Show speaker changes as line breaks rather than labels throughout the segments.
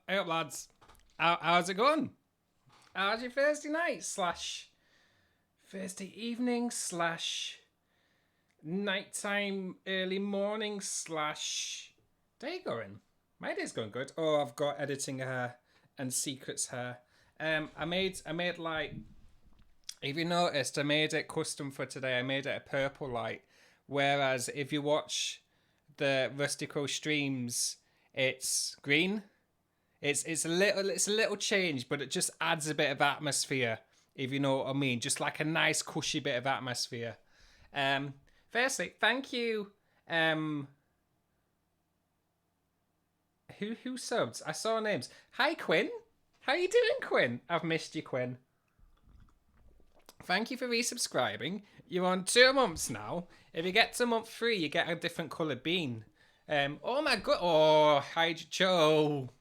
Hey up, lads. How's it going? How's your Thursday night slash Thursday evening slash nighttime, early morning slash day going? My day's going good. Oh, I've got editing hair and secrets hair. I made like, if you noticed, I made it custom for today. I made it a purple light. Whereas if you watch the Rustico streams, it's green. It's a little change, but it just adds a bit of atmosphere, if you know what I mean. Just like a nice cushy bit of atmosphere. Um, Firstly, thank you. Um, who subbed? I saw names. Hi Quinn. How you doing, Quinn? I've missed you, Quinn. Thank you for resubscribing. You're on 2 months now. If you get to month 3, you get a different coloured bean. Oh my god. Oh, hi Joe.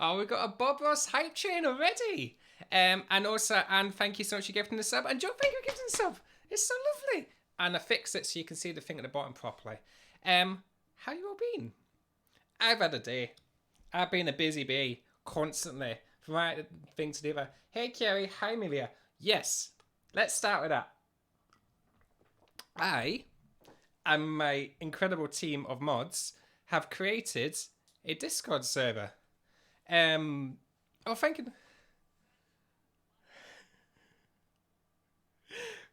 Oh, we got a Bob Ross hype train already. And thank you so much for gifting the sub. And Joe, thank you for gifting the sub. It's so lovely. And I fixed it so you can see the thing at the bottom properly. How you all been? I've had a day. I've been a busy bee constantly. From one thing to the other. Hey Kerry, hi Amelia. Yes, let's start with that. I and my incredible team of mods have created a Discord server. Oh, thank you.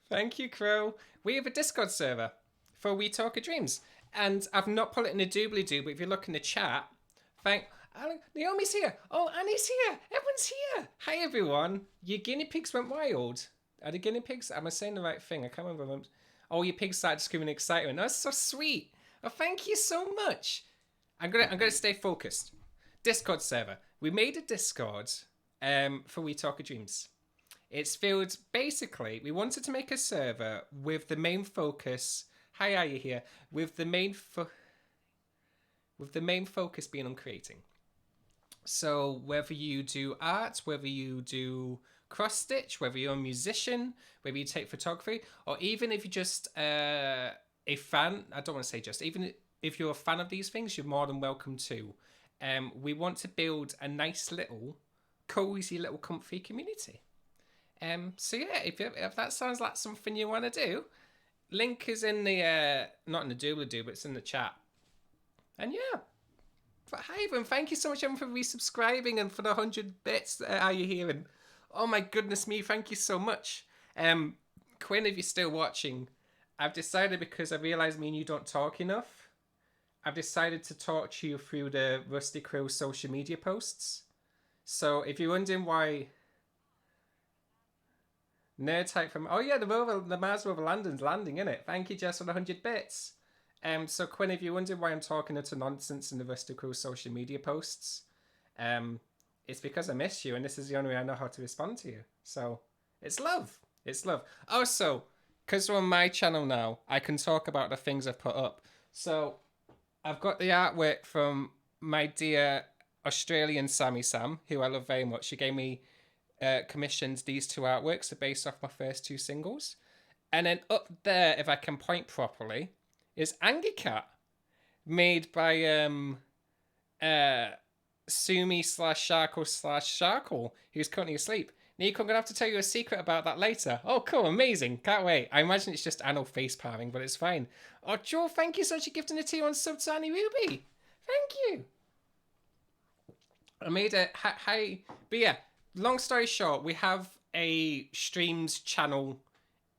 Thank you, Crow. We have a Discord server for We Talk of Dreams. And I've not put it in a doobly-doo, but if you look in the chat, thank... Naomi's here. Oh, Annie's here. Everyone's here. Hi, everyone. Your guinea pigs went wild. Are the guinea pigs... Am I saying the right thing? I can't remember. Oh, your pigs started screaming excitement. That's so sweet. Oh, thank you so much. I'm gonna stay focused. Discord server. We made a Discord for We Talk of Dreams. It's filled... Basically, we wanted to make a server with the main focus... Hi, are you here? With the main focus being on creating. So whether you do art, whether you do cross stitch, whether you're a musician, whether you take photography, or even if you're just a fan, I don't want to say just, even if you're a fan of these things, you're more than welcome to. We want to build a nice little, cozy little comfy community. So yeah, if that sounds like something you want to do, link is in the, not in the doobly-doo, but it's in the chat. And yeah. But hi everyone, thank you so much everyone for resubscribing and for the 100 bits. Are you here? And oh my goodness me, thank you so much. Quinn, if you're still watching, I've decided, because I realise me and you don't talk enough, I've decided to talk to you through the Rusty Quill social media posts. So if you're wondering why Nerd Type from... Oh yeah, the Mars rover landing's landing, innit? Thank you, Jess, for the 100 bits. So Quinn, if you're wondering why I'm talking utter nonsense in the Rusty Quill social media posts, it's because I miss you, and this is the only way I know how to respond to you. So it's love. It's love. Also, because we're on my channel now, I can talk about the things I've put up. So I've got the artwork from my dear Australian Sammy Sam, who I love very much. She gave me commissioned these two artworks. They're based off my first two singles. And then up there, if I can point properly, is Angie Cat, made by Sumi/Sharkle/Sharkle, who's currently asleep. Nico, I'm going to have to tell you a secret about that later. Oh, cool, amazing, can't wait. I imagine it's just Anno face palming, but it's fine. Oh, Joe, thank you so much for gifting a tier on sub to Annie Ruby. Thank you. I made a... Hi. But yeah, long story short, we have a streams channel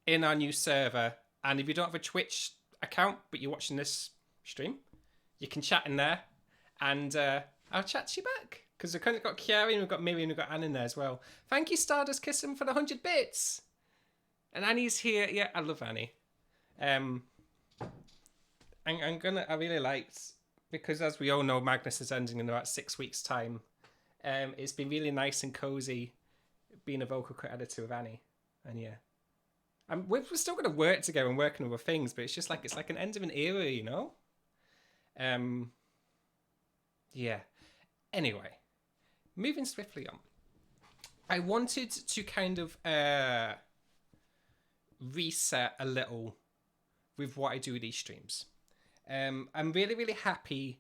in our new server, and if you don't have a Twitch account, but you're watching this stream, you can chat in there, and I'll chat to you back, because we've kind of got Kiara, and we've got Miriam, and we've got Anne in there as well. Thank you, Stardust Kissing, for the 100 bits. And Annie's here. Yeah, I love Annie. I really liked, because as we all know, Magnus is ending in about 6 weeks' time. It's been really nice and cozy being a vocal editor with Annie, and yeah. We're still going to work together and work on other things, but it's like an end of an era, you know? Yeah. Anyway, moving swiftly on. I wanted to kind of reset a little with what I do with these streams. I'm really, really happy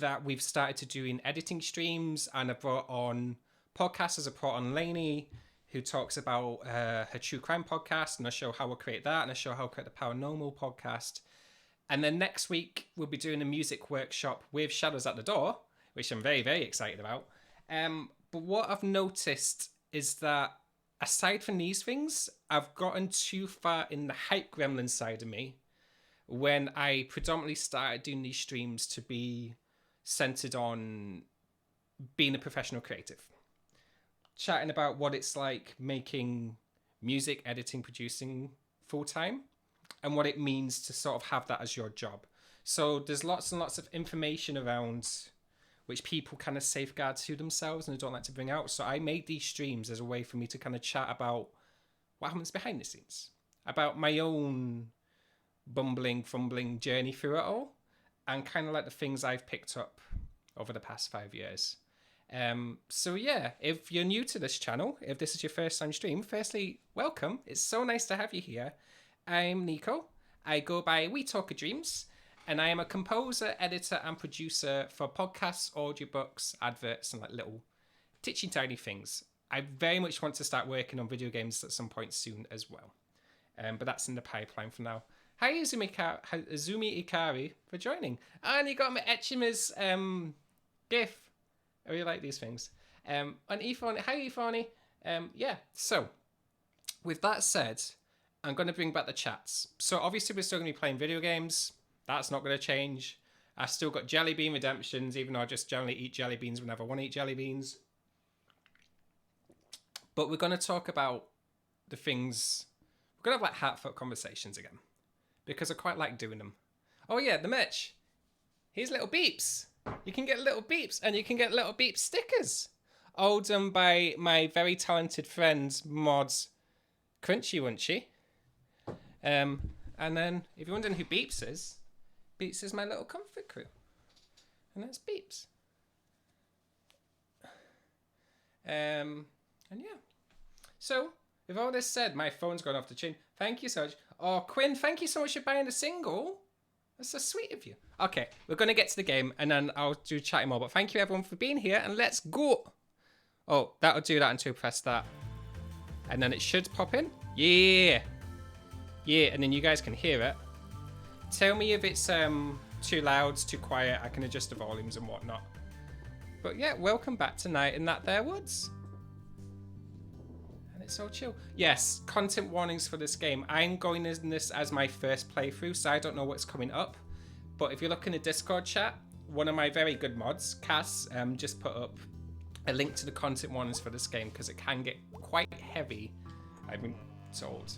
that we've started to doing editing streams, and I brought on podcasters. I brought on Lainey, who talks about her true crime podcast, and I show how I create that, and I show how I create the Paranormal podcast. And then next week, we'll be doing a music workshop with Shadows at the Door, which I'm very, very excited about. But what I've noticed is that aside from these things, I've gotten too far in the hype gremlin side of me when I predominantly started doing these streams to be centered on being a professional creative. Chatting about what it's like making music, editing, producing full-time, and what it means to sort of have that as your job. So there's lots and lots of information around which people kind of safeguard to themselves and they don't like to bring out. So I made these streams as a way for me to kind of chat about what happens behind the scenes, about my own bumbling, fumbling journey through it all, and kind of like the things I've picked up over the past 5 years. So yeah, if you're new to this channel, if this is your first time stream, firstly, welcome. It's so nice to have you here. I'm Nico. I go by We Talk of Dreams, and I am a composer, editor, and producer for podcasts, audiobooks, adverts, and like little titchy tiny things. I very much want to start working on video games at some point soon as well. But that's in the pipeline for now. Hi, Izumi Ikari, for joining. And you got my Echima's GIF. I really like these things. And Ifani, hi Ifani. Yeah, so with that said, I'm going to bring back the chats. So obviously we're still going to be playing video games. That's not going to change. I've still got jelly bean redemptions, even though I just generally eat jelly beans whenever I want to eat jelly beans. But we're going to talk about the things... We're going to have like heartfelt conversations again. Because I quite like doing them. Oh yeah, the merch. Here's little beeps. You can get little beeps, and you can get little beep stickers. All done by my very talented friend, Mods Crunchy Wunchy. And then, if you're wondering who Beeps is my little comfort crew. And that's Beeps. And yeah. So, with all this said, my phone's gone off the chain. Thank you so much. Oh, Quinn, thank you so much for buying the single. That's so sweet of you. Okay, we're going to get to the game, and then I'll do chatting more. But thank you, everyone, for being here, and let's go. Oh, that'll do that until we press that. And then it should pop in. Yeah. Yeah, and then you guys can hear it. Tell me if it's too loud, too quiet. I can adjust the volumes and whatnot. But yeah, welcome back to Night in That There Woods. And it's so chill. Yes, content warnings for this game. I'm going in this as my first playthrough, so I don't know what's coming up. But if you look in the Discord chat, one of my very good mods, Cass, just put up a link to the content warnings for this game because it can get quite heavy, I've been told.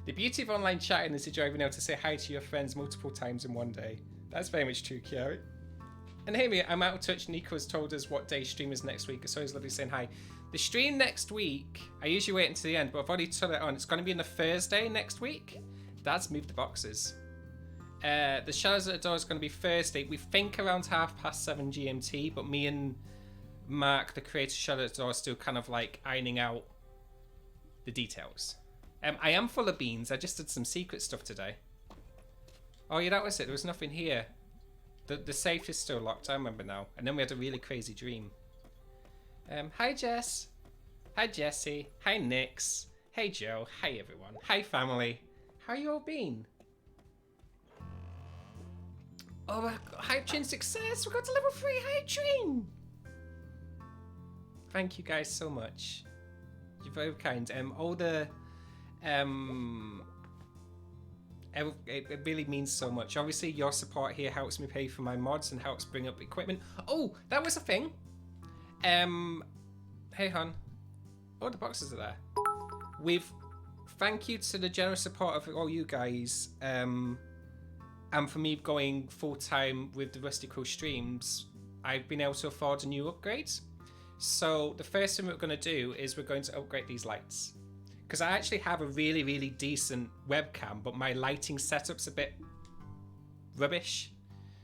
The beauty of online chatting is that you're even able to say hi to your friends multiple times in one day. That's very much true, Kiari. And hey, mate, I'm out of touch. Nico has told us what day stream is next week. It's always lovely saying hi. The stream next week, I usually wait until the end, but I've already told it on. It's going to be on the Thursday next week. Dad's moved the boxes. The Shadows at the Door is going to be Thursday. We think around 7:30 GMT, but me and Mark, the creator of Shadows at the Door, are still kind of like ironing out the details. I am full of beans. I just did some secret stuff today. Oh yeah, that was it. There was nothing here. The safe is still locked, I remember now. And then we had a really crazy dream. Hi Jess. Hi Jessie. Hi Nix. Hey Joe. Hi everyone. Hi family. How you all been? Oh, Hype Train success! We got to level 3 Hype Train! Thank you guys so much. You're very kind. All the... it really means so much. Obviously, your support here helps me pay for my mods and helps bring up equipment. Oh, that was a thing. Hey, hon. Oh, the boxes are there. Thank you to the generous support of all you guys. And for me going full-time with the Rusty Quill streams, I've been able to afford a new upgrade. So the first thing we're going to do is we're going to upgrade these lights. Because I actually have a really, really decent webcam, but my lighting setup's a bit rubbish.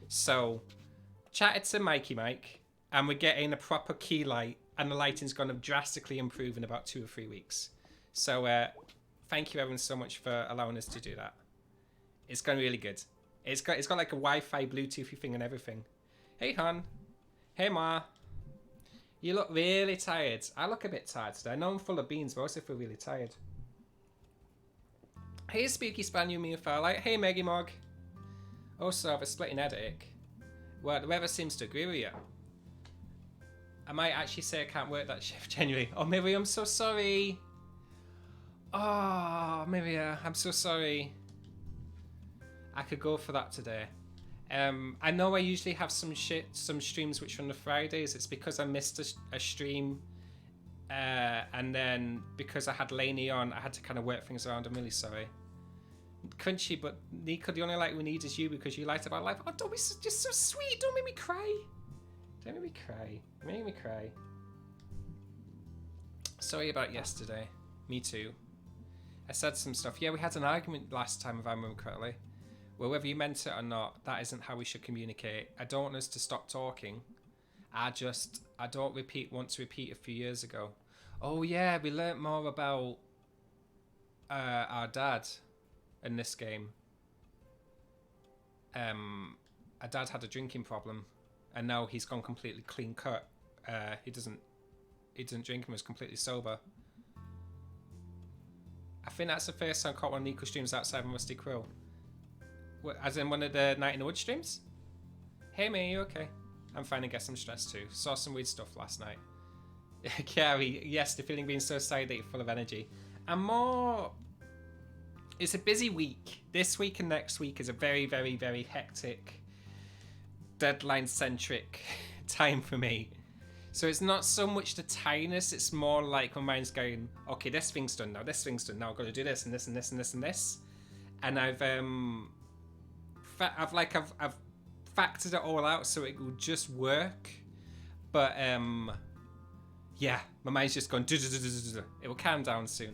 So, chatted to Mikey Mike, and we're getting a proper key light, and the lighting's going to drastically improve in about 2 or 3 weeks. So, thank you everyone so much for allowing us to do that. It's going really good. It's got like a Wi-Fi, Bluetoothy thing and everything. Hey, hon. Hey, ma. You look really tired. I look a bit tired today. I know I'm full of beans, but I also feel really tired. Hey, Spooky Spaniel, me and Farlight. Hey, Meggy Mog. Also, I have a splitting headache. Well, the weather seems to agree with you. I might actually say I can't work that shift, genuinely. Oh, Miriam, I'm so sorry. Oh, Miriam, I'm so sorry. I could go for that today. I know I usually have some streams which are on the Fridays. It's because I missed a stream, and then because I had Lainey on, I had to kind of work things around. I'm really sorry. Crunchy, but Nico, the only light we need is you because you light up our life. Oh, don't be just so sweet. Don't make me cry. Don't make me cry. Make me cry. Sorry about yesterday. Me too. I said some stuff. Yeah, we had an argument last time, if I remember correctly. Well, whether you meant it or not, that isn't how we should communicate. I don't want us to stop talking. I don't want to repeat a few years ago. Oh yeah, we learnt more about our dad in this game. Our dad had a drinking problem, and now he's gone completely clean cut. He doesn't drink and was completely sober. I think that's the first time I caught one of Nico streams outside of Rusty Quill. As in one of the Night in the Woods streams? Hey mate, you okay? I'm fine, I guess I'm stressed too. Saw some weird stuff last night. Carrie, yes, the feeling being so excited that you're full of energy. I'm more. It's a busy week. This week and next week is a very, very, very hectic, deadline-centric time for me. So it's not so much the tidiness, it's more like my mind's going, okay, this thing's done now, this thing's done now, I've got to do this and this and this and this and this. And I've factored it all out so it will just work. But yeah, my mind's just gone. It will calm down soon.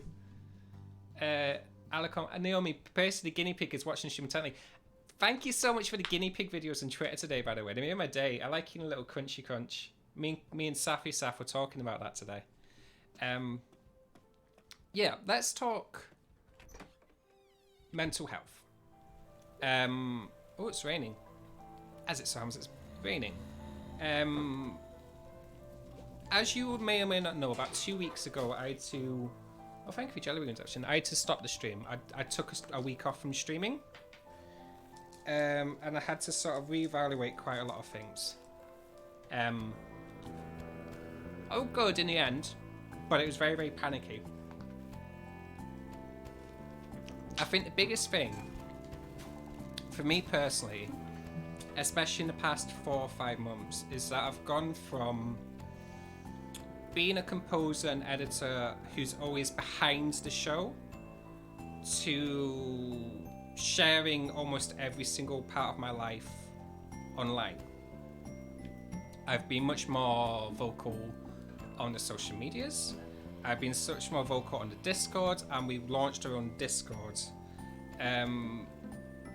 Naomi, basically, the guinea pig is watching stream intently. Thank you so much for the guinea pig videos on Twitter today, by the way. They made my day. I like eating a little crunchy crunch. Me and Safi Saf were talking about that today. Yeah, let's talk mental health. Oh, it's raining. As it sounds, it's raining. As you may or may not know, about 2 weeks ago, I had to... Oh, thank you for Jelly Beans, actually. I had to stop the stream. I took a week off from streaming. And I had to sort of reevaluate quite a lot of things. Oh, good in the end, but it was very, very panicky. I think the biggest thing, for me personally, especially in the past 4 or 5 months, is that I've gone from being a composer and editor who's always behind the show to sharing almost every single part of my life online. I've been much more vocal on the social medias. I've been much more vocal on the Discord, and we've launched our own Discord.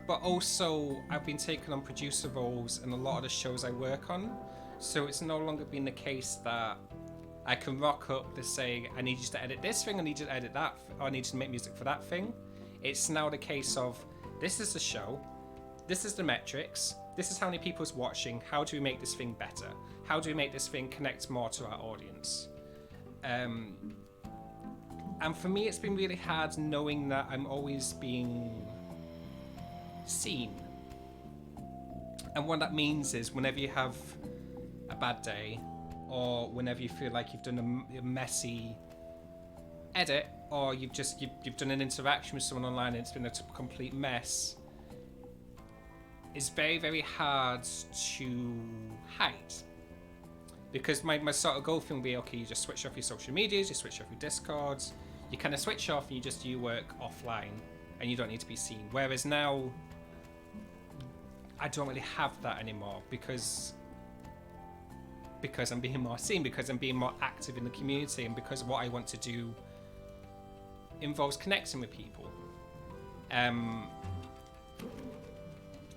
But also, I've been taking on producer roles in a lot of the shows I work on. So it's no longer been the case that I can rock up to say, I need you to edit this thing, I need you to edit that, or I need you to make music for that thing. It's now the case of, this is the show, this is the metrics, this is how many people's watching, how do we make this thing better? How do we make this thing connect more to our audience? And for me, it's been really hard knowing that I'm always being seen. And what that means is whenever you have a bad day, or whenever you feel like you've done a messy edit, or you've done an interaction with someone online and it's been a complete mess, it's very, very hard to hide. Because my sort of goal thing will be, okay, you just switch off your social medias, you switch off your Discords, you kind of switch off and you work offline and you don't need to be seen. Whereas now, I don't really have that anymore because I'm being more seen, because I'm being more active in the community, and because what I want to do involves connecting with people.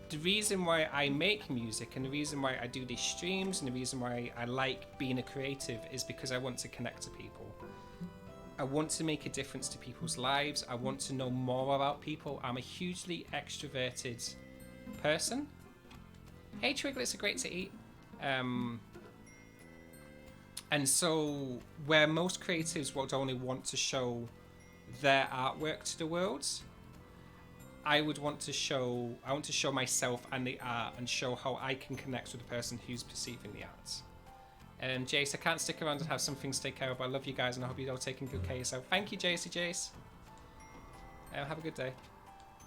The reason why I make music and the reason why I do these streams and the reason why I like being a creative is because I want to connect to people. I want to make a difference to people's lives. I want to know more about people. I'm a hugely extroverted person. Hey Twiglets are great to eat. And so where most creatives would only want to show their artwork to the world, I want to show myself and the art and show how I can connect with the person who's perceiving the art. Jace, I can't stick around and have some things to take care of, but I love you guys and I hope you're all taking good care of yourself. Thank you, Jace. Have a good day.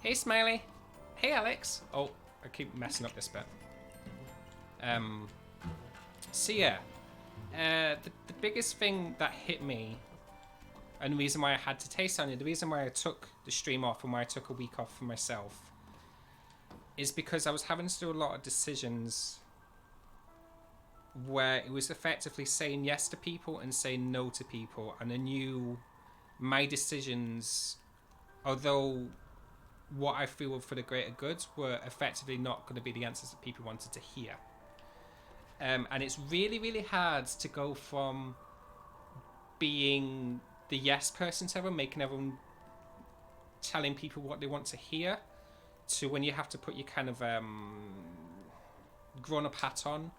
Hey, Smiley. Hey, Alex. Oh, I keep messing up this bit. So yeah, the biggest thing that hit me, and the reason why I had to taste on it, the reason why I took the stream off and why I took a week off for myself, is because I was having to do a lot of decisions where it was effectively saying yes to people and saying no to people, and I knew my decisions, although what I feel were for the greater good, were effectively not going to be the answers that people wanted to hear. And it's really, really hard to go from being the yes person to everyone, making everyone, telling people what they want to hear, to when you have to put your kind of grown-up hat on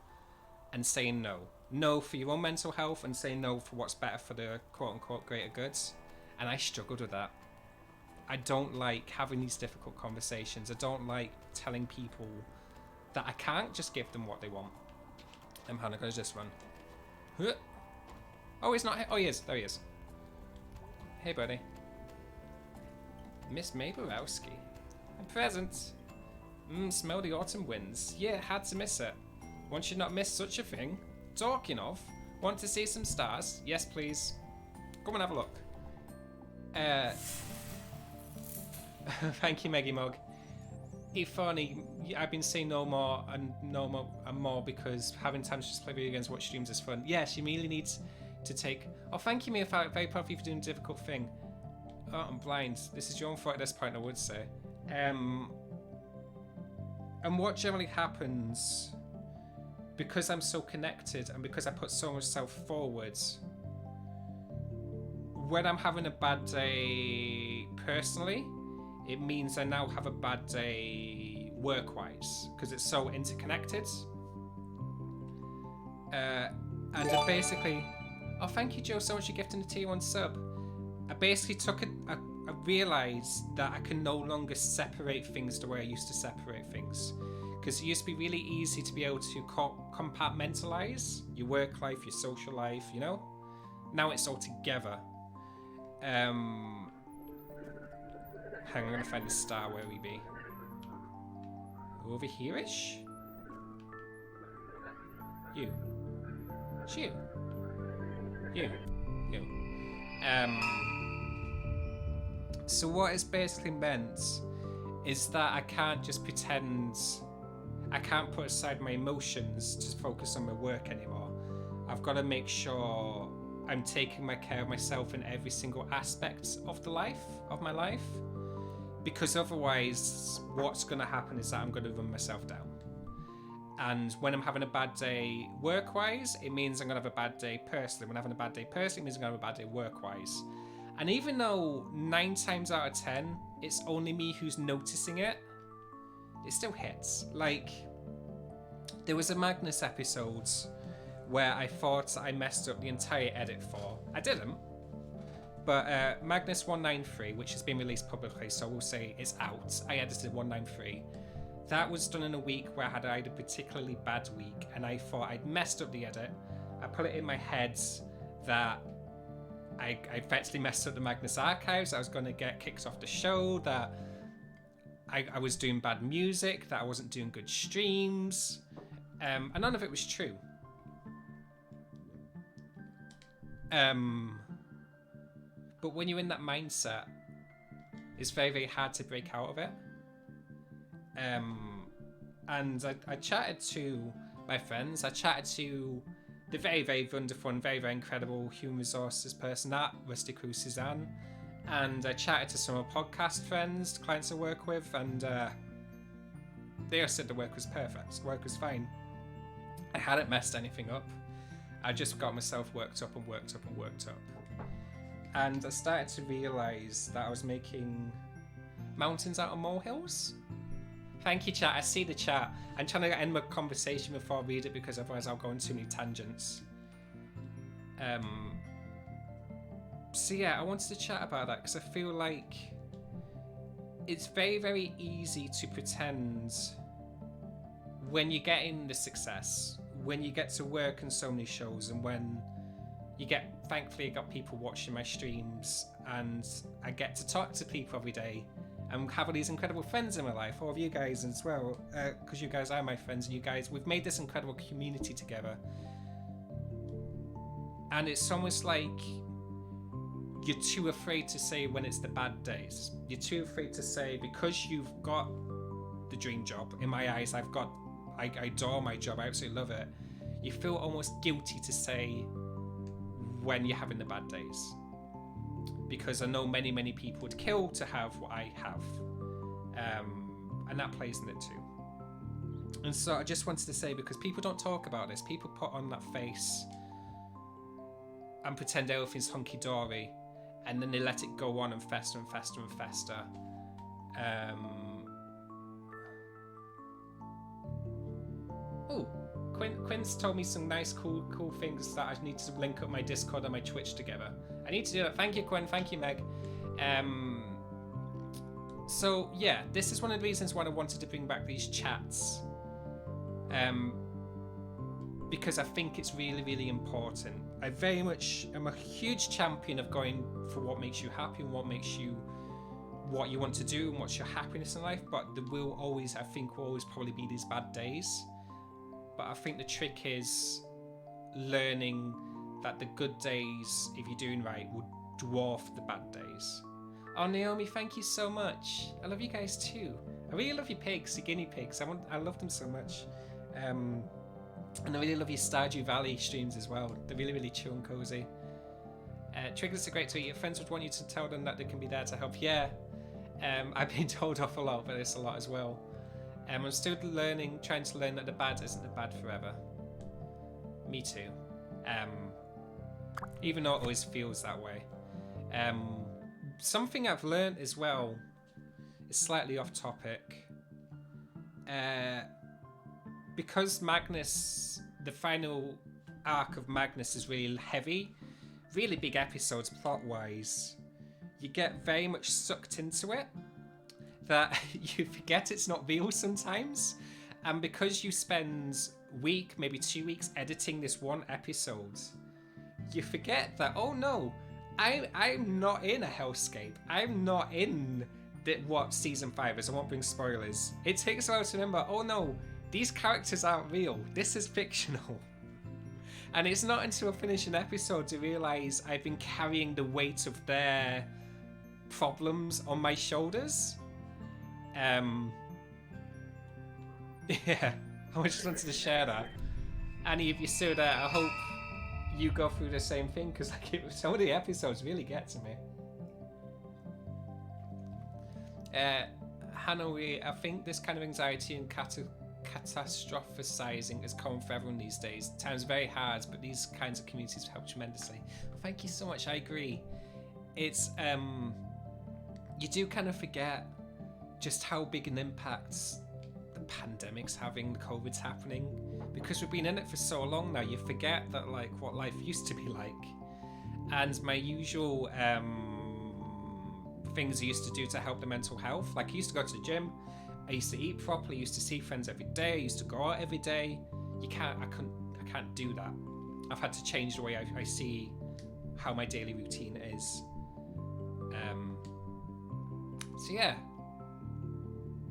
and saying no. No for your own mental health and saying no for what's better for the quote-unquote greater goods. And I struggled with that. I don't like having these difficult conversations. I don't like telling people that I can't just give them what they want. Hannah, goes this run. Oh, he's not here. Oh, he is. There he is. Hey, buddy. Miss Maborowski. Present. Smell the autumn winds. Yeah, had to miss it. One should not miss such a thing. Talking of, want to see some stars? Yes, please. Come and have a look. Thank you, Meggy Mug. It's funny, I've been saying no more and more because having time to just play video games, watch streams is fun. Yeah, she really needs to take... Oh, thank you, Mia. Very proud of you for doing a difficult thing. Oh, I'm blind. This is your own fault at this point, I would say. And what generally happens, because I'm so connected and because I put so much self forward, when I'm having a bad day personally, it means I now have a bad day work-wise because it's so interconnected. And I basically... Oh, thank you, Joe, so much for gifting the tier 1 sub. I basically I realised that I can no longer separate things the way I used to separate things. Because it used to be really easy to be able to compartmentalise your work life, your social life, you know? Now it's all together. Hang on, I'm going to find the star where we be. Over here-ish? You. It's you. You. So what it's basically meant is that I can't just pretend, I can't put aside my emotions to focus on my work anymore. I've got to make sure I'm taking care of myself in every single aspect of my life, because otherwise what's going to happen is that I'm going to run myself down. And when I'm having a bad day work-wise, it means I'm going to have a bad day personally. When I'm having a bad day personally, it means I'm going to have a bad day work-wise. And even though 9 times out of 10, it's only me who's noticing it, it still hits. Like, there was a Magnus episode where I thought I messed up the entire edit for. I didn't. But Magnus 193, which has been released publicly, so we'll say it's out. I edited 193. That was done in a week where I had a particularly bad week, and I thought I'd messed up the edit. I put it in my head that I effectively messed up the Magnus archives. I was going to get kicked off the show, that I was doing bad music, that I wasn't doing good streams, and none of it was true. But when you're in that mindset, it's very, very hard to break out of it. And I chatted to my friends. I chatted to the very, very wonderful and very, very incredible human resources person at Rusty Crew, Suzanne. And I chatted to some of my podcast friends, clients I work with, and they all said the work was perfect. The work was fine. I hadn't messed anything up. I just got myself worked up. And I started to realise that I was making mountains out of molehills. Thank you, chat. I see the chat. I'm trying to end my conversation before I read it because otherwise I'll go on too many tangents. So yeah, I wanted to chat about that because I feel like it's very, very easy to pretend when you're getting the success, when you get to work on so many shows, and when you get, thankfully I got people watching my streams and I get to talk to people every day and have all these incredible friends in my life, all of you guys as well, because you guys are my friends, and you guys, we've made this incredible community together. And it's almost like you're too afraid to say when it's the bad days. You're too afraid to say, because you've got the dream job, in my eyes, I adore my job, I absolutely love it. You feel almost guilty to say when you're having the bad days. Because I know many, many people would kill to have what I have. And that plays in it too. And so I just wanted to say, because people don't talk about this, people put on that face and pretend everything's hunky-dory, and then they let it go on and fester and fester and fester. Oh, Quinn's told me some nice, cool things that I need to link up my Discord and my Twitch together. I need to do that. Thank you, Quinn. Thank you, Meg. So yeah, this is one of the reasons why I wanted to bring back these chats. Because I think it's really, really important. I very much am a huge champion of going for what makes you happy and what makes you what you want to do and what's your happiness in life, but there will always, I think, will always probably be these bad days. But I think the trick is learning that the good days, if you're doing right, will dwarf the bad days. Oh, Naomi, thank you so much. I love you guys too. I really love your pigs, your guinea pigs. I love them so much. And I really love your Stardew Valley streams as well. They're really, really chill and cozy. Triggers are great to eat. Your friends would want you to tell them that they can be there to help. Yeah, I've been told off a lot, but it's a lot as well. I'm still trying to learn that the bad isn't the bad forever. Me too. Even though it always feels that way. Something I've learned as well is slightly off topic. Because Magnus, the final arc of Magnus is really heavy, really big episodes plot-wise, you get very much sucked into it, that you forget it's not real sometimes. And because you spend week, maybe 2 weeks editing this one episode, you forget that, oh no, I'm not in a hellscape. I'm not in what season 5 is. I won't bring spoilers. It takes a while to remember, oh no, these characters aren't real. This is fictional. And it's not until I finish an episode to realise I've been carrying the weight of their problems on my shoulders. Yeah, I just wanted to share that. Any of you still there, I hope you go through the same thing, because like some of the episodes really get to me. Hannah, I think this kind of anxiety and catastrophizing is common for everyone these days. Times very hard, but these kinds of communities help tremendously. Well, thank you so much. I agree. It's you do kind of forget just how big an impact the pandemic's having, the COVID's happening, because we've been in it for so long now. You forget that like what life used to be like, and my usual things I used to do to help the mental health. Like I used to go to the gym, I used to eat properly, I used to see friends every day, I used to go out every day. I can't do that. I've had to change the way I see how my daily routine is. So yeah.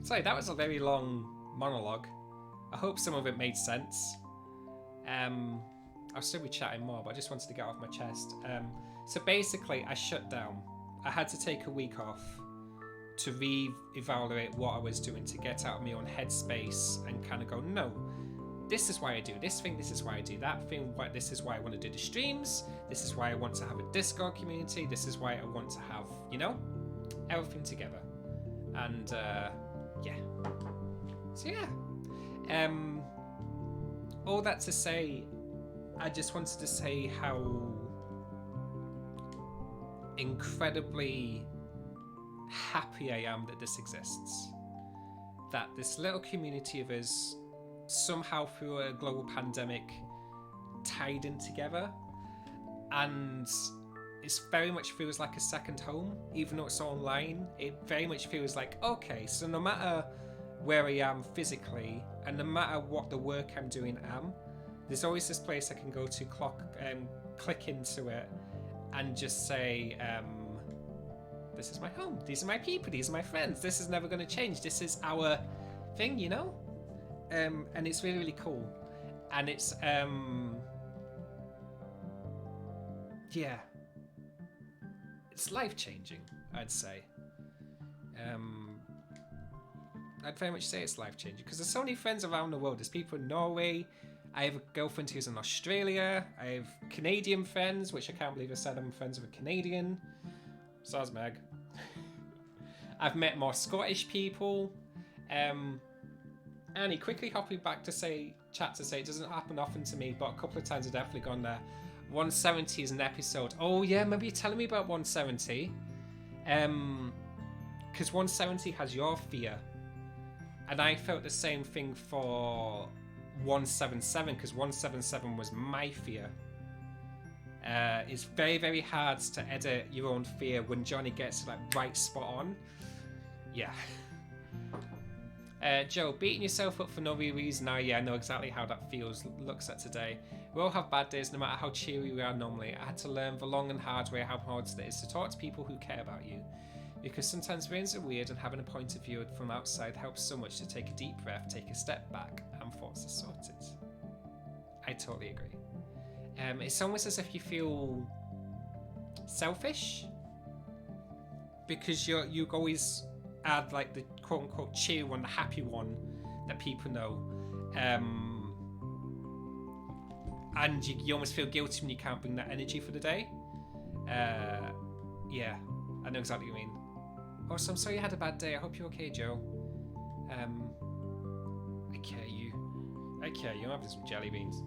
Sorry, that was a very long monologue. I hope some of it made sense. I'll still be chatting more, but I just wanted to get off my chest. So basically, I shut down. I had to take a week off to re-evaluate what I was doing, to get out of my own headspace and kind of go, no, this is why I do this thing, this is why I do that thing, this is why I want to do the streams, this is why I want to have a Discord community, this is why I want to have, you know, everything together. And yeah. So yeah. All that to say, I just wanted to say how incredibly happy I am that this exists. That this little community of us, somehow through a global pandemic, tied in together. And it very much feels like a second home, even though it's online. It very much feels like, okay, so no matter where I am physically, and no matter what the work I'm doing there's always this place I can go to, click into it, and just say, this is my home, these are my people, these are my friends, this is never going to change, this is our thing, you know? And it's really, really cool. And it's, yeah. It's life-changing, I'd say. I'd very much say it's life-changing, because there's so many friends around the world. There's people in Norway. I have a girlfriend who's in Australia. I have Canadian friends, which I can't believe I said I'm friends with a Canadian. So's Meg. I've met more Scottish people. Annie, quickly hopping back to say, it doesn't happen often to me, but a couple of times I've definitely gone there. 170 is an episode. Oh yeah, maybe you're telling me about 170. Because 170 has your fear. And I felt the same thing for 177, because 177 was my fear. It's very, very hard to edit your own fear when Johnny gets like right spot on. Yeah. Joe, beating yourself up for no reason now. Yeah, I know exactly how that feels. Looks at today. We all have bad days, no matter how cheery we are normally. I had to learn the long and hard way how hard it is to talk to people who care about you. Because sometimes brains are weird and having a point of view from outside helps so much to take a deep breath, take a step back, and thoughts are sorted. I totally agree. It's almost as if you feel selfish because you always add like the quote unquote cheer one, the happy one that people know. And you almost feel guilty when you can't bring that energy for the day. Yeah, I know exactly what you mean. Also, I'm sorry you had a bad day. I hope you're okay, Joe. I care you. I'm having some jelly beans.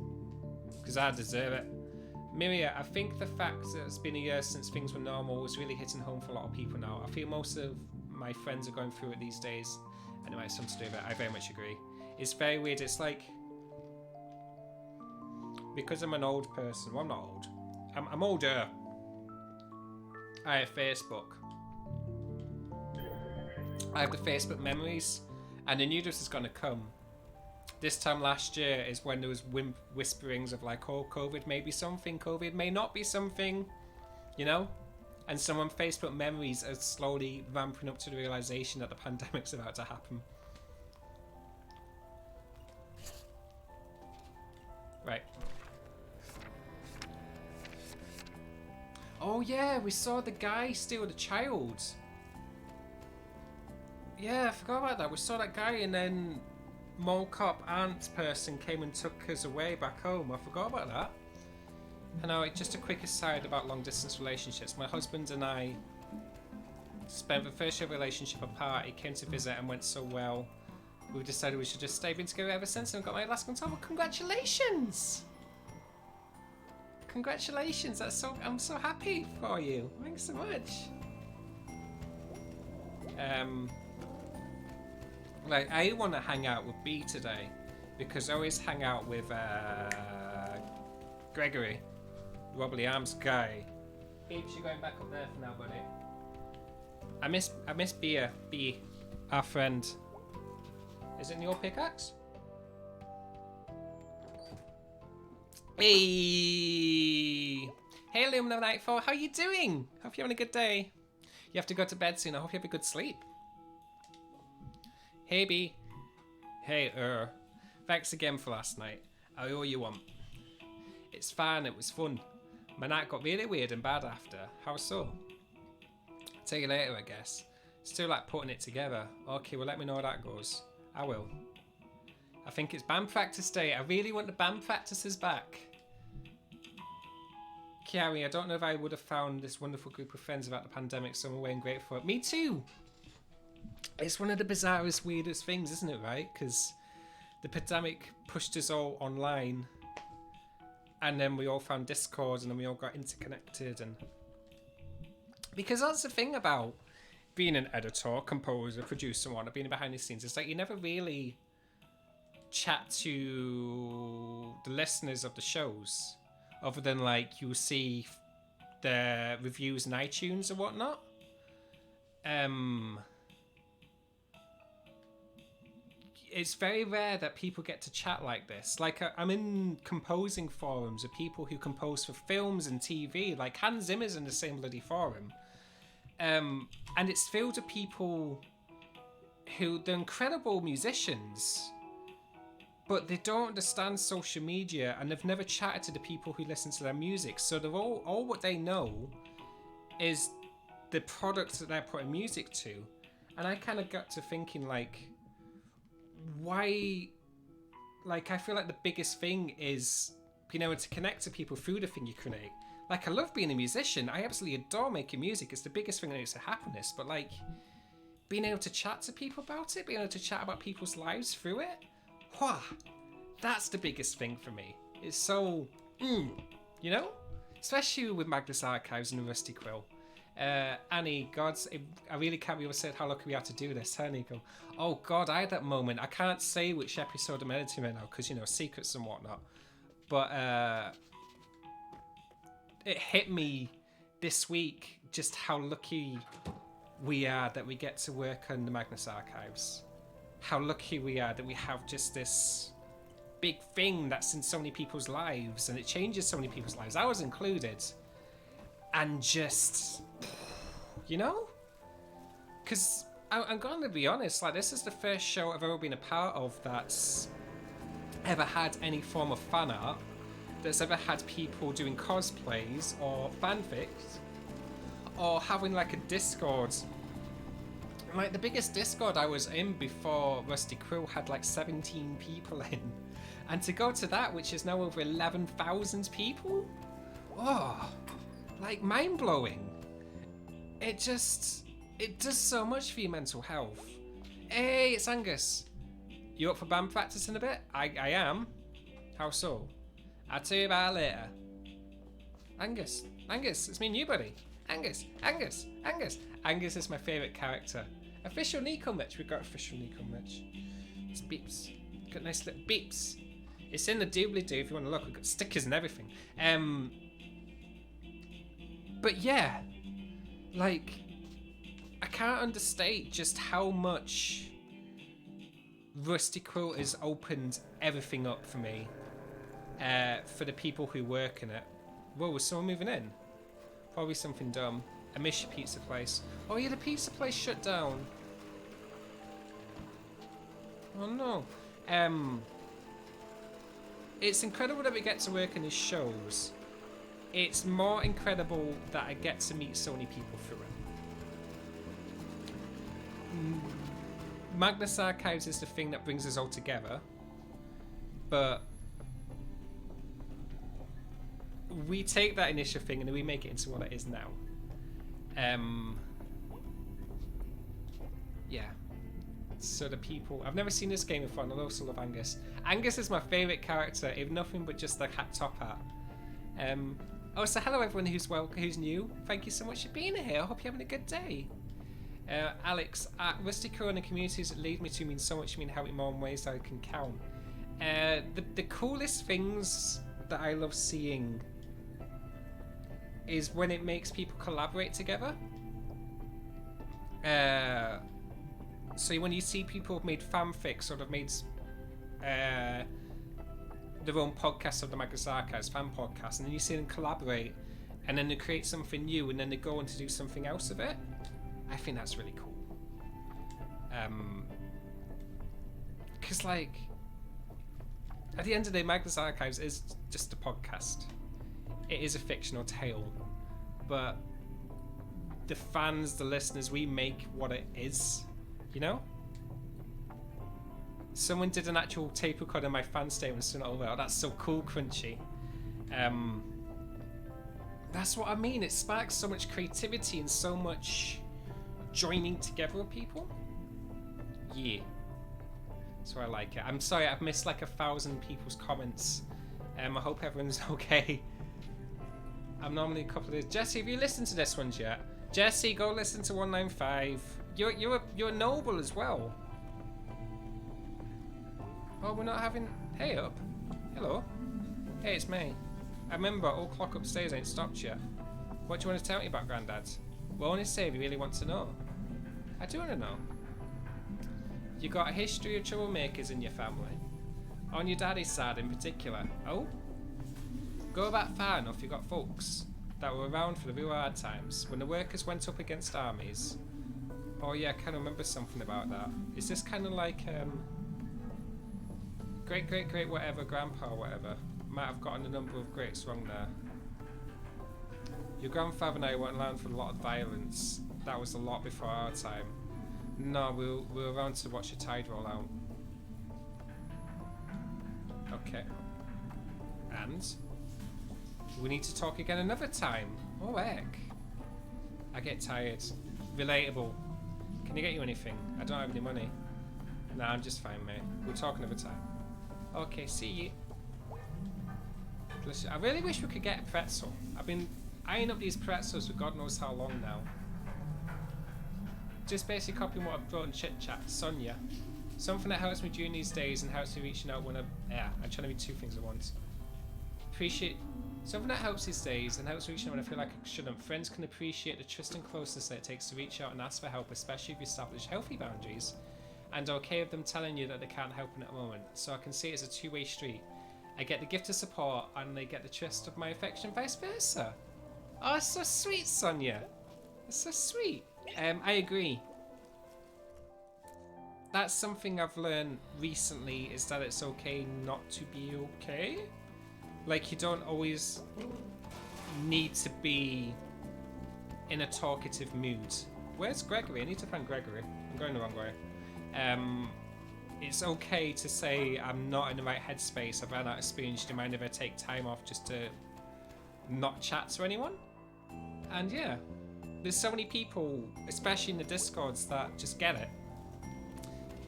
Because I deserve it. Miria, I think the fact that it's been a year since things were normal is really hitting home for a lot of people now. I feel most of my friends are going through it these days, and it might have something to do with it. I very much agree. It's very weird. It's like, because I'm an old person. Well, I'm not old. I'm older. I have Facebook. I have the Facebook memories, and I knew this was going to come. This time last year is when there was whisperings of like, oh, COVID may be something, COVID may not be something, you know? And some on Facebook memories are slowly ramping up to the realization that the pandemic's about to happen. Right. Oh yeah, we saw the guy steal the child. Yeah, I forgot about that. We saw that guy and then mole cop aunt person came and took us away back home. I forgot about that. And now, just a quick aside about long distance relationships. My husband and I spent the first year of relationship apart. He came to visit and went so well. We decided we should just stay in together ever since, and got married last October. Congratulations! Congratulations! I'm so happy for you. Thanks so much. Like, I want to hang out with B today because I always hang out with Gregory, wobbly arms guy. Peeps, you're going back up there for now, buddy. I miss B, our friend. Is it in your pickaxe? Hey, Aluminum Nightfall, how you doing? Hope you're having a good day. You have to go to bed soon. I hope you have a good sleep. Hey B. Hey thanks again for last night. I owe you one. It's fine, it was fun. My night got really weird and bad after. How so? Tell you later, I guess. Still like putting it together. Okay, well let me know how that goes. I will. I think it's band practice day. I really want the band practices back. Kiari, I don't know if I would have found this wonderful group of friends without the pandemic, so I'm away and grateful for it. Me too! It's one of the bizarrest, weirdest things, isn't it, right? Because the pandemic pushed us all online, and then we all found Discord, and then we all got interconnected. And because that's the thing about being an editor, composer, producer, and whatnot, being behind the scenes, it's like you never really chat to the listeners of the shows, other than like you see the reviews in iTunes or whatnot. It's very rare that people get to chat like this. Like, I'm in composing forums of people who compose for films and TV. Like, Hans Zimmer's in the same bloody forum. And it's filled with people who, they're incredible musicians, but they don't understand social media, and they've never chatted to the people who listen to their music. So they're all what they know is the products that they're putting music to. And I kind of got to thinking, like, why, like, I feel like the biggest thing is being able to connect to people through the thing you create. Like, I love being a musician. I absolutely adore making music. It's the biggest thing that makes it happiness. But, like, being able to chat to people about it, being able to chat about people's lives through it, that's the biggest thing for me. It's so, you know? Especially with Magnus Archives and the Rusty Quill. Annie, gods, I really can't believe I said how lucky we are to do this, huh, Nico? Oh god, I had that moment. I can't say which episode I'm editing right now because, you know, secrets and whatnot. But it hit me this week just how lucky we are that we get to work on the Magnus Archives. How lucky we are that we have just this big thing that's in so many people's lives, and it changes so many people's lives. I was included. And just, you know, Because I'm going to be honest, like, this is the first show I've ever been a part of that's ever had any form of fan art, that's ever had people doing cosplays or fanfics, or having like a Discord. Like, the biggest Discord I was in before Rusty Quill had like 17 people in. And to go to that, which is now over 11,000 people? Oh, like, mind-blowing. It does so much for your mental health. Hey, it's Angus. You up for band practice in a bit? I am. How so? I'll tell you about it later. Angus, it's me and you, buddy. Angus. Angus is my favourite character. Official Nico merch. We've got official Nico merch. It's beeps. Got nice little beeps. It's in the doobly-doo if you want to look. We've got stickers and everything. But yeah, like, I can't understate just how much Rusty Quill has opened everything up for me. For the people who work in it. Whoa, was someone moving in? Probably something dumb. I miss your pizza place. Oh yeah, the pizza place shut down. Oh no. It's incredible that we get to work in these shows. It's more incredible that I get to meet so many people through it. Magnus Archives is the thing that brings us all together, but we take that initial thing and then we make it into what it is now. Yeah. So the people... I've never seen this game before, and I also love Angus. Angus is my favourite character, if nothing but just the top hat. Oh, so hello everyone who's new. Thank you so much for being here. I hope you're having a good day. Alex, Rusty Quill and the communities that lead me to mean so much to me and help me more in ways that I can count. The coolest things that I love seeing is when it makes people collaborate together. So when you see people have made fanfics or have made their own podcast of the Magnus Archives fan podcast, and then you see them collaborate, and then they create something new, and then they go on to do something else of it. I think that's really cool. Because, like, at the end of the day, Magnus Archives is just a podcast. It is a fictional tale, but the fans, the listeners, we make what it is, you know? Someone did an actual tape record of my fan statement, so over. Oh, that's so cool, Crunchy. That's what I mean. It sparks so much creativity and so much joining together of people. Yeah. So I like it. I'm sorry, I've missed like 1,000 people's comments. I hope everyone's okay. I'm normally a couple of days. Jesse, have you listened to this one yet? Jesse, go listen to 195. You're noble as well. Oh, we're not having... Hey up. Hello. Hey, it's me. I remember all clock upstairs ain't stopped yet. What do you want to tell me about Grandad? Well, only say if you really want to know. I do want to know. You got a history of troublemakers in your family. On your daddy's side in particular. Oh? Go back far enough, you got folks that were around for the real hard times, when the workers went up against armies. Oh yeah, I kind of remember something about that. Is this kind of like, great whatever, grandpa or whatever? Might have gotten a number of greats wrong there. Your grandfather and I weren't around for a lot of violence. That was a lot before our time. No, we were around to watch the tide roll out. Okay. And? We need to talk again another time. Oh heck. I get tired. Relatable. Can I get you anything? I don't have any money. Nah, I'm just fine, mate. We'll talk another time. Okay, see you. Listen, I really wish we could get a pretzel. I've been eyeing up these pretzels for God knows how long now. Just basically copying what I've brought in chit chat. Sonia. Something that helps me during these days and helps me reaching out when I'm trying to be two things at once. Appreciate something that helps these days and helps me reaching out when I feel like I shouldn't. Friends can appreciate the trust and closeness that it takes to reach out and ask for help, especially if you establish healthy boundaries and okay with them telling you that they can't help in that moment. So I can see it as a two-way street. I get the gift of support and they get the trust of my affection, vice versa. Oh, it's so sweet, Sonia. It's so sweet. I agree. that's something I've learned recently, is that it's okay not to be okay. Like, you don't always need to be in a talkative mood. Where's Gregory? I need to find Gregory. I'm going the wrong way. It's okay to say I'm not in the right headspace, I've run out of spoons, do you mind if I take time off just to not chat to anyone? And yeah, there's so many people, especially in the Discords, that just get it.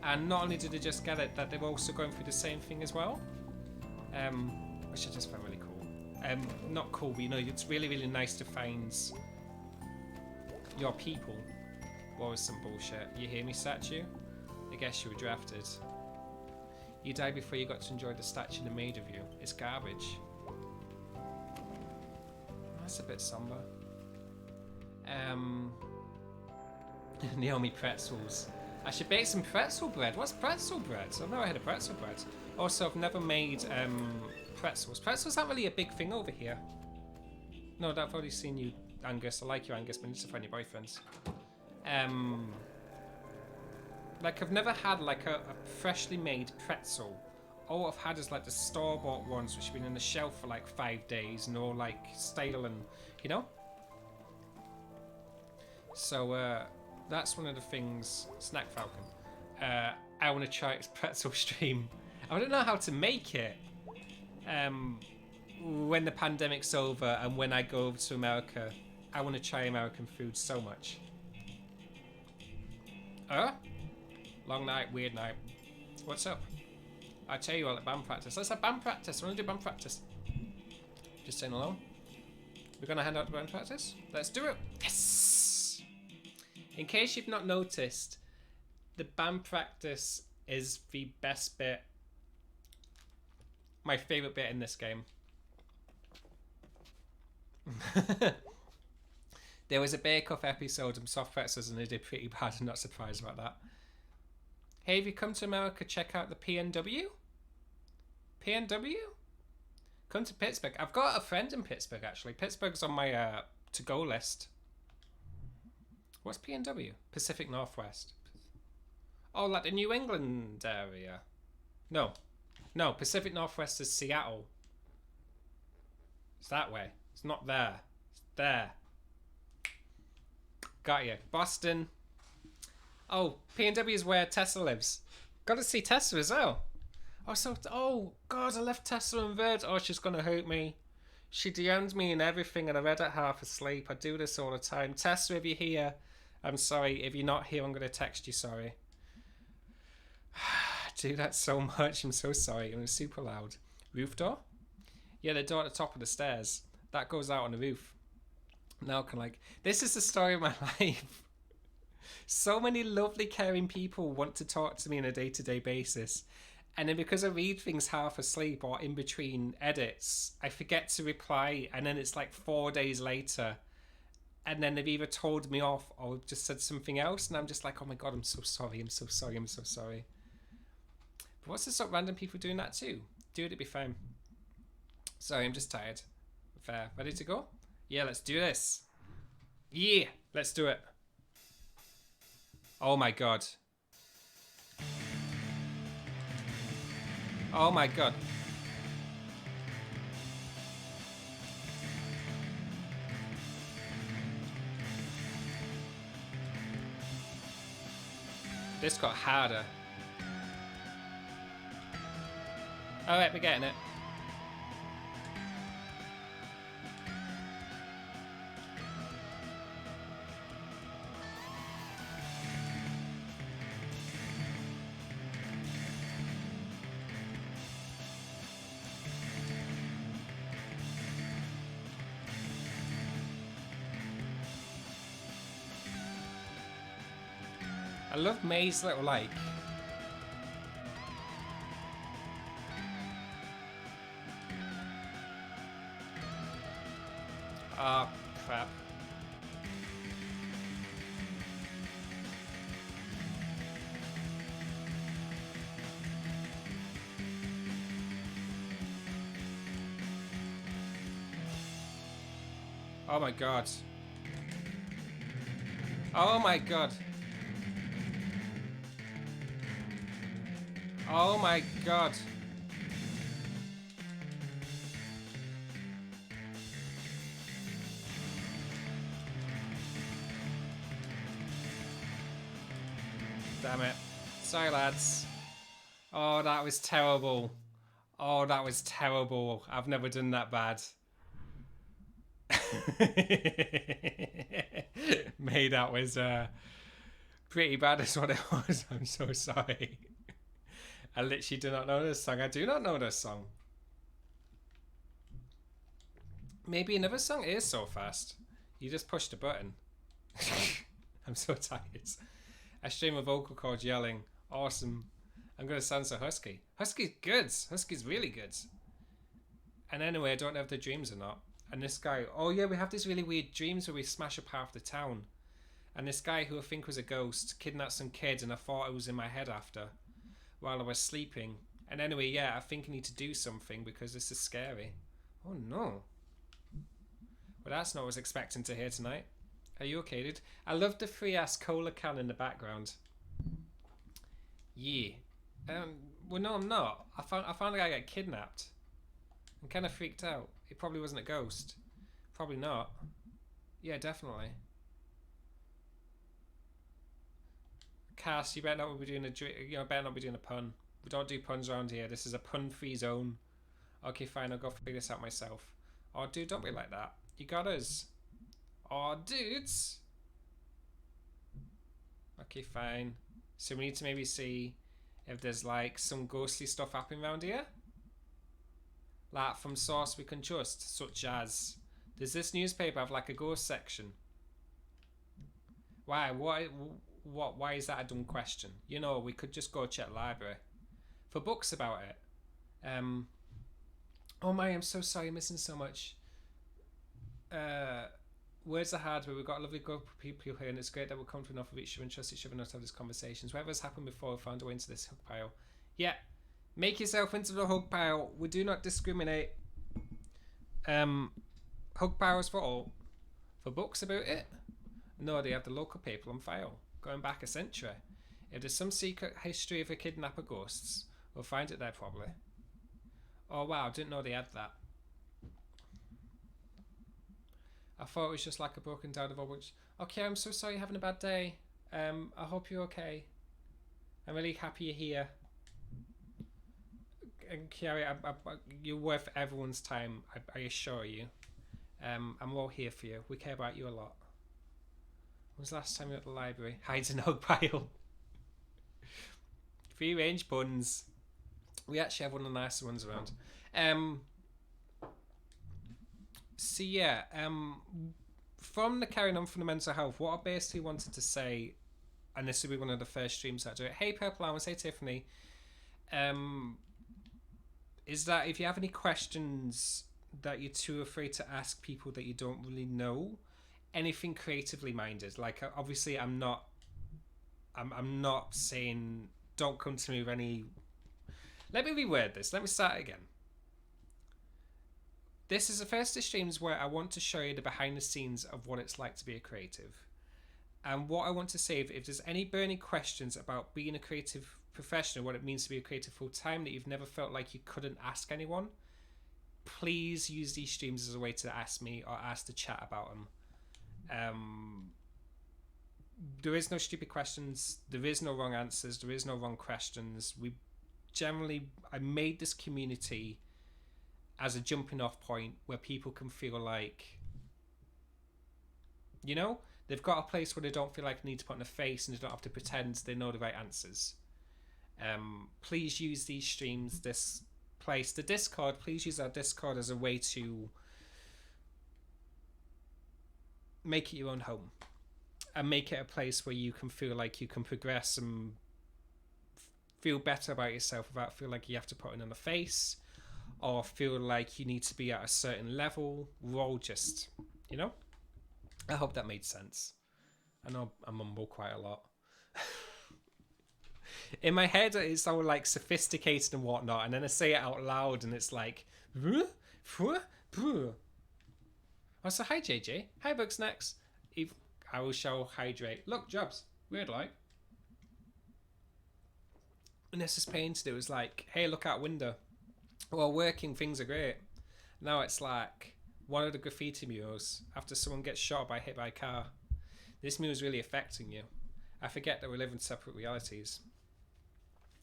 And not only do they just get it, that they're also going through the same thing as well. Which I just find really cool. Not cool, but you know, it's really, really nice to find your people. What was some bullshit? You hear me, statue? I guess you were drafted. You died before you got to enjoy the statue they made of you. It's garbage. That's a bit somber. Naomi pretzels. I should bake some pretzel bread. What's pretzel bread? I've never had a pretzel bread. Also, I've never made pretzels. Pretzels aren't really a big thing over here. No, I've already seen you, Angus. I like you, Angus, but I need to find your boyfriends. Like, I've never had like a freshly made pretzel. All I've had is like the store-bought ones, which have been in the shelf for like 5 days and all like stale and, you know? So, that's one of the things, Snack Falcon. I want to try its pretzel stream. I don't know how to make it. When the pandemic's over and when I go over to America, I want to try American food so much. Long night, weird night. What's up? I tell you all at band practice. Let's have band practice. I want to do band practice. Just saying hello. We're going to hand out the band practice. Let's do it. Yes! In case you've not noticed, the band practice is the best bit. My favourite bit in this game. There was a Bake Off episode of soft pretzels and they did pretty bad. I'm not surprised about that. Hey, if you come to America, check out the PNW? PNW? Come to Pittsburgh. I've got a friend in Pittsburgh, actually. Pittsburgh's on my to-go list. What's PNW? Pacific Northwest. Oh, like the New England area. No. No, Pacific Northwest is Seattle. It's that way. It's not there. It's there. Got you. Boston. Oh, PNW is where Tessa lives. Got to see Tessa as well. Oh, God, I left Tessa in bed. Oh, she's going to hurt me. She DM'd me and everything, and I read it half asleep. I do this all the time. Tessa, if you're here, I'm sorry. If you're not here, I'm going to text you sorry. I do that so much. I'm so sorry. It was super loud. Roof door? Yeah, the door at the top of the stairs. That goes out on the roof. Now can this is the story of my life. So many lovely, caring people want to talk to me on a day-to-day basis. And then because I read things half asleep or in between edits, I forget to reply. And then it's like 4 days later. And then they've either told me off or just said something else. And I'm just like, oh my God, I'm so sorry. I'm so sorry. I'm so sorry. But what's this, random people doing that too? Do it, it'd be fine. Sorry, I'm just tired. Fair. Ready to go? Yeah, let's do this. Yeah, let's do it. Oh my God. Oh my God. This got harder. Alright, we're getting it. I love May's little like. Ah, crap. Oh my God. Oh my God. Oh my god. Damn it. Sorry, lads. Oh, that was terrible. Oh, that was terrible. I've never done that bad. Mate, that was pretty bad is what it was. I'm so sorry. I literally do not know this song. I do not know this song. Maybe another song is so fast. You just pushed a button. I'm so tired. I stream a vocal cord yelling. Awesome. I'm going to sound so husky. Husky's good. Husky's really good. And anyway, I don't know if the dreams or not. And this guy, oh yeah, we have these really weird dreams where we smash up half the town. And this guy who I think was a ghost kidnapped some kids and I thought it was in my head after while I was sleeping. And anyway, yeah, I think I need to do something because this is scary. Oh no. Well, that's not what I was expecting to hear tonight. Are you okay, dude? I love the free ass cola can in the background. Yeah. Well, no, I'm not. I found a guy get kidnapped. I'm kind of freaked out. It probably wasn't a ghost. Probably not. Yeah, definitely. Cass, you better not be doing a pun. We don't do puns around here. This is a pun-free zone. Okay, fine. I'll go figure this out myself. Oh, dude, don't be like that. You got us. Oh, dudes. Okay, fine. So we need to maybe see if there's like some ghostly stuff happening around here. Like from source we can trust, such as does this newspaper have like a ghost section? Why? What? Why is that a dumb question? You know, we could just go check library for books about it. Oh my, I'm so sorry, I'm missing so much. Words are hard, but we've got a lovely group of people here, and it's great that we're comfortable enough with each other and trust each other enough to have these conversations. Whatever's happened before, we found a way into this hook pile. Yeah, make yourself into the hook pile. We do not discriminate. Hook piles for all. For books about it? No, they have the local people on file, going back a century. If there's some secret history of a kidnapper ghosts, we'll find it there probably. Oh wow, didn't know they had that. I thought it was just like a broken down of which. Okay, I'm so sorry you're having a bad day. I hope you're okay. I'm really happy you're here. And Kiari, you're worth everyone's time, I assure you. I'm all here for you. We care about you a lot. When was the last time you were at the library? Hides in a hug pile. Free range buns. We actually have one of the nicer ones around. So yeah, from the carrying on from the mental health, what I basically wanted to say, and this will be one of the first streams that I do it. Hey Purple Hours, hey Tiffany. Is that if you have any questions that you're too afraid to ask people that you don't really know, anything creatively minded, like obviously I'm not saying don't come to me with any. Let me reword this. Let me start again. This is the first of streams where I want to show you the behind the scenes of what it's like to be a creative. And what I want to say, if there's any burning questions about being a creative professional, what it means to be a creative full time that you've never felt like you couldn't ask anyone, please use these streams as a way to ask me or ask the chat about them. There is no stupid questions. There is no wrong answers. There is no wrong questions. I made this community as a jumping off point where people can feel like, you know, they've got a place where they don't feel like they need to put on a face and they don't have to pretend they know the right answers. Please use these streams, this place, the Discord. Please use our Discord as a way to make it your own home and make it a place where you can feel like you can progress and feel better about yourself without feeling like you have to put on a face or feel like you need to be at a certain level. We're all just, you know? I hope that made sense. I know I mumble quite a lot. In my head, it's all like sophisticated and whatnot, and then I say it out loud, and it's like, oh, so hi JJ, hi Bugsnax. I shall hydrate. Look, Jobs, weird like. when this was painted, it was like, hey, look out window. Well, working things are great. Now it's like one of the graffiti murals after someone gets shot by hit by a car. This mural is really affecting you. I forget that we live in separate realities.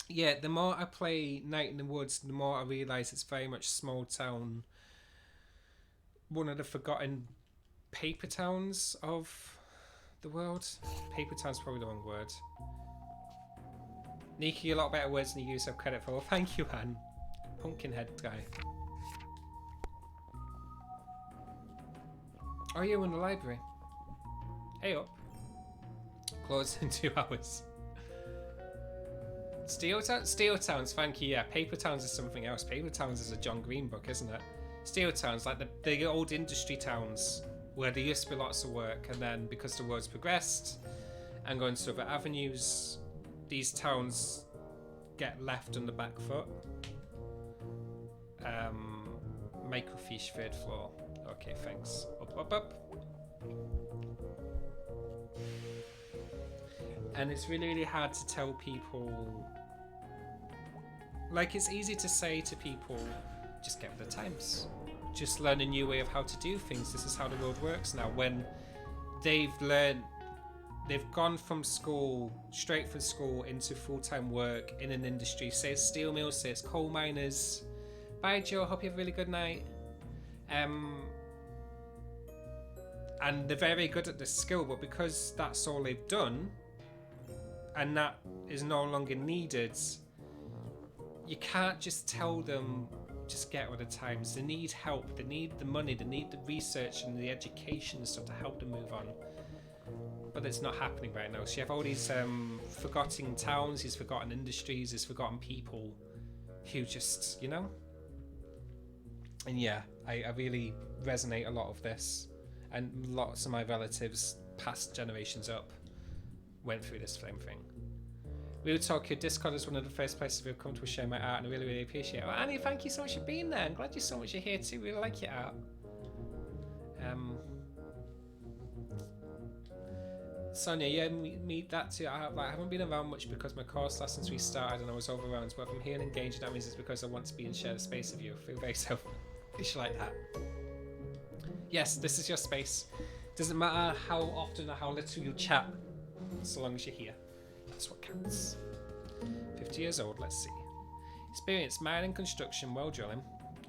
Yeah, the more I play Night in the Woods, the more I realise it's very much small town. One of the forgotten paper towns of the world. Paper town's probably the wrong word. Nico, you a lot better words than you use have credit for. Thank you, Anne. Pumpkinhead guy. Oh, you're in the library. Hey up. Close in 2 hours. Steel Towns, thank you. Yeah, Paper Towns is something else. Paper Towns is a John Green book, isn't it? Steel Towns, like the old industry towns where there used to be lots of work, and then because the world's progressed and going to other avenues, these towns get left on the back foot. Microfiche, 3rd floor. Okay, thanks. Up. And it's really, really hard to tell people. Like, it's easy to say to people, just get with the times. Just learn a new way of how to do things. This is how the world works now. When they've gone from school, straight from school into full-time work in an industry. Say it's steel mills, say it's coal miners. Bye, Joe. Hope you have a really good night. And they're very good at this skill, but because that's all they've done, and that is no longer needed, you can't just tell them, just get with the times. They need help, they need the money, they need the research and the education and stuff to help them move on. But it's not happening right now. So you have all these forgotten towns, these forgotten industries, these forgotten people who just, you know? And yeah, I really resonate a lot of this. And lots of my relatives, past generations up, went through this same thing. Real Talk, your Discord is one of the first places we've come to share my art, and I really, really appreciate it. Well, Annie, thank you so much for being there. I'm glad you're here too. Really like your art. Sonia, yeah, me that too. I haven't been around much because my course lessons restarted and I was overwhelmed. But if I'm here and engaged, that means it's because I want to be and share the space with you. I feel very selfish like that. Yes, this is your space. Doesn't matter how often or how little you chat, so long as you're here. That's what counts. 50 years old, let's see. Experience mining, construction, well drilling.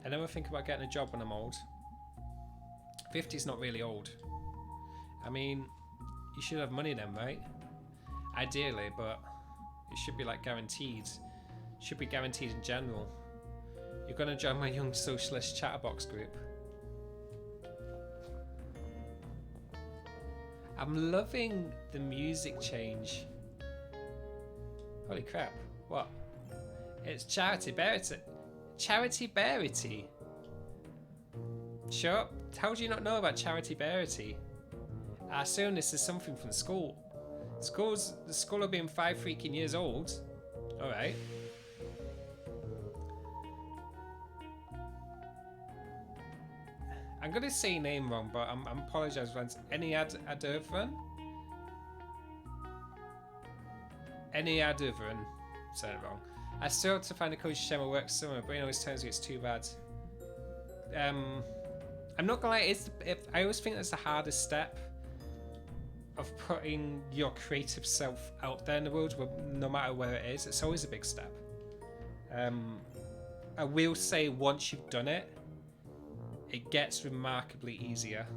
I never think about getting a job when I'm old. 50's not really old. I mean, you should have money then, right? Ideally, but it should be like guaranteed. It should be guaranteed in general. You're gonna join my Young Socialist Chatterbox group. I'm loving the music change. Holy crap, what? It's Charity Bearity. Charity Bearity? Sure, how do you not know about Charity Bearity? I assume this is something from school. The school have been 5 freaking years old. Alright. I'm gonna say your name wrong, but I'm apologise for that. Adurvan? Adurvan. Said it wrong. I still have to find a coach to share my work somewhere, but brain always tells me it's too bad. I'm not gonna lie, I always think that's the hardest step of putting your creative self out there in the world, no matter where it is. It's always a big step. I will say once you've done it, it gets remarkably easier.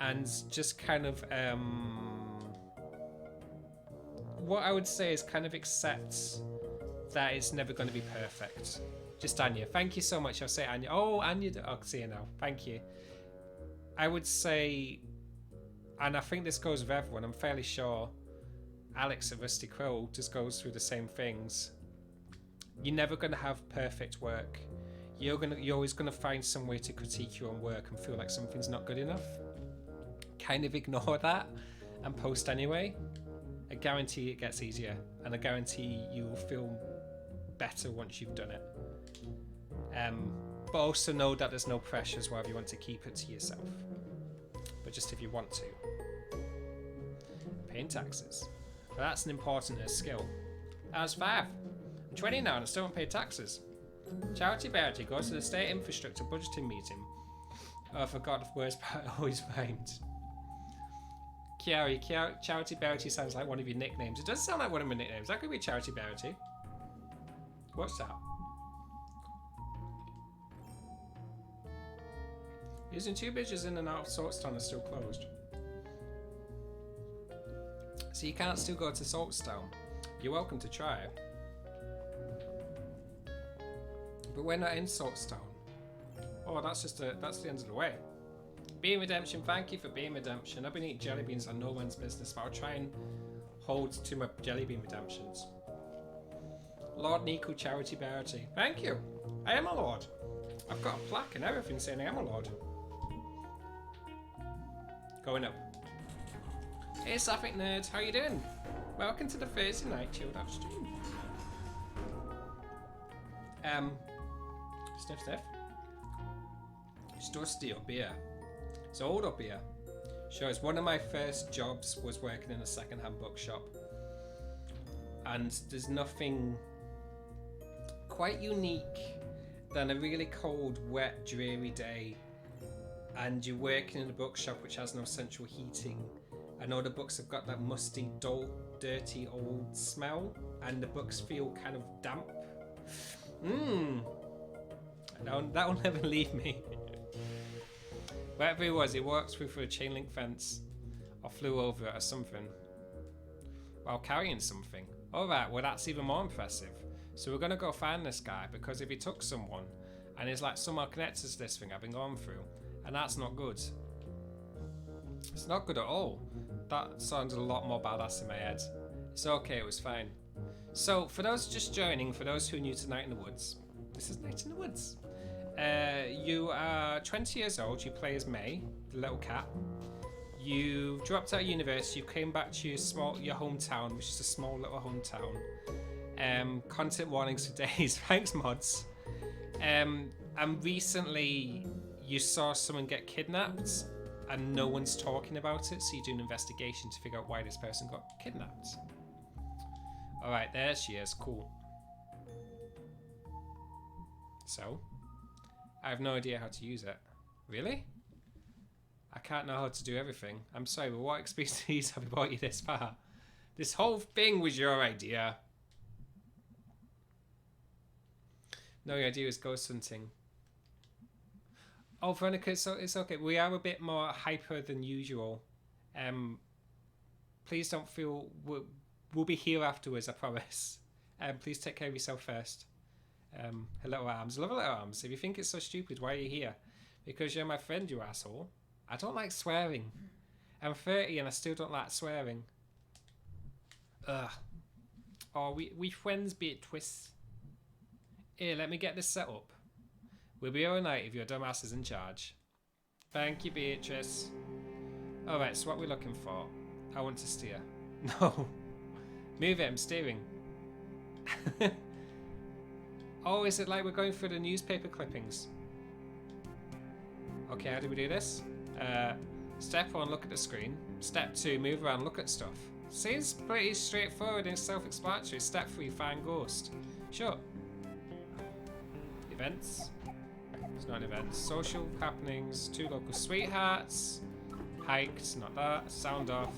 And just kind of what I would say is kind of accept that it's never going to be perfect. Just Anya. Thank you so much. I'll say Anya. Oh, Anya. I'll see you now. Thank you. I would say, and I think this goes with everyone, I'm fairly sure Alex at Rusty Quill just goes through the same things. You're never going to have perfect work. You're always going to find some way to critique your own work and feel like something's not good enough. Kind of ignore that and post anyway. I guarantee it gets easier, and I guarantee you will feel better once you've done it. But also know that there's no pressures whether you want to keep it to yourself, but just if you want to. Paying taxes. Well, that's an important skill. As 5. I'm 20 now and I still don't pay taxes. Charity Bertie goes to the state infrastructure budgeting meeting. Oh, I forgot the worst part I always find. Chiari, Charity Bertie sounds like one of your nicknames. It does sound like one of my nicknames. That could be Charity Bertie. What's that? Using 2 bridges in and out of Saltstone are still closed. So you can't still go to Saltstone. You're welcome to try. But we're not in Saltstone. Oh, that's the end of the way. Bean Redemption, thank you for Bean Redemption. I've been eating jelly beans on no one's business, but I'll try and hold to my jelly bean redemptions. Lord Nico Charity Bertie. Thank you. I am a lord. I've got a plaque and everything saying I am a lord. Going up. Hey Sapphic Nerds, how you doing? Welcome to the Thursday night chilled out stream. Sniff. It's dusty up here. It's old up here. Shows one of my first jobs was working in a second-hand bookshop. And there's nothing quite unique than a really cold, wet, dreary day and you're working in a bookshop which has no central heating and all the books have got that musty, dull, dirty, old smell and the books feel kind of damp. That'll never leave me. Whatever it was, it walked through a chain link fence or flew over it or something while carrying something. Alright, well that's even more impressive. So we're gonna go find this guy because if he took someone and he's like somehow connected to this thing I've been going through, and that's not good. It's not good at all. That sounded a lot more badass in my head. It's okay, it was fine. So for those just joining, for those who are new to Night in the Woods, this is Night in the Woods. You are 20 years old, you play as May, the little cat. You dropped out of university, you came back to your hometown, which is a small little hometown. Content warnings for days, thanks mods. And recently you saw someone get kidnapped and no one's talking about it, so you do an investigation to figure out why this person got kidnapped. Alright, there she is, cool. So, I have no idea how to use it. Really? I can't know how to do everything. I'm sorry, but what expertise have brought you this far? This whole thing was your idea. No, your idea is ghost hunting. Oh, Veronica, so it's okay. We are a bit more hyper than usual. Please don't feel... We'll be here afterwards, I promise. Please take care of yourself first. Her little arms. Love her little arms. If you think it's so stupid, why are you here? Because you're my friend, you asshole. I don't like swearing. I'm 30 and I still don't like swearing. Ugh. Oh, we friends, Beatrice. Here, let me get this set up. We'll be alright if your dumbass is in charge. Thank you, Beatrice. Alright, so what we're looking for? I want to steer. No. Move it, I'm steering. Oh, is it like we're going through the newspaper clippings? Okay, how do we do this? Step 1, look at the screen. Step 2, move around, look at stuff. Seems pretty straightforward and self-explanatory. Step 3, find ghost. Sure. Events. It's not an event. Social happenings. 2 local sweethearts. Hiked, not that. Sound off.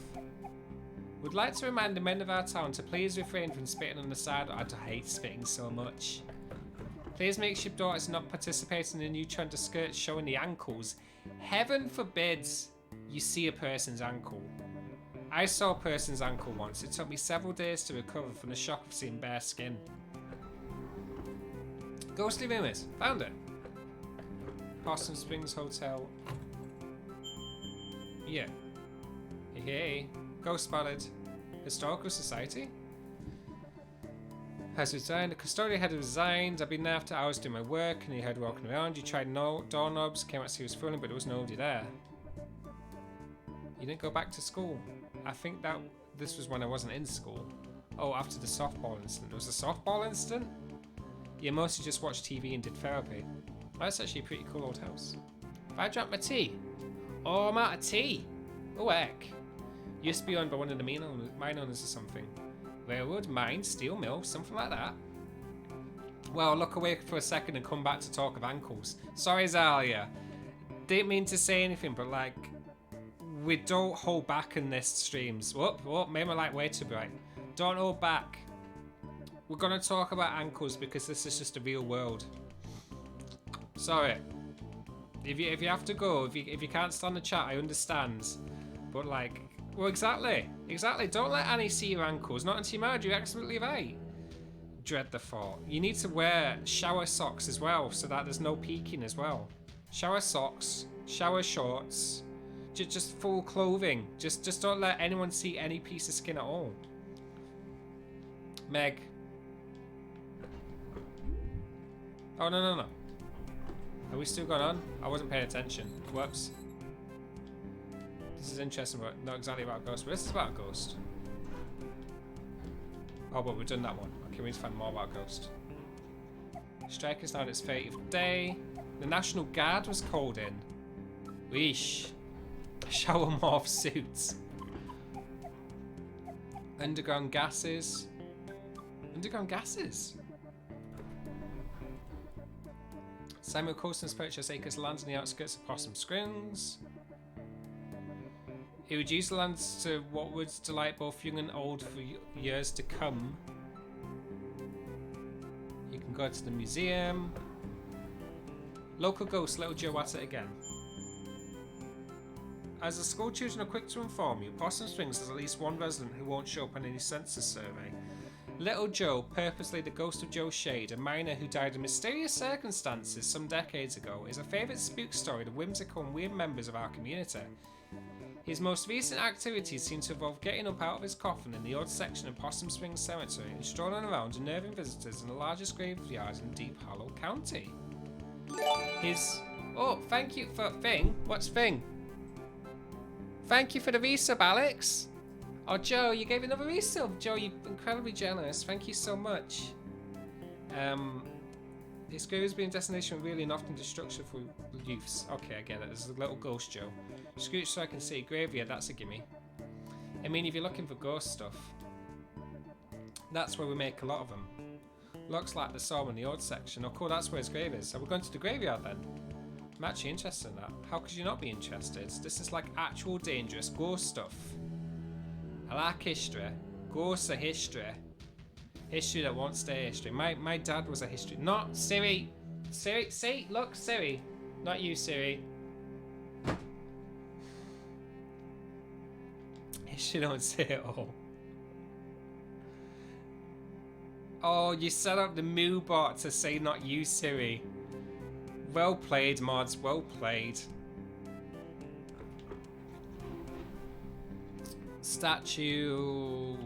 Would like to remind the men of our town to please refrain from spitting on the side. I hate spitting so much. Please make sure your daughters not participating in a new trend of skirts showing the ankles. Heaven forbids you see a person's ankle. I saw a person's ankle once. It took me several days to recover from the shock of seeing bare skin. Ghostly Rumours. Found it. Boston Springs Hotel. Yeah. Hey. Ghost spotted. Historical Society. Has resigned. The custodian had resigned. I've been there after hours doing my work and he heard walking around. You tried doorknobs, came out to see who was fooling, but there was nobody there. You didn't go back to school. I think that this was when I wasn't in school. Oh, after the softball incident. There was a softball incident? You mostly just watched TV and did therapy. That's actually a pretty cool old house. If I drank my tea. Oh, I'm out of tea. Oh, heck. Used to be owned by one of the mine owners or something. Railroad, mine, steel mill, something like that. Well, look away for a second and come back to talk of ankles. Sorry, Zalia. Didn't mean to say anything, but like, we don't hold back in this streams. Whoop, made my light way too bright. Don't hold back. We're gonna talk about ankles because this is just the real world. Sorry. If you have to go, if you can't stand the chat, I understand. But like, well, exactly. Don't let Annie see your ankles. Not until you're married. You're absolutely right. Dread the thought. You need to wear shower socks as well, so that there's no peeking as well. Shower socks, shower shorts, just full clothing. Just don't let anyone see any piece of skin at all. Meg. Oh no. Are we still going on? I wasn't paying attention. Whoops. This is interesting, but not exactly about a ghost. But this is about a ghost. Oh, but we've done that one. Okay, we need to find more about a ghost. Strike is now on its 30th day. The National Guard was called in. Weesh. Shower morph suits. Underground gases. Underground gases? Samuel Colston's purchase acres lands on the outskirts of Possum Springs. He would use the lands to what would delight both young and old for years to come. You can go to the museum. Local ghost, Little Joe at it again. As the school children are quick to inform you, Possum Springs has at least one resident who won't show up on any census survey. Little Joe, purposely the ghost of Joe Shade, a miner who died in mysterious circumstances some decades ago, is a favourite spook story of whimsical and weird members of our community. His most recent activities seem to involve getting up out of his coffin in the odd section of Possum Springs Cemetery and strolling around unnerving visitors in the largest graveyard in Deep Hollow County. Oh, thank you for Thing. What's Thing? Thank you for the resub, Alex. Oh, Joe, you gave another resub. Joe, you're incredibly generous. Thank you so much. His grave has been a destination really and often destruction for youths. Okay, I get it. There's a little ghost Joe. Scooch so I can see. Graveyard, that's a gimme. I mean, if you're looking for ghost stuff, that's where we make a lot of them. Looks like the saw in the old section. Oh, cool, that's where his grave is. So we're going to the graveyard then. I'm actually interested in that. How could you not be interested? This is like actual dangerous ghost stuff. I like history. Ghosts are history. History that won't stay history. My dad was a history. Not Siri. Siri, see? Look, Siri. Not you, Siri. History don't say it all. Oh, you set up the Moo bot to say not you, Siri. Well played, mods. Well played. Statue's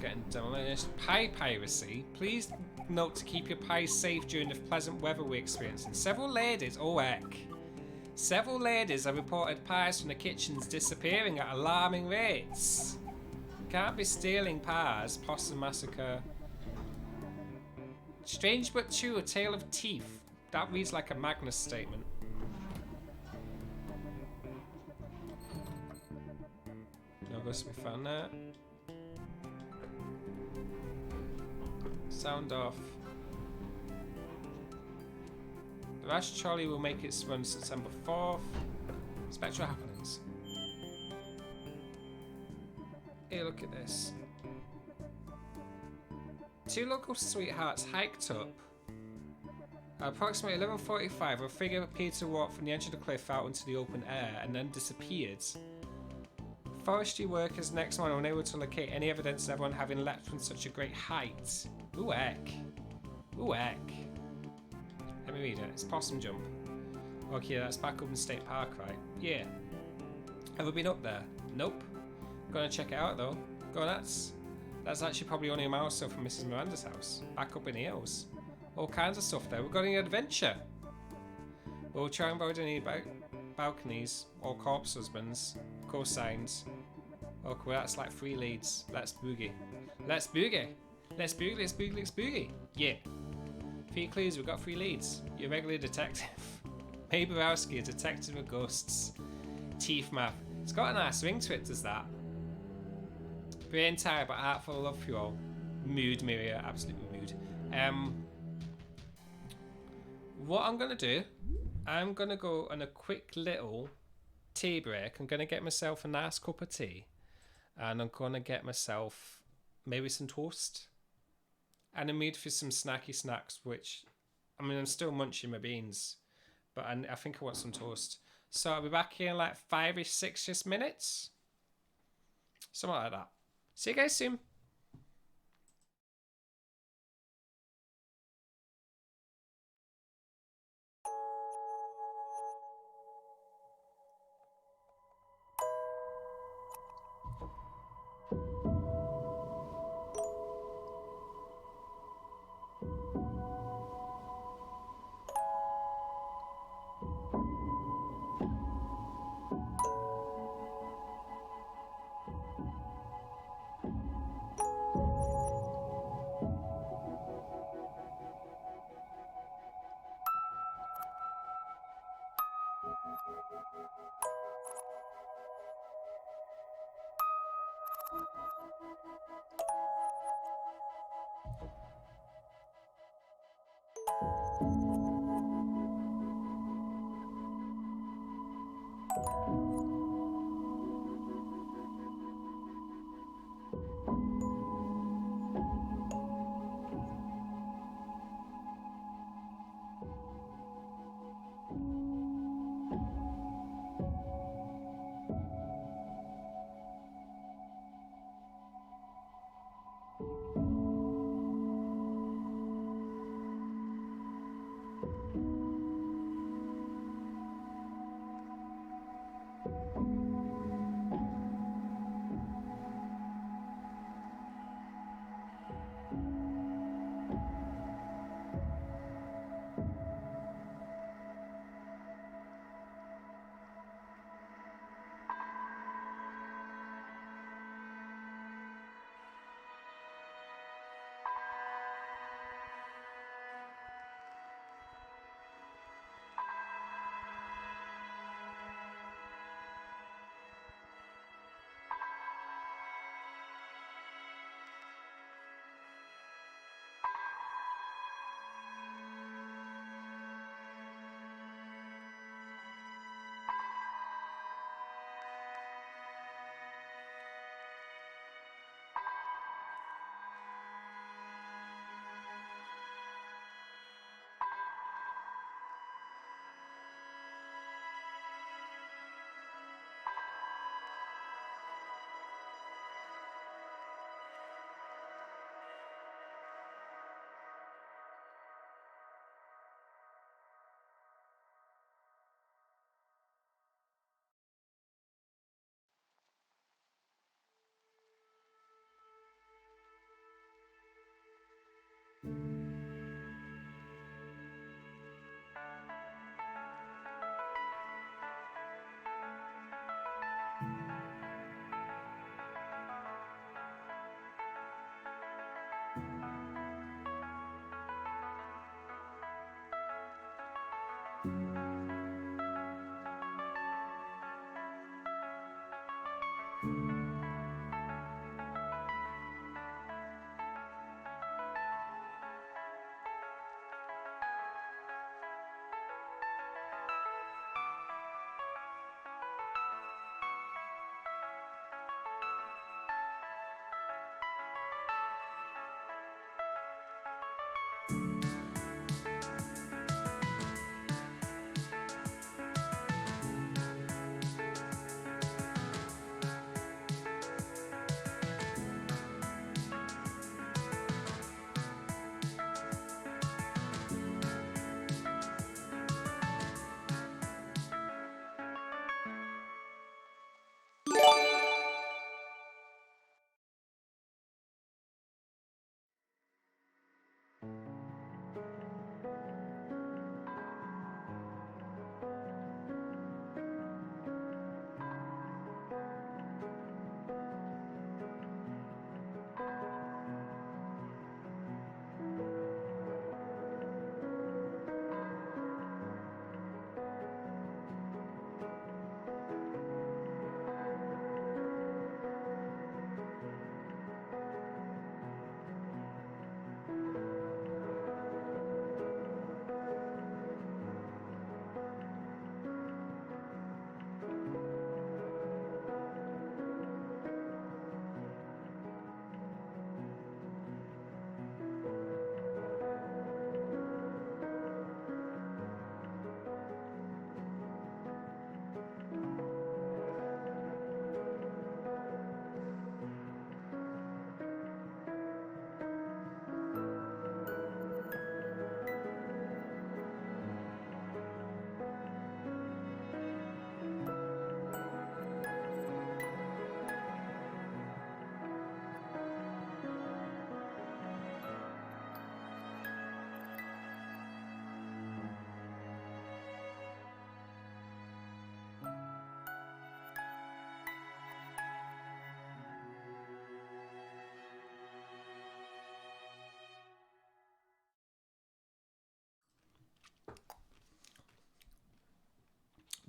getting demolished. Pie piracy. Please note to keep your pies safe during the pleasant weather we're experiencing. Several ladies have reported pies from the kitchens disappearing at alarming rates. Can't be stealing pies. Possum massacre. Strange but true, a tale of teeth. That reads like a Magnus statement. No ghosts to be found there. Sound off. The Rash Trolley will make its run September 4th. Spectral happenings. Hey, look at this. Two local sweethearts hiked up. At approximately 11:45, a figure appeared to walk from the edge of the cliff out into the open air and then disappeared. Forestry workers next morning were unable to locate any evidence of everyone having leapt from such a great height. Ooh, heck. Ooh, heck. Let me read it. It's Possum Jump. Okay, that's back up in State Park, right? Yeah. Have we been up there? Nope. Gonna check it out though. Go nuts. That's actually probably only a mile or so from Mrs. Miranda's house. Back up in the hills. All kinds of stuff there. We're going on an adventure. We'll try and avoid any balconies or corpse husbands. Cosigns. Okay, well, that's like 3 leads. Let's boogie. Let's boogie. Let's boogie, let's boogie, let's boogie. Yeah. 3 clues, we've got 3 leads. You're a regular detective. May Borowski, a detective of ghosts. Teeth math. It's got a nice ring to it, does that? Brain tired but heart full of love for you all. Mood, Miria, absolute mood. what I'm going to do, I'm going to go on a quick little tea break. I'm going to get myself a nice cup of tea. And I'm going to get myself maybe some toast. And I'm made for some snacky snacks, which, I mean, I'm still munching my beans. But I think I want some toast. So I'll be back here in like 5-ish, 6-ish minutes. Something like that. See you guys soon.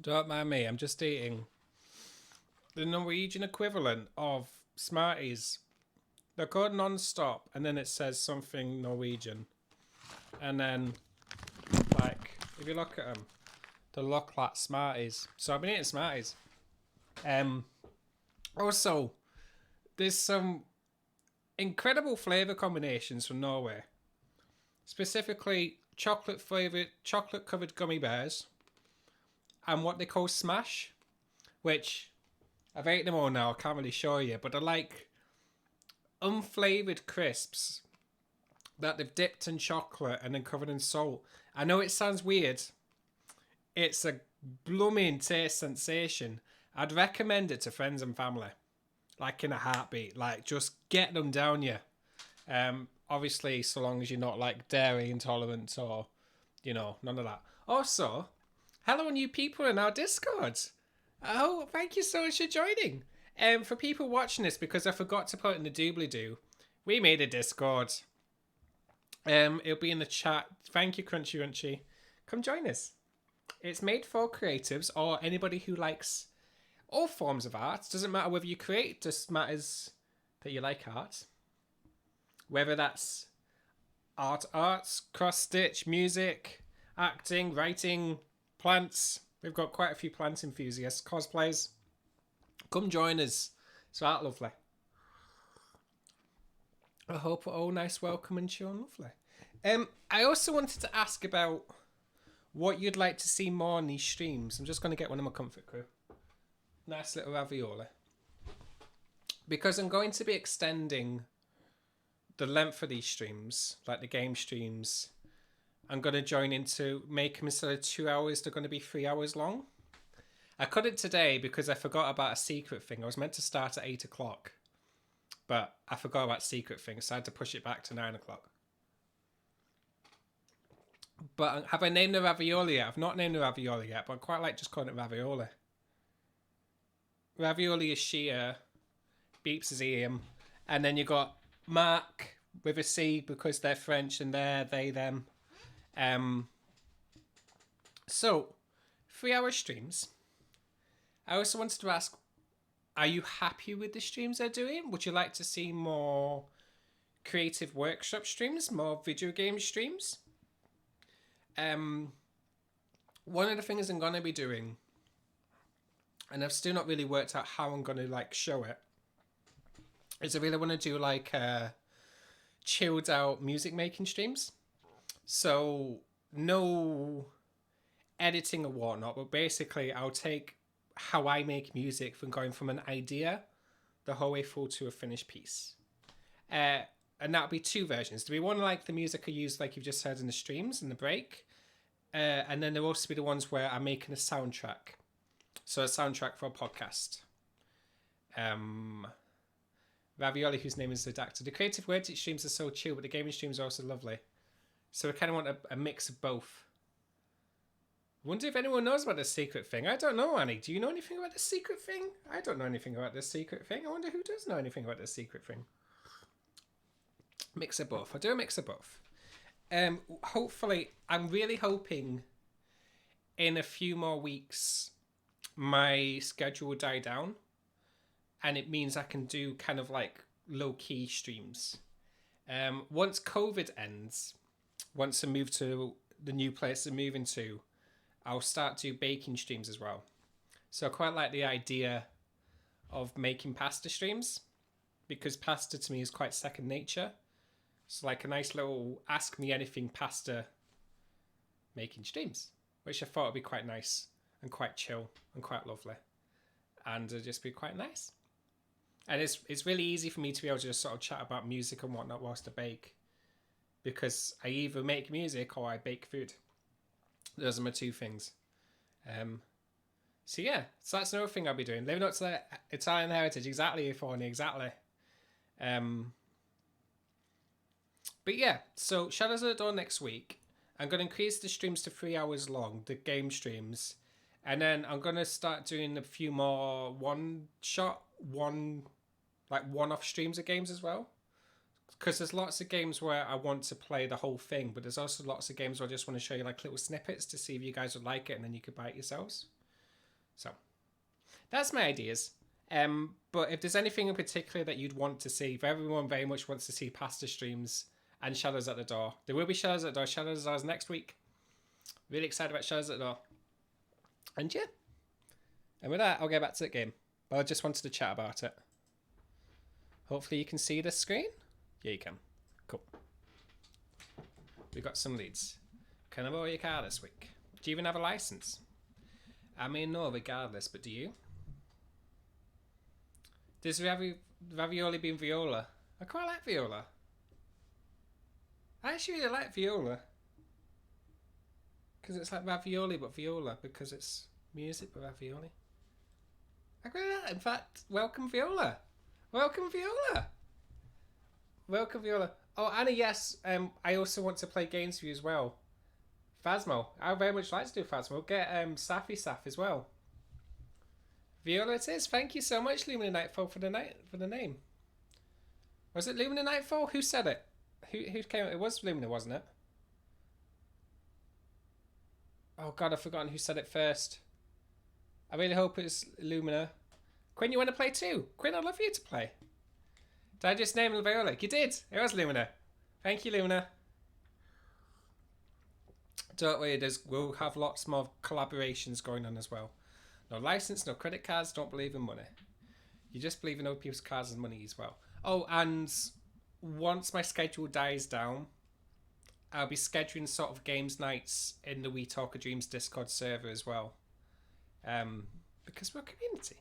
Don't mind me, I'm just eating the Norwegian equivalent of Smarties. They're called non-stop, and then it says something Norwegian. And then, like, if you look at them, they look like Smarties. So I've been eating Smarties. Also, there's some incredible flavour combinations from Norway. Specifically, chocolate covered gummy bears, and what they call smash, which I've eaten them all now, I can't really show you, but they're like unflavoured crisps that they've dipped in chocolate and then covered in salt. I know it sounds weird. It's a blooming taste sensation. I'd recommend it to friends and family. Like in a heartbeat. Like just get them down you. Obviously, so long as you're not like dairy intolerant or, none of that. Also, hello new people in our Discord. Oh, thank you so much for joining. For people watching this, because I forgot to put it in the doobly-doo, we made a Discord. It'll be in the chat. Thank you, Crunchy Runchy. Come join us. It's made for creatives or anybody who likes all forms of art. Doesn't matter whether you create, it just matters that you like art. Whether that's arts, cross-stitch, music, acting, writing, plants. We've got quite a few plant enthusiasts, cosplays. Come join us. It's art lovely. I hope we're all nice, welcome and chill and lovely. I also wanted to ask about what you'd like to see more on these streams. I'm just going to get one of my comfort crew. Nice little ravioli. Because I'm going to be extending the length of these streams, like the game streams. I'm going to join into make them instead of 2 hours, they're going to be 3 hours long. I couldn't today because I forgot about a secret thing. I was meant to start at 8 o'clock, but I forgot about secret thing, so I had to push it back to 9 o'clock. But have I named the ravioli yet? I've not named the ravioli yet, but I quite like just calling it ravioli. Ravioli is Shia, Beeps is Ian, and then you got Mark with a C because they're French and they, them. So, 3 hour streams. I also wanted to ask, are you happy with the streams they're doing? Would you like to see more creative workshop streams, more video game streams? One of the things I'm going to be doing, and I've still not really worked out how I'm going to like show it, is I really want to do like chilled out music making streams. So no editing or whatnot, but basically I'll take how I make music from going from an idea the whole way through to a finished piece. And that'll be two versions. There'll be one like the music I use like you've just heard in the streams in the break. And then there'll also be the ones where I'm making a soundtrack. So a soundtrack for a podcast. Ravioli, whose name is Redacted. The creative words streams are so chill, but the gaming streams are also lovely. So I kind of want a mix of both. Wonder if anyone knows about this secret thing. I don't know, Annie. Do you know anything about this secret thing? I don't know anything about this secret thing. I wonder who does know anything about this secret thing. Mix of both. I do a mix of both. Hopefully, I'm really hoping in a few more weeks my schedule will die down and it means I can do kind of like low-key streams. Once COVID ends, once I move to the new place I'm moving to, I'll start to do baking streams as well. So I quite like the idea of making pasta streams because pasta to me is quite second nature. So like a nice little ask me anything pasta making streams, which I thought would be quite nice and quite chill and quite lovely. And it'd just be quite nice. And it's really easy for me to be able to just sort of chat about music and whatnot whilst I bake. Because I either make music or I bake food. Those are my two things. So yeah, so that's another thing I'll be doing. Living up to the Italian heritage, exactly, Ifoni, exactly. But yeah, so Shadows of the Dawn next week. I'm going to increase the streams to 3 hours long, the game streams. And then I'm going to start doing a few more one-off streams of games as well. Because there's lots of games where I want to play the whole thing, but there's also lots of games where I just want to show you like little snippets to see if you guys would like it, and then you could buy it yourselves. So that's my ideas. But if there's anything in particular that you'd want to see, if everyone very much wants to see pasta streams and Shadows at the Door, there will be Shadows at the Door. Shadows at the Door is next week. Really excited about Shadows at the Door. And yeah. And with that, I'll get back to the game. But I just wanted to chat about it. Hopefully you can see the screen. Yeah, you can. Cool. We got some leads. Can I borrow your car this week? Do you even have a license? I mean, no, regardless, but do you? Does ravioli bean viola? I quite like viola. I actually really like viola. Because it's like ravioli but viola. Because it's music but ravioli. I really like that. In fact, welcome viola. Welcome viola. Welcome viola. Oh, Anna, yes. I also want to play games with you as well. Phasmo. I would very much like to do Phasmo. Get Safi Saf as well. Viola it is. Thank you so much, Lumina Nightfall, for the name. Was it Lumina Nightfall? Who said it? Who came? It was Lumina, wasn't it? Oh God, I've forgotten who said it first. I really hope it's Lumina. Quinn, you want to play too? Quinn, I'd love you to play. Did I just name Viola? You did. It was Lumina. Thank you, Lumina. Don't worry, we'll have lots more collaborations going on as well. No license, no credit cards, don't believe in money. You just believe in other people's cars and money as well. Oh, and once my schedule dies down, I'll be scheduling sort of games nights in the We Talk of Dreams Discord server as well. Because we're a community.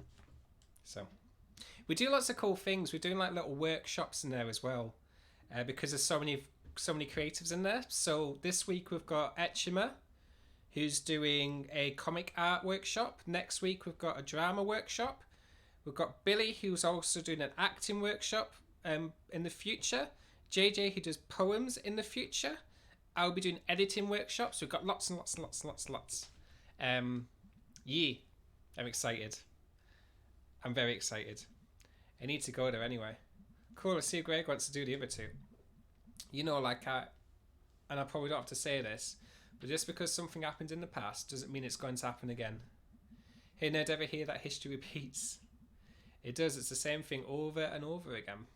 So, we do lots of cool things. We're doing like little workshops in there as well. Because there's so many creatives in there. So this week we've got Etchima, who's doing a comic art workshop. Next week we've got a drama workshop. We've got Billy, who's also doing an acting workshop in the future. JJ, who does poems in the future. I'll be doing editing workshops. We've got lots and lots and lots and lots and lots. Yeah, I'm excited. I'm very excited. I need to go there anyway. Cool, let's see if Greg wants to do the other two. You know, and I probably don't have to say this, but just because something happened in the past doesn't mean it's going to happen again. Hey, nerd, ever hear that history repeats? It does. It's the same thing over and over again.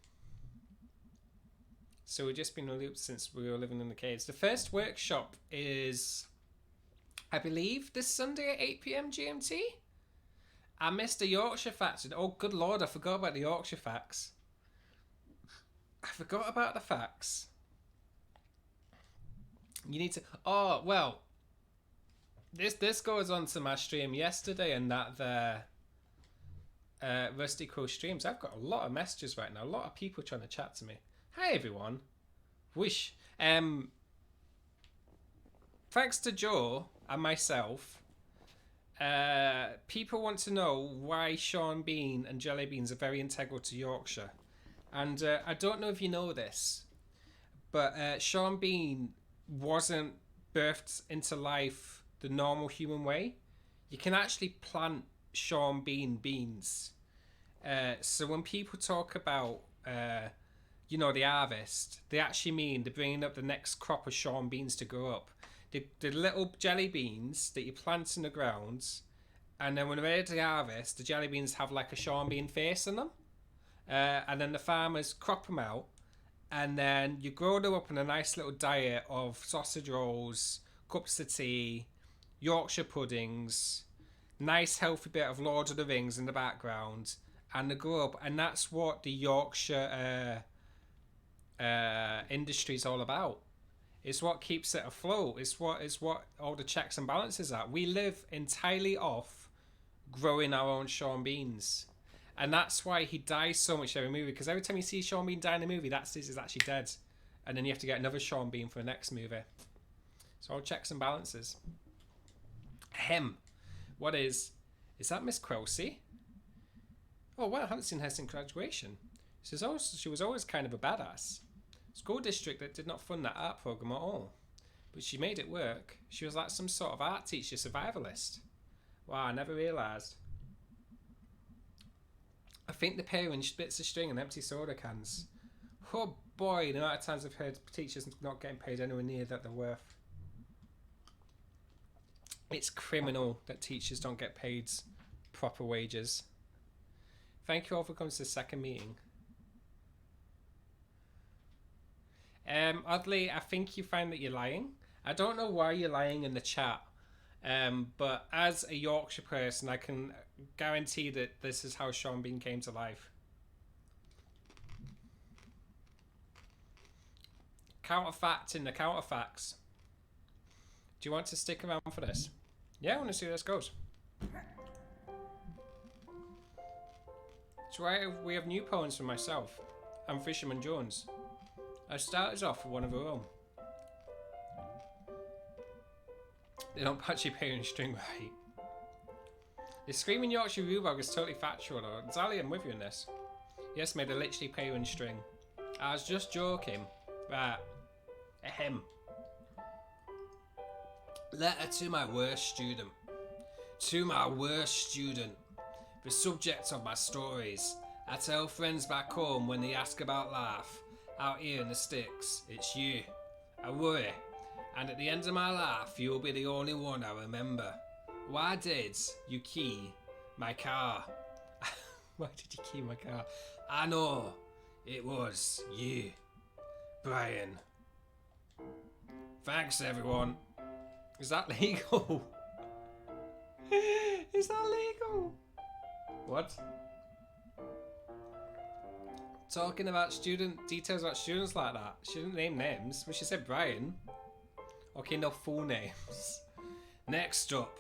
So we've just been in a loop since we were living in the caves. The first workshop is, I believe, this Sunday at 8 PM GMT. I missed the Yorkshire facts. Oh, good Lord, I forgot about the Yorkshire facts. I forgot about the facts. You need to... Oh, well. This goes on to my stream yesterday and that there... Rusty Crow streams. I've got a lot of messages right now. A lot of people trying to chat to me. Hi, everyone. Wish. Thanks to Joe and myself, people want to know why Sean Bean and Jelly Beans are very integral to Yorkshire. And I don't know if you know this, but Sean Bean wasn't birthed into life the normal human way. You can actually plant Sean Bean beans. So when people talk about, the harvest, they actually mean they're bringing up the next crop of Sean beans to grow up. The little jelly beans that you plant in the ground, and then when they're ready to harvest, the jelly beans have like a Sean Bean face on them. And then the farmers crop them out, and then you grow them up in a nice little diet of sausage rolls, cups of tea, Yorkshire puddings, nice healthy bit of Lord of the Rings in the background, and they grow up, and that's what the Yorkshire industry is all about. It's what keeps it afloat. It's what all the checks and balances are. We live entirely off growing our own Sean Beans. And that's why he dies so much every movie, because every time you see Sean Bean die in a movie, that's he's actually dead. And then you have to get another Sean Bean for the next movie. So all checks and balances. What is that Miss Quilsey? Oh, well, I haven't seen her since graduation. She was always kind of a badass. School district that did not fund that art program at all. But she made it work. She was like some sort of art teacher survivalist. Wow, I never realised. I think the parents bits of string and empty soda cans. Oh boy, the amount of times I've heard teachers not getting paid anywhere near that they're worth. It's criminal that teachers don't get paid Proper wages. Thank you all for coming to the second meeting. Oddly, I think you find that you're lying. I don't know why you're lying in the chat. But as a Yorkshire person, I can guarantee that this is how Sean Bean came to life. Counterfacting the counterfacts. Do you want to stick around for this? Yeah, I want to see how this goes. So we have new poems from myself and Fisherman Jones. I started off with one of our own. They don't actually pay in string right. The Screaming Yorkshire Rhubarb is totally factual though. Zally, I'm with you in this. Yes, mate, they literally pay you in string. I was just joking. Right. Ahem. Letter to my worst student. To my worst student. The subject of my stories. I tell friends back home when they ask about life. Out here in the sticks, it's you. I worry. And at the end of my life, you'll be the only one I remember. Why did you key my car? Why did you key my car? I know. It was you. Brian. Thanks, everyone. Is that legal? Is that legal? What? Talking about details about students like that. She didn't name names, but she said Brian. Okay, no full names. Next up,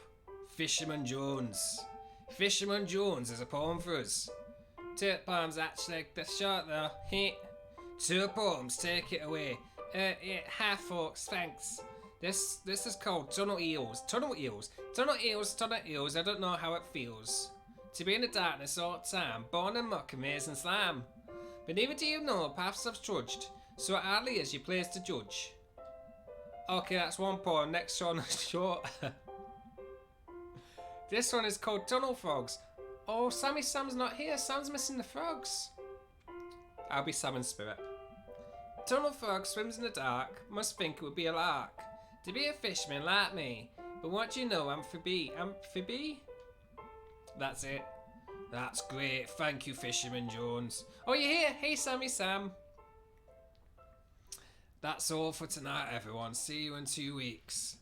Fisherman Jones. Fisherman Jones is a poem for us. Two poems actually, they're short though. Two poems, take it away. Hi folks, thanks. This is called Tunnel Eels. Tunnel Eels. Tunnel Eels, Tunnel Eels, I don't know how it feels. To be in the darkness all the time, born in muck, amazing slime. But neither do you know paths I've trudged, so it hardly is your place to judge. Okay, that's one poem. Next one is short. This one is called Tunnel Frogs. Oh, Sam's not here. Sam's missing the frogs. I'll be Sam in spirit. Tunnel frog swims in the dark. Must think it would be a lark to be a fisherman like me. But what do you know, Amphibi? That's it. That's great. Thank you, Fisherman Jones. Oh, you're here. Hey, Sammy Sam. That's all for tonight, everyone. See you in 2 weeks.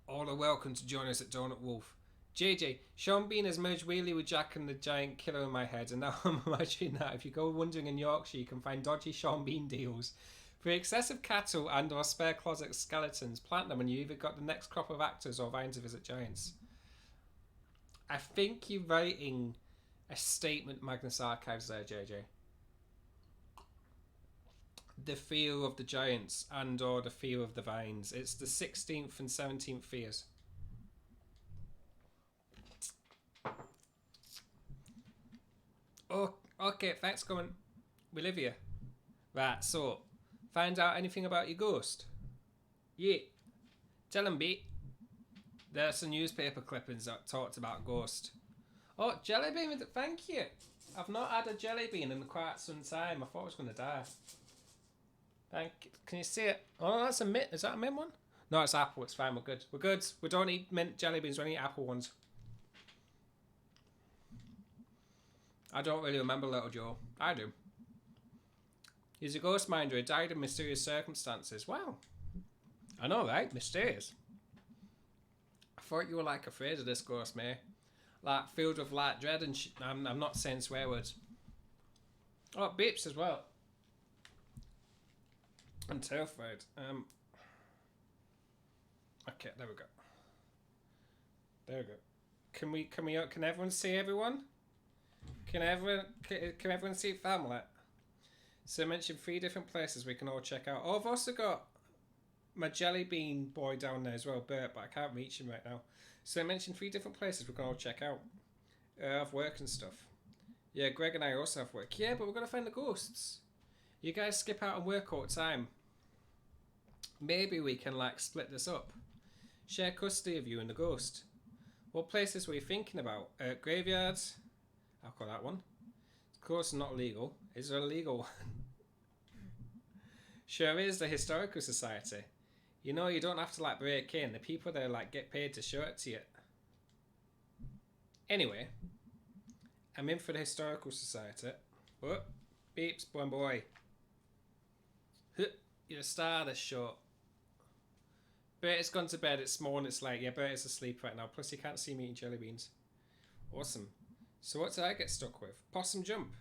All are welcome to join us at Donut Wolf. JJ, Sean Bean has merged Wheelie with Jack and the Giant Killer in my head, and now I'm imagining that if you go wandering in Yorkshire, you can find dodgy Sean Bean deals. For excessive cattle and or spare closet skeletons, plant them and you either got the next crop of actors or vying to visit giants. I think you're writing a statement, Magnus Archives there, JJ. The fear of the giants and or the fear of the vines. It's the 16th and 17th fears. Oh, okay, thanks for coming. We live here. Right, so, find out anything about your ghost? Yeah. Tell them, B. There's some newspaper clippings that talked about ghost. Oh, jelly bean, thank you. I've not had a jelly bean in quite some time. I thought I was going to die. Thank you. Can you see it? Oh, that's a mint. Is that a mint one? No, it's apple. It's fine. We're good. We're good. We don't eat mint jelly beans. We only eat apple ones. I don't really remember Little Joe. I do. He's a ghost minder who died in mysterious circumstances. Wow. I know, right? Mysterious. I thought you were like afraid of this ghost, mate. Like filled with like dread and I'm not saying swear words. Oh, it beeps as well. I'm terrified. Okay, there we go. There we go. Can everyone see everyone? Can everyone see family? So I mentioned 3 different places we can all check out. Oh, I've also got my jelly bean boy down there as well, Bert, but I can't reach him right now. So I mentioned 3 different places we can all check out. Have work and stuff. Yeah, Greg and I also have work. Yeah, but we're gonna find the ghosts. You guys skip out and work all the time. Maybe we can like split this up. Share custody of you and the ghost. What places were you thinking about? Graveyards. I'll call that one. Of course, not legal. Is there a legal one? Sure is, the Historical Society. You know, you don't have to like break in. The people there like get paid to show it to you. Anyway, I'm in for the Historical Society. Oh, beeps, boy. You're the star of this show. Bert's gone to bed. It's morning. It's late. Yeah, Bert's asleep right now. Plus, he can't see me eating jelly beans. Awesome. So what did I get stuck with? Possum jump.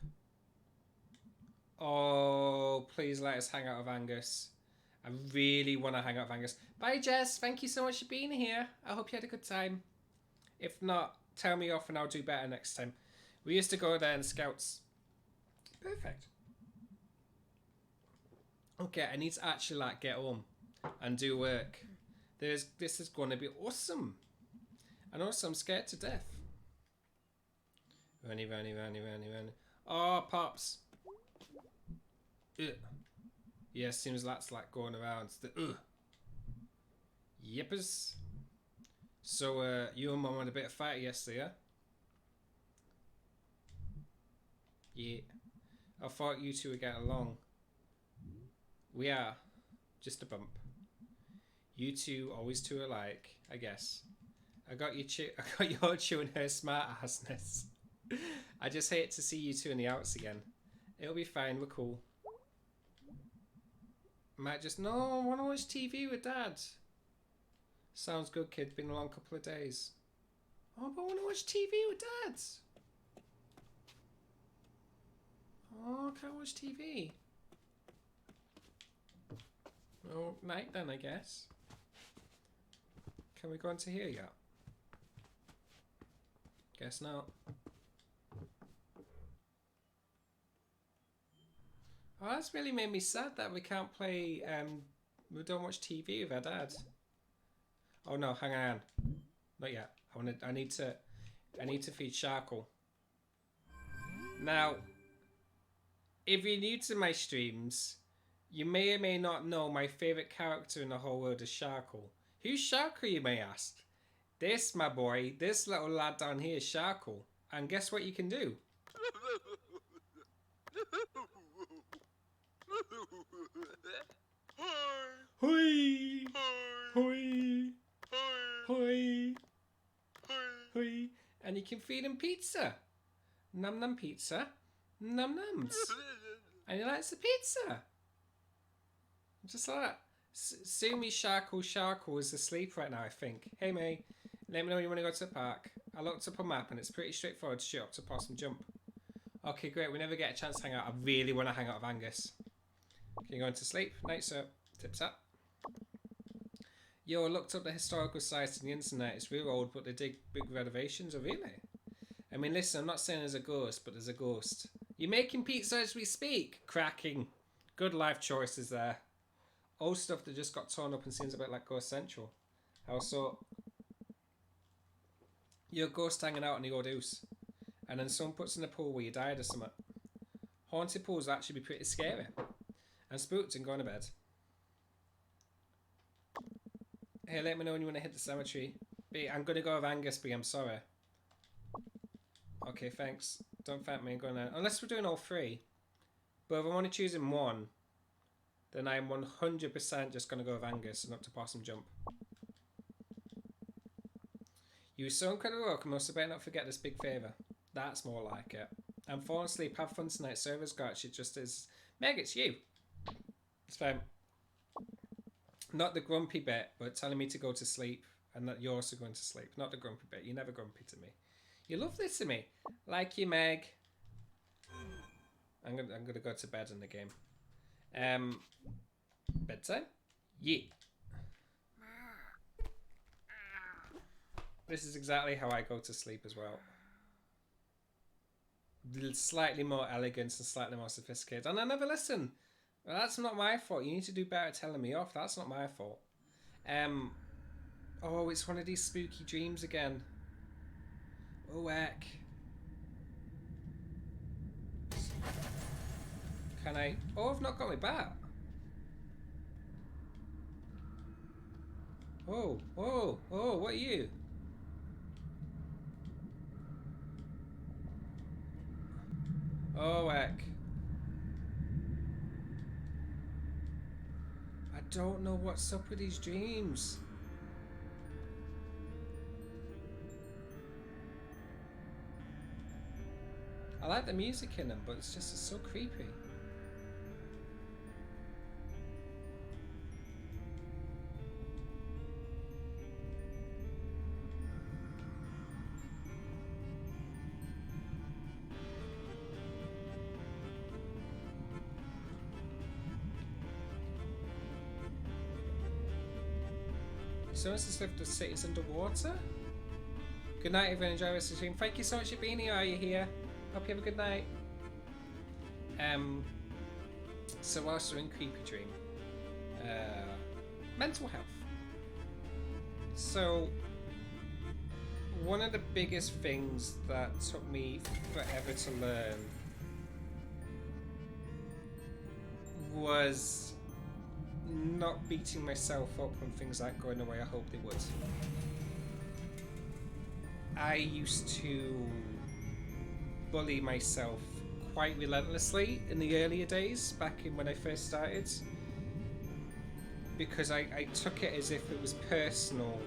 Oh, please let us hang out with Angus. I really want to hang out with Angus. Bye, Jess. Thank you so much for being here. I hope you had a good time. If not, tell me off and I'll do better next time. We used to go there in Scouts. Perfect. Okay, I need to actually like get home and do work. This is going to be awesome. And also I'm scared to death. Runny. Oh, Pops. Ugh. Yeah, seems that's like going around. Yippers. So, you and Mum had a bit of fight yesterday, yeah? Yeah. I thought you two would get along. We are. Just a bump. You two always too alike, I guess. I got your chewing her smart assness. I just hate to see you two in the outs again. It'll be fine, we're cool. Might just no, I wanna watch TV with Dad. Sounds good, kid. Been a long couple of days. Oh, but I wanna watch TV with Dad. Oh, I can't watch TV. Oh, night then, I guess. Can we go into here yet? Guess not. Oh, that's really made me sad that we can't play, we don't watch TV with our dad. Oh no, hang on. Not yet. I need to feed Sharkle. Now, if you're new to my streams, you may or may not know my favourite character in the whole world is Sharkle. Who's Sharkle, you may ask? This, my boy, this little lad down here is Sharkle. And guess what you can do? Hoi! Hoi! Hoi! Hoi! And you can feed him pizza. Num num pizza. Num nums. And he likes the pizza. Just like that. Sumi Sharkle is asleep right now, I think. Hey, May. Let me know when you want to go to the park. I looked up a map and it's pretty straightforward to shoot up to Possum Jump. Okay, great. We never get a chance to hang out. I really want to hang out with Angus. Can you go into sleep? Night, sir. Tips up. Yo, I looked up the historical sites on the internet. It's real old, but they dig big renovations. Oh, really? I mean, listen, I'm not saying there's a ghost, but there's a ghost. You're making pizza as we speak. Cracking. Good life choices there. Old stuff that just got torn up and seems a bit like Ghost Central. How so? You're a ghost hanging out in the old house. And then someone puts in a pool where you died or something. Haunted pools actually be pretty scary. And spooked and going to bed. Hey, let me know when you want to hit the cemetery. B, I'm going to go with Angus, B, I'm sorry. Okay, thanks. Don't thank me, I'm going to... Unless we're doing all three. But if I'm only choosing one, then I'm 100% just going to go with Angus and up to Possum Jump. You were so incredibly welcome, also better not forget this big favour. That's more like it. I'm falling asleep, have fun tonight, server's got you just as... Meg, it's you. It's fine. Not the grumpy bit, but telling me to go to sleep and that you're also going to sleep. Not the grumpy bit. You're never grumpy to me. You love this to me. Like you, Meg. I'm gonna go to bed in the game. Bedtime? Yeah. This is exactly how I go to sleep as well. Slightly more elegant and slightly more sophisticated. And I never listen. Well, that's not my fault. You need to do better telling me off. That's not my fault. Oh, it's one of these spooky dreams again. Oh, heck. Can I... Oh, I've not got my bat. Oh, what are you? Oh, heck. I don't know what's up with these dreams. I like the music in them, but it's so creepy. Someone says live the cities underwater? Good night, everyone. Enjoy the rest of the stream. Thank you so much for being here. Are you here? Hope you have a good night. So whilst we're in Creepy Dream, mental health. So one of the biggest things that took me forever to learn was not beating myself up when things aren't going the way I hoped they would. I used to bully myself quite relentlessly in the earlier days, back in when I first started, because I took it as if it was personal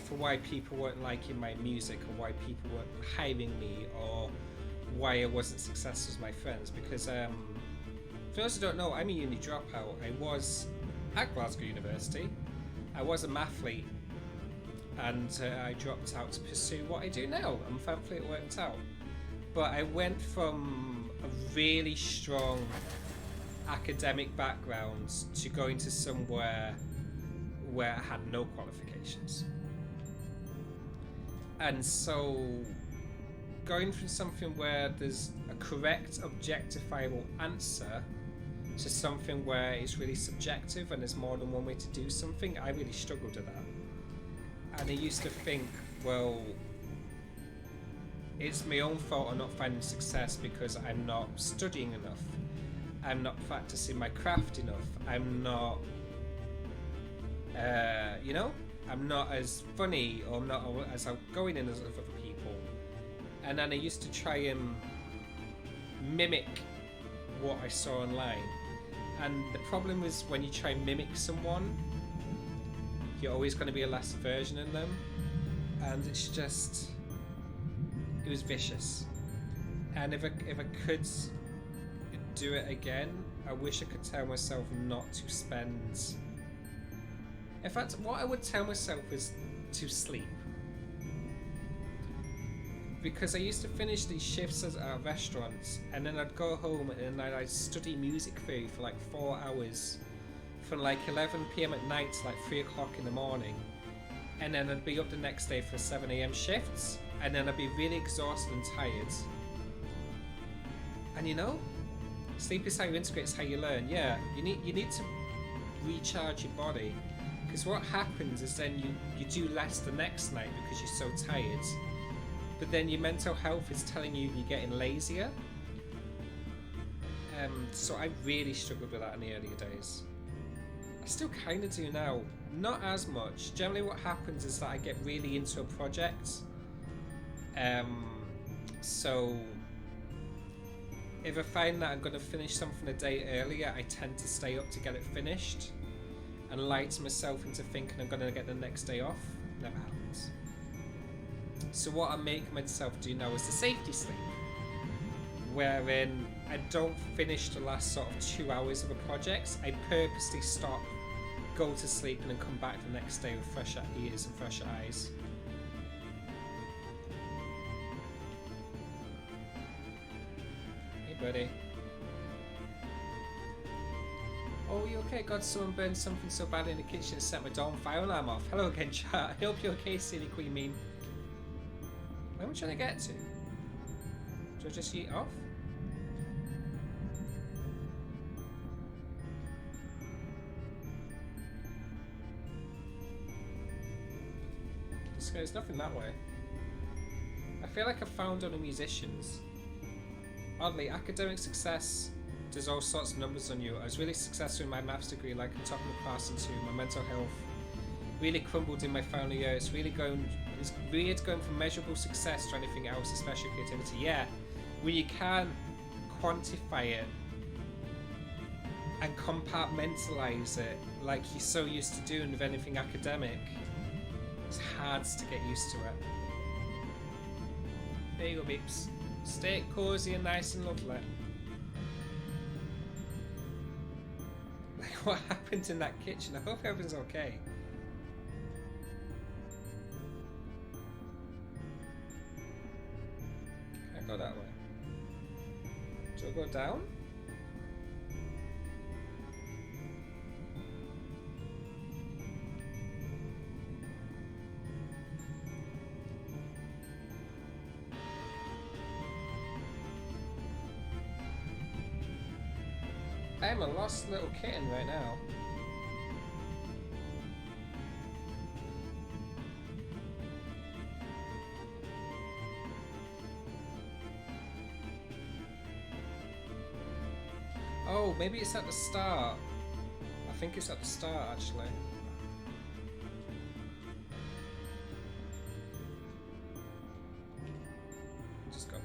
for why people weren't liking my music, or why people weren't hiring me, or why I wasn't successful as my friends. Because for those who don't know, I'm a uni dropout. I was at Glasgow University. I was a mathlete, and I dropped out to pursue what I do now, and thankfully it worked out. But I went from a really strong academic background to going to somewhere where I had no qualifications. And so going from something where there's a correct, objectifiable answer to something where it's really subjective and there's more than one way to do something, I really struggled with that. And I used to think, well, it's my own fault I'm not finding success because I'm not studying enough. I'm not practicing my craft enough. I'm not, I'm not as funny, or I'm not as outgoing as other people. And then I used to try and mimic what I saw online. And the problem is, when you try and mimic someone, you're always going to be a lesser version of them. And it's just, it was vicious. And if I could do it again, I wish I could tell myself not to spend... In fact, what I would tell myself is to sleep. Because I used to finish these shifts at restaurants, and then I'd go home and then I'd study music theory for like 4 hours, from like 11 PM at night to like 3 o'clock in the morning. And then I'd be up the next day for 7 AM shifts, and then I'd be really exhausted and tired. And you know, sleep is how you integrate, it's how you learn. Yeah, you need to recharge your body, because what happens is then you do less the next night because you're so tired. But then your mental health is telling you you're getting lazier. So I really struggled with that in the earlier days. I still kind of do now, not as much. Generally what happens is that I get really into a project. So if I find that I'm going to finish something a day earlier, I tend to stay up to get it finished and lie to myself into thinking I'm going to get the next day off. Never happens. So what I make myself do now is the safety sleep, wherein I don't finish the last sort of 2 hours of a project. I purposely stop, go to sleep, and then come back the next day with fresher ears and fresher eyes. Hey buddy. Oh, you okay? God, someone burned something so bad in the kitchen and set my door on fire alarm off. Hello again, chat. I hope you're okay, silly queen mean. Where am I trying to get to? Do I just eat off? There's nothing that way. I feel like I found other musicians. Oddly, academic success does all sorts of numbers on you. I was really successful in my maths degree, like on top of the class, and two, my mental health really crumbled in my final year. It's weird going from measurable success to anything else, especially creativity. Yeah, when you can't quantify it and compartmentalize it like you're so used to doing with anything academic, it's hard to get used to it. There you go, beeps. Stay cozy and nice and lovely. Like, what happened in that kitchen? I hope everything's okay. Can't go that way. Do I go down? I'm a lost little kitten right now. Oh, maybe it's at the start. I think it's at the start, actually. Just go here.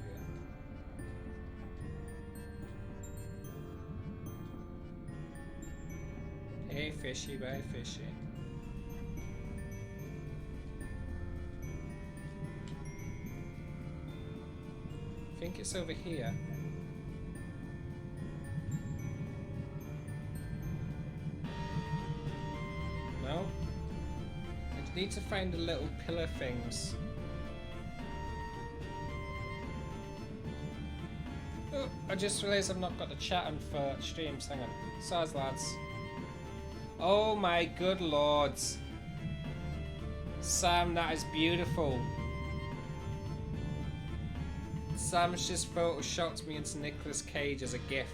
Hey fishy, bye fishy. I think it's over here. No? I need to find the little pillar things. Oh, I just realised I've not got the chat on for streams. Hang on. Sorry, lads. Oh my good lords. Sam, that is beautiful. Sam's just photoshopped me into Nicolas Cage as a gif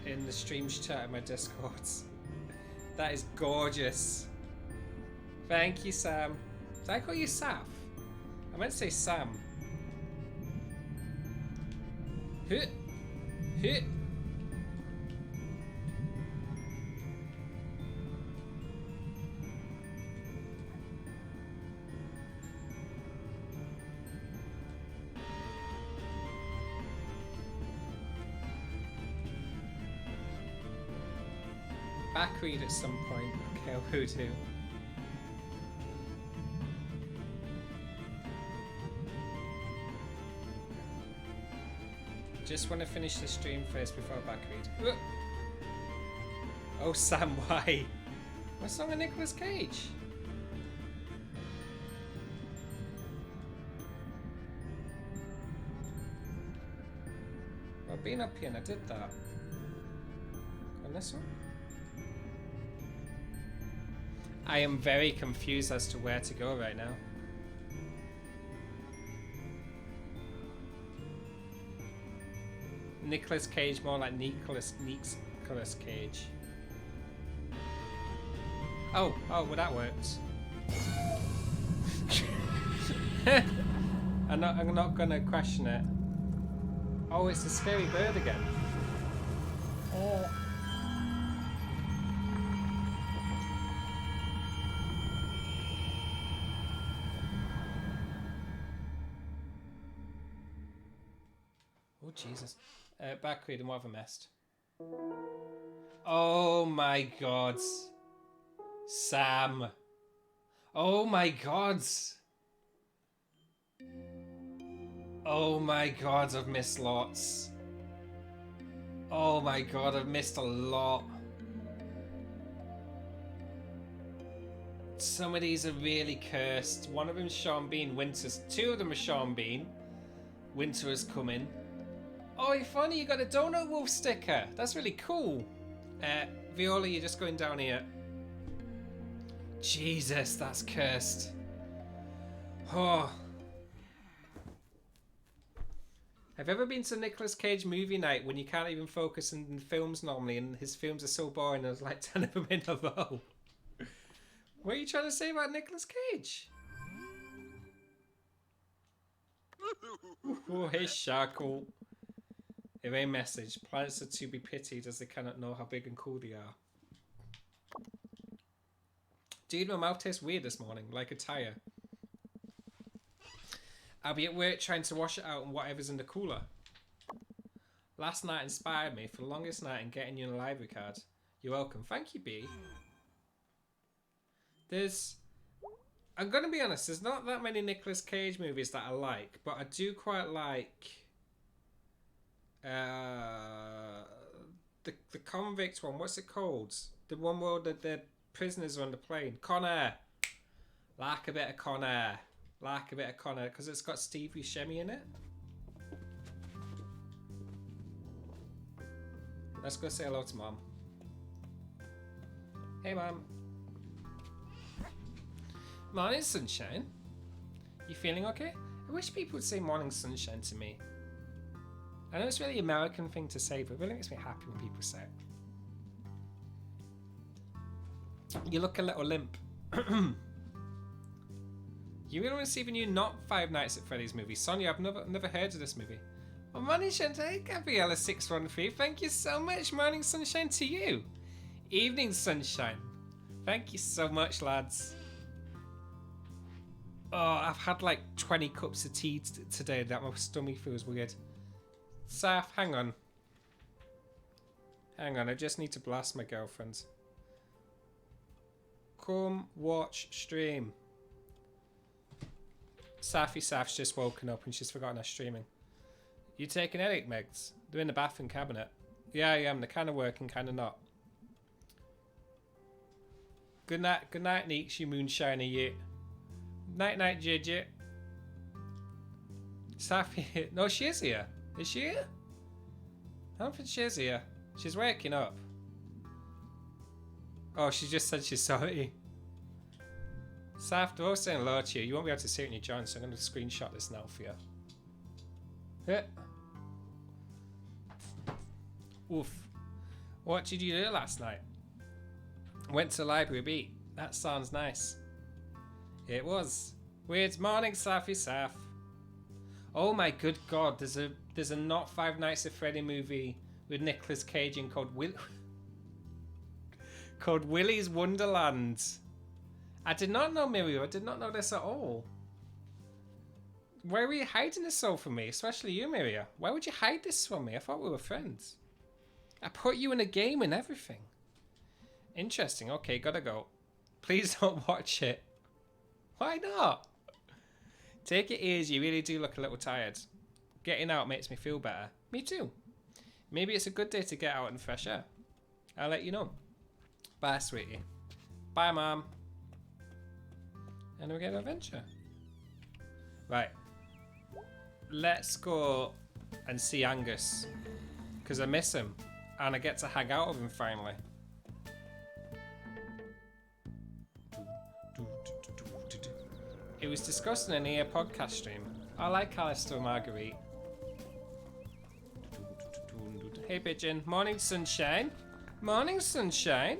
in the streams chat in my Discords. That is gorgeous. Thank you, Sam. Did I call you Saf? I meant to say Sam. Hit. Hit. Back read at some point. Okay, who do? Just want to finish the stream first before I back read. Oh, Sam, why? What's wrong with Nicolas Cage? I've been up here and I did that. On this one? I am very confused as to where to go right now. Nicolas Cage, more like Nicolas Cage. Oh, well that works. I'm not gonna question it. Oh, it's a scary bird again. Oh. Oh Jesus. Back read and what have I missed? Oh my god. Sam. Oh my god. Oh my god, I've missed lots. Oh my god, I've missed a lot. Some of these are really cursed. One of them is Sean Bean, Winter's. Two of them are Sean Bean. Winter is coming. Oh, you're funny, you got a Donut Wolf sticker. That's really cool. Viola, you're just going down here. Jesus, that's cursed. Oh. Have you ever been to Nicolas Cage movie night when you can't even focus in films normally and his films are so boring there's like 10 of them in a row? What are you trying to say about Nicolas Cage? Oh, hey, Shackle. A message. Planets are to be pitied as they cannot know how big and cool they are. Dude, my mouth tastes weird this morning, like a tyre. I'll be at work trying to wash it out and whatever's in the cooler. Last night inspired me for the longest night in getting you a library card. You're welcome. Thank you, B. I'm going to be honest, there's not that many Nicolas Cage movies that I like, but I do quite like The convict one. What's it called? The one where the prisoners are on the plane. Con Air. Like a bit of Con Air. Like a bit of Con Air because it's got Steve Buscemi in it. Let's go say hello to Mom. Hey, Mom. Morning, sunshine. You feeling okay? I wish people would say morning sunshine to me. I know it's a really American thing to say, but it really makes me happy when people say it. You look a little limp. You really want to see the new not Five Nights at Freddy's movie? Sonia, I've never heard of this movie. Well, morning sunshine, Gabriella 613. Thank you so much. Morning sunshine to you. Evening sunshine. Thank you so much, lads. Oh, I've had like 20 cups of tea today. That my stomach feels weird. Saf, hang on. Hang on, I just need to blast my girlfriend. Come watch stream. Saf's just woken up and she's forgotten her streaming. You taking headache meds? They're in the bathroom cabinet. Yeah, I am. They're kind of working, kind of not. Good night, Neeks, you moonshiner, you. Night, Gidget. Safi, no, she is here. Is she here? I don't think she is here. She's waking up. Oh, she just said she's sorry. Saf, they're all saying hello to you. You won't be able to see it in your joint, so I'm going to screenshot this now for you. Yeah. Oof. What did you do last night? Went to the library beat. That sounds nice. It was. Weird morning, Saf. Oh my good god, there's a not Five Nights at Freddy movie with Nicolas Cage in called Willy's Wonderland. I did not know, Miriam. I did not know this at all. Why were you hiding this all from me? Especially you, Miriam. Why would you hide this from me? I thought we were friends. I put you in a game and everything. Interesting. Okay, gotta go. Please don't watch it. Why not? Take it easy. You really do look a little tired. Getting out makes me feel better. Me too. Maybe it's a good day to get out in fresh air. I'll let you know. Bye, sweetie. Bye, Mom. And we get an adventure. Right. Let's go and see Angus. Because I miss him. And I get to hang out with him finally. It was discussed in an EA podcast stream. I like Alistair Marguerite. Hey, Pigeon. Morning, sunshine. Morning, sunshine.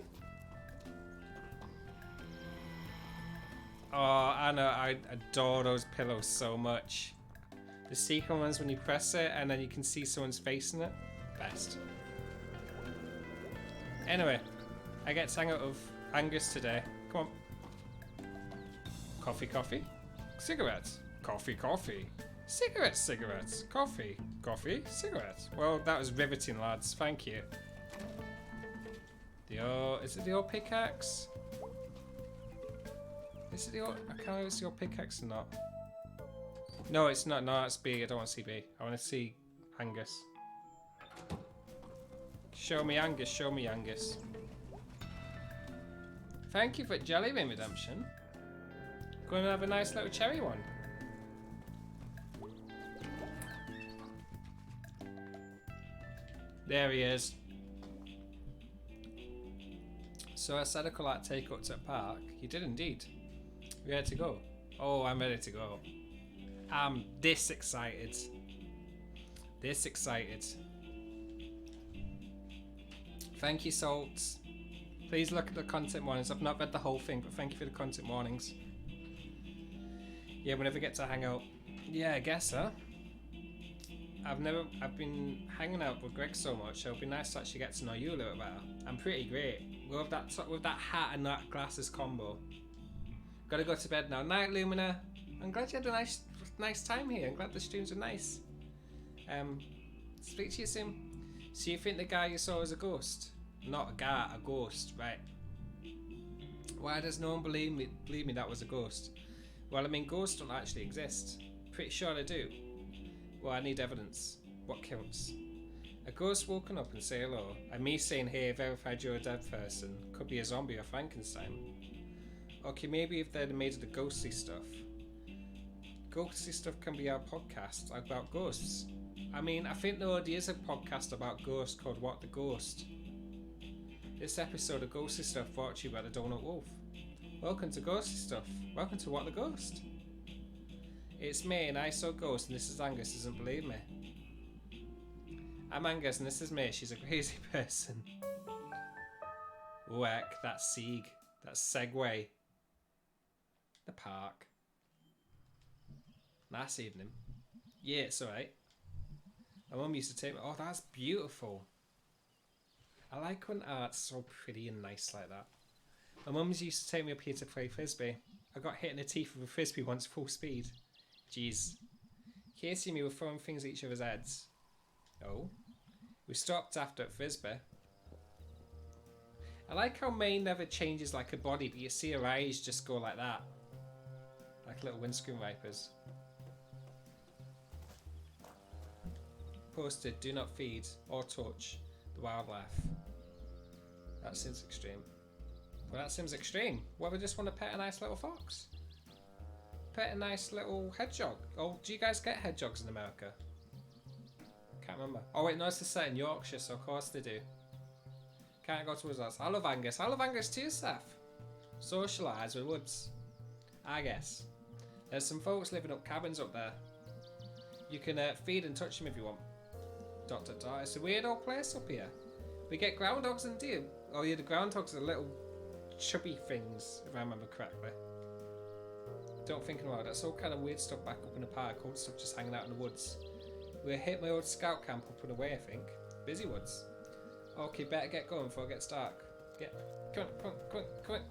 Oh, I know. I adore those pillows so much. The secret ones when you press it and then you can see someone's face in it. Best. Anyway, I get to hang out with Angus today. Come on. Coffee. Cigarettes. Coffee. Cigarettes. Coffee. Cigarettes. Well, that was riveting, lads. Thank you. Is it the old pickaxe? Is it the old... I can't remember if it's the old pickaxe or not. No, it's not. No, it's B. I don't want to see B. I want to see Angus. Show me Angus. Thank you for Jelly Bean Redemption. Going to have a nice little cherry one. There he is. So I said I could like take up to the park. You did indeed. You ready to go? Oh, I'm ready to go. I'm this excited. Thank you, Salts. Please look at the content warnings. I've not read the whole thing, but thank you for the content warnings. Yeah, we never get to hang out. Yeah, I guess so. I've been hanging out with Greg so much, so it'll be nice to actually get to know you a little better. I'm pretty great. With that hat and that glasses combo. Gotta go to bed now. Night, Lumina. I'm glad you had a nice time here. I'm glad the streams were nice. Speak to you soon. So you think the guy you saw was a ghost? Not a guy, a ghost, right? Why does no one believe me that was a ghost? Well, I mean, ghosts don't actually exist. Pretty sure they do. Well, I need evidence. What counts? A ghost woken up and say hello, and me saying hey, verified you're a dead person. Could be a zombie or Frankenstein. Okay, maybe if they'd made of the ghostly stuff. Ghostly stuff can be our podcast about ghosts. I mean, I think there already is a podcast about ghosts called What the Ghost. This episode of Ghostly Stuff brought to you by the Donut Wolf. Welcome to Ghostly Stuff. Welcome to What the Ghost. It's me and I saw ghosts and this is Angus doesn't believe me. I'm Angus and this is me, she's a crazy person. Weck, that's Sieg. That's Segway. The park. Nice evening. Yeah, it's alright. My mum used to take me. Oh, that's beautiful. I like when art's so pretty and nice like that. My mum's used to take me up here to play frisbee. I got hit in the teeth with a frisbee once full speed. Jeez. Casey and me were throwing things at each other's heads. Oh. We stopped after frisbee. I like how May never changes like a body, but you see her eyes just go like that. Like little windscreen wipers. Posted, do not feed or touch the wildlife. That seems extreme. Well, that seems extreme. Well, we just want to pet a nice little fox. Pet a nice little hedgehog. Oh, do you guys get hedgehogs in America? Can't remember. Oh wait, no, it's set in Yorkshire, so of course they do. Can't go towards us. I love Angus. I love Angus too, Seth. Socialise with woods. I guess. There's some folks living up cabins up there. You can feed and touch them if you want. ... It's a weird old place up here. We get groundhogs and deer. Oh yeah, the groundhogs are little chubby things, if I remember correctly. Don't think about it. That's all kind of weird stuff back up in the park. Old stuff just hanging out in the woods. We hit my old scout camp up and away, I think. Busy woods. Okay, better get going before it gets dark. Come on,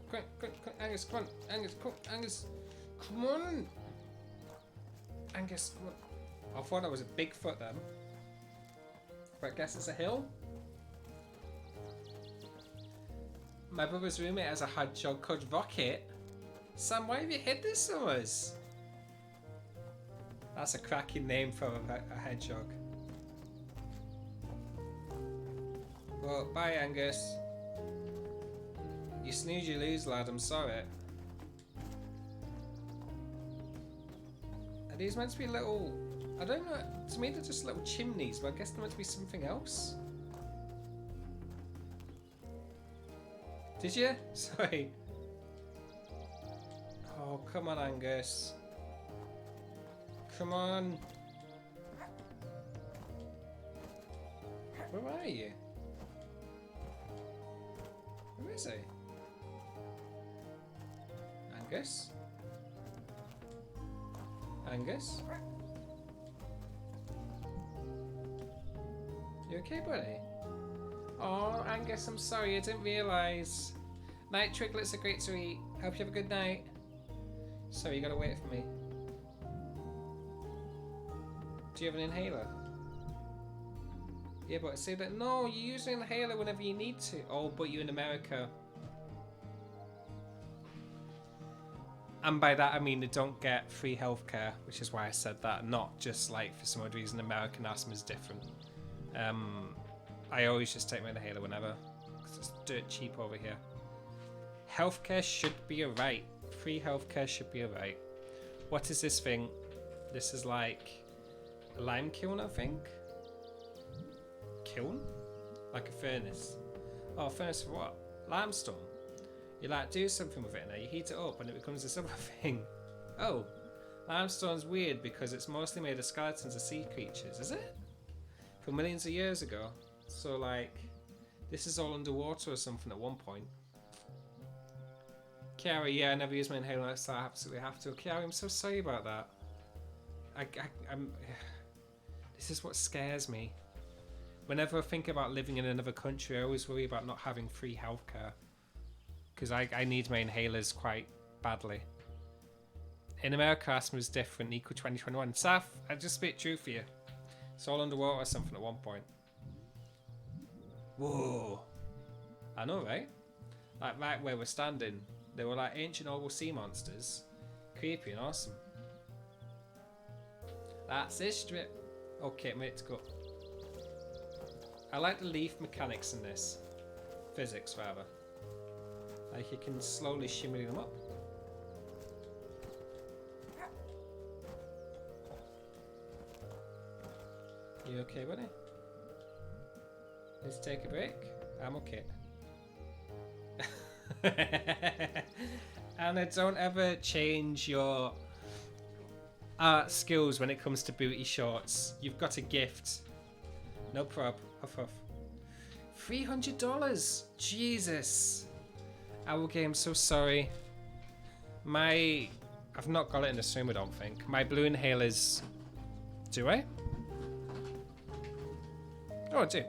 Angus, come on, Angus, come on, Angus. Come on! Angus, come on. I thought that was a Bigfoot then. But I guess it's a hill. My brother's roommate has a hedgehog called Rocket. Sam, why have you hid this from us? That's a cracking name for a hedgehog. Well, bye Angus. You snooze, you lose, lad, I'm sorry. Are these meant to be little... I don't know, to me they're just little chimneys, but I guess they're meant to be something else. Did you? Sorry. Oh, come on, Angus. Come on. Where are you? Where is he? Angus? Angus? You okay, buddy? Oh, Angus, I'm sorry, I didn't realise. Night triglets are great to eat. Hope you have a good night. Sorry, you gotta wait for me. Do you have an inhaler? Yeah, but say that. No, you use an inhaler whenever you need to. Oh, but you're in America. And by that I mean they don't get free healthcare, which is why I said that. Not just like for some odd reason American asthma is different. I always just take my inhaler whenever, because it's dirt cheap over here. Healthcare should be alright. Free healthcare should be alright. What is this thing? This is like a lime kiln, I think. Kiln? Like a furnace. Oh, a furnace for what? Limestone. You like do something with it now, you heat it up and it becomes this other thing. Oh, limestone's weird because it's mostly made of skeletons of sea creatures, is it? From millions of years ago. So like, this is all underwater or something at one point. Kiara, yeah, I never use my inhaler, so I absolutely have to. Kiara, I'm so sorry about that. I'm. This is what scares me. Whenever I think about living in another country, I always worry about not having free healthcare. Because I need my inhalers quite badly. In America, asthma is different. Nico 2021. Saf, I just spit truth for you. It's all underwater or something at one point. Whoa. I know, right? Like right where we're standing, they were like ancient horrible sea monsters. Creepy and awesome. That's history. Okay, mate, to go. I like the leaf mechanics in this. Physics, rather. Like you can slowly shimmy them up. You okay, buddy? Let's take a break. I'm okay. And don't ever change your art skills when it comes to booty shorts. You've got a gift. No prob. Huff huff. $300. Jesus. Our game. So sorry. I've not got it in the stream. I don't think my blue inhalers. Do I? Oh, I do.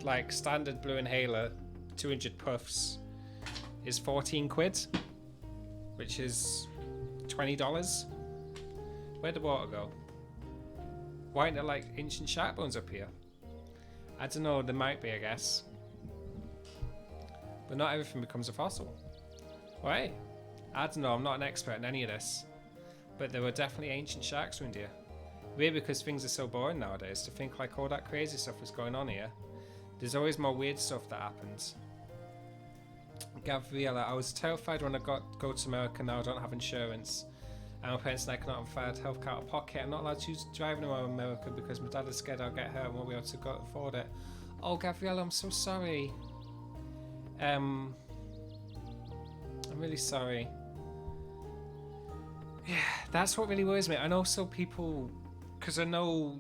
Like standard blue inhaler, 200 puffs is 14 quid, which is $20. Where'd the water go? Why aren't there like ancient shark bones up here? I don't know, there might be, I guess. But not everything becomes a fossil. Why? I don't know, I'm not an expert in any of this. But there were definitely ancient sharks around here. Weird because things are so boring nowadays to think like all that crazy stuff was going on here. There's always more weird stuff that happens. Gabriella, I was terrified when I go to America. Now I don't have insurance. And my parents and I cannot afford health care out of pocket. I'm not allowed to drive anywhere in America because my dad is scared I'll get hurt and won't be able to afford it. Oh, Gabriella, I'm so sorry. I'm really sorry. Yeah, that's what really worries me. And also people, because I know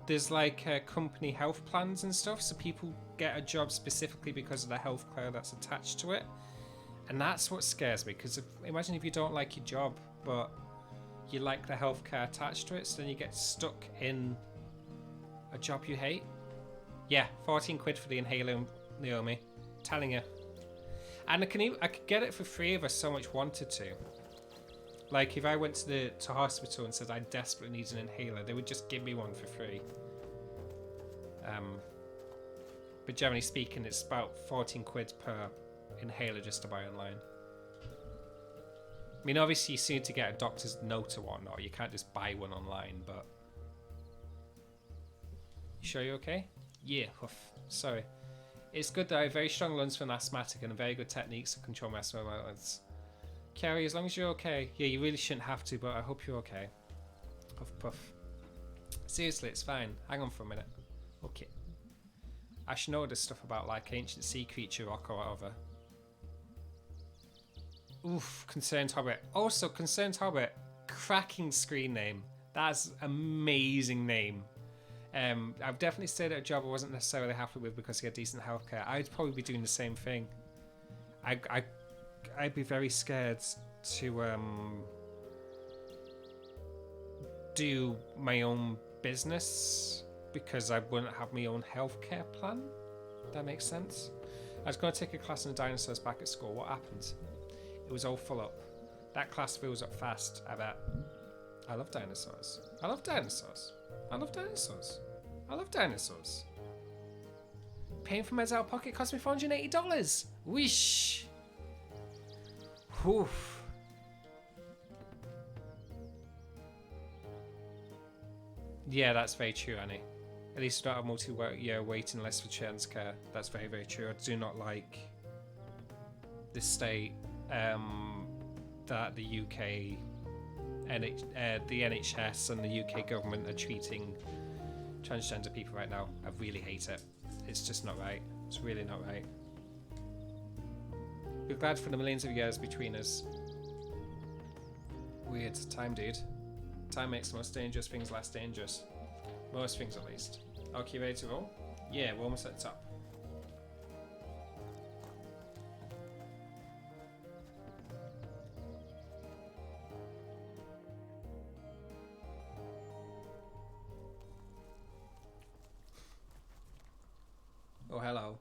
there's like company health plans and stuff, so people get a job specifically because of the health care that's attached to it. And that's what scares me, because imagine if you don't like your job, but you like the healthcare attached to it, so then you get stuck in a job you hate. Yeah, 14 quid for the inhaler, Naomi. Telling you. And I could get it for free if I so much wanted to. Like if I went to hospital and said I desperately need an inhaler, they would just give me one for free. But generally speaking, it's about 14 quid per inhaler just to buy online. I mean, obviously you need to get a doctor's note or whatnot. You can't just buy one online, but... You sure you're okay? Yeah, huff. Sorry. It's good that I have very strong lungs for an asthmatic and very good techniques to control my asthma levels. Carrie, as long as you're okay. Yeah, you really shouldn't have to, but I hope you're okay. Puff puff. Seriously, it's fine. Hang on for a minute. Okay. I should know this stuff about like ancient sea creature rock or whatever. Oof, Concerned Hobbit. Also, Concerned Hobbit, cracking screen name. That's amazing name. I've definitely stayed at a job I wasn't necessarily happy with because he had decent healthcare. I'd probably be doing the same thing. I'd be very scared to do my own business because I wouldn't have my own healthcare plan. That makes sense. I was going to take a class on the dinosaurs back at school. What happened? It was all full up. That class fills up fast, I bet. I love dinosaurs. I love dinosaurs. I love dinosaurs. I love dinosaurs. Paying for meds out of pocket cost me $480. Whoosh. Whew. Yeah, that's very true, Annie. At least I don't have multi-year waiting list for children's care. That's very, very true. I do not like the state that the UK, the NHS and the UK government are treating transgender people right now. I really hate it. It's just not right. It's really not right. We're glad for the millions of years between us. Weird time, dude. Time makes the most dangerous things less dangerous. Most things, at least. Okay, ready to roll? Yeah, we're almost at the top. Oh, hello.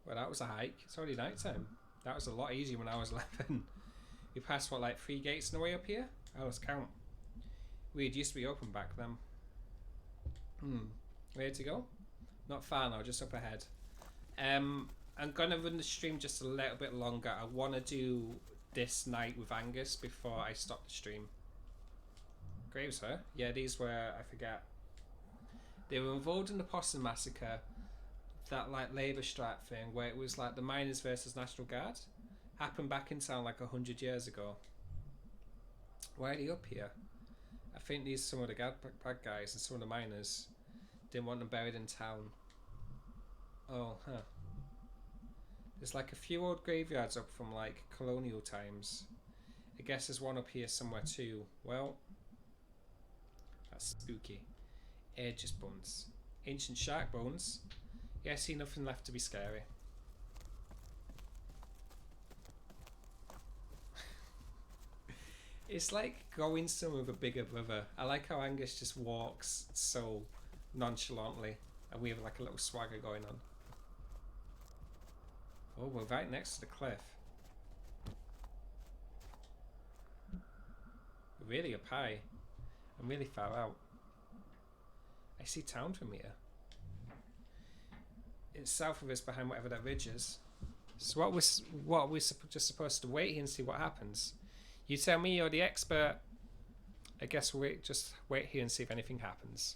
Well, that was a hike. It's already night time. That was a lot easier when I was 11. We passed, what, like 3 gates on the way up here? I lost count. Weird, used to be open back then. Ready to go? Not far now, just up ahead. I'm gonna run the stream just a little bit longer. I want to do this night with Angus before I stop the stream. Graves, huh? Yeah, these were, I forget. They were involved in the Possum Massacre, that like labour strike thing where it was like the miners versus National Guard. Happened back in town like 100 years ago. Why are they up here? I think these some of the bad guys and some of the miners didn't want them buried in town. Oh, huh. There's like a few old graveyards up from like colonial times. I guess there's one up here somewhere too. Well, that's spooky. Aegis bones. Ancient shark bones. Yeah, I see nothing left to be scary. It's like going somewhere with a bigger brother. I like how Angus just walks so nonchalantly and we have like a little swagger going on. Oh, we're right next to the cliff. We're really up high and really far out. I see town from here. It's south of us behind whatever that ridge is. So what are we just supposed to wait here and see what happens? You tell me, you're the expert. I guess we'll just wait here and see if anything happens.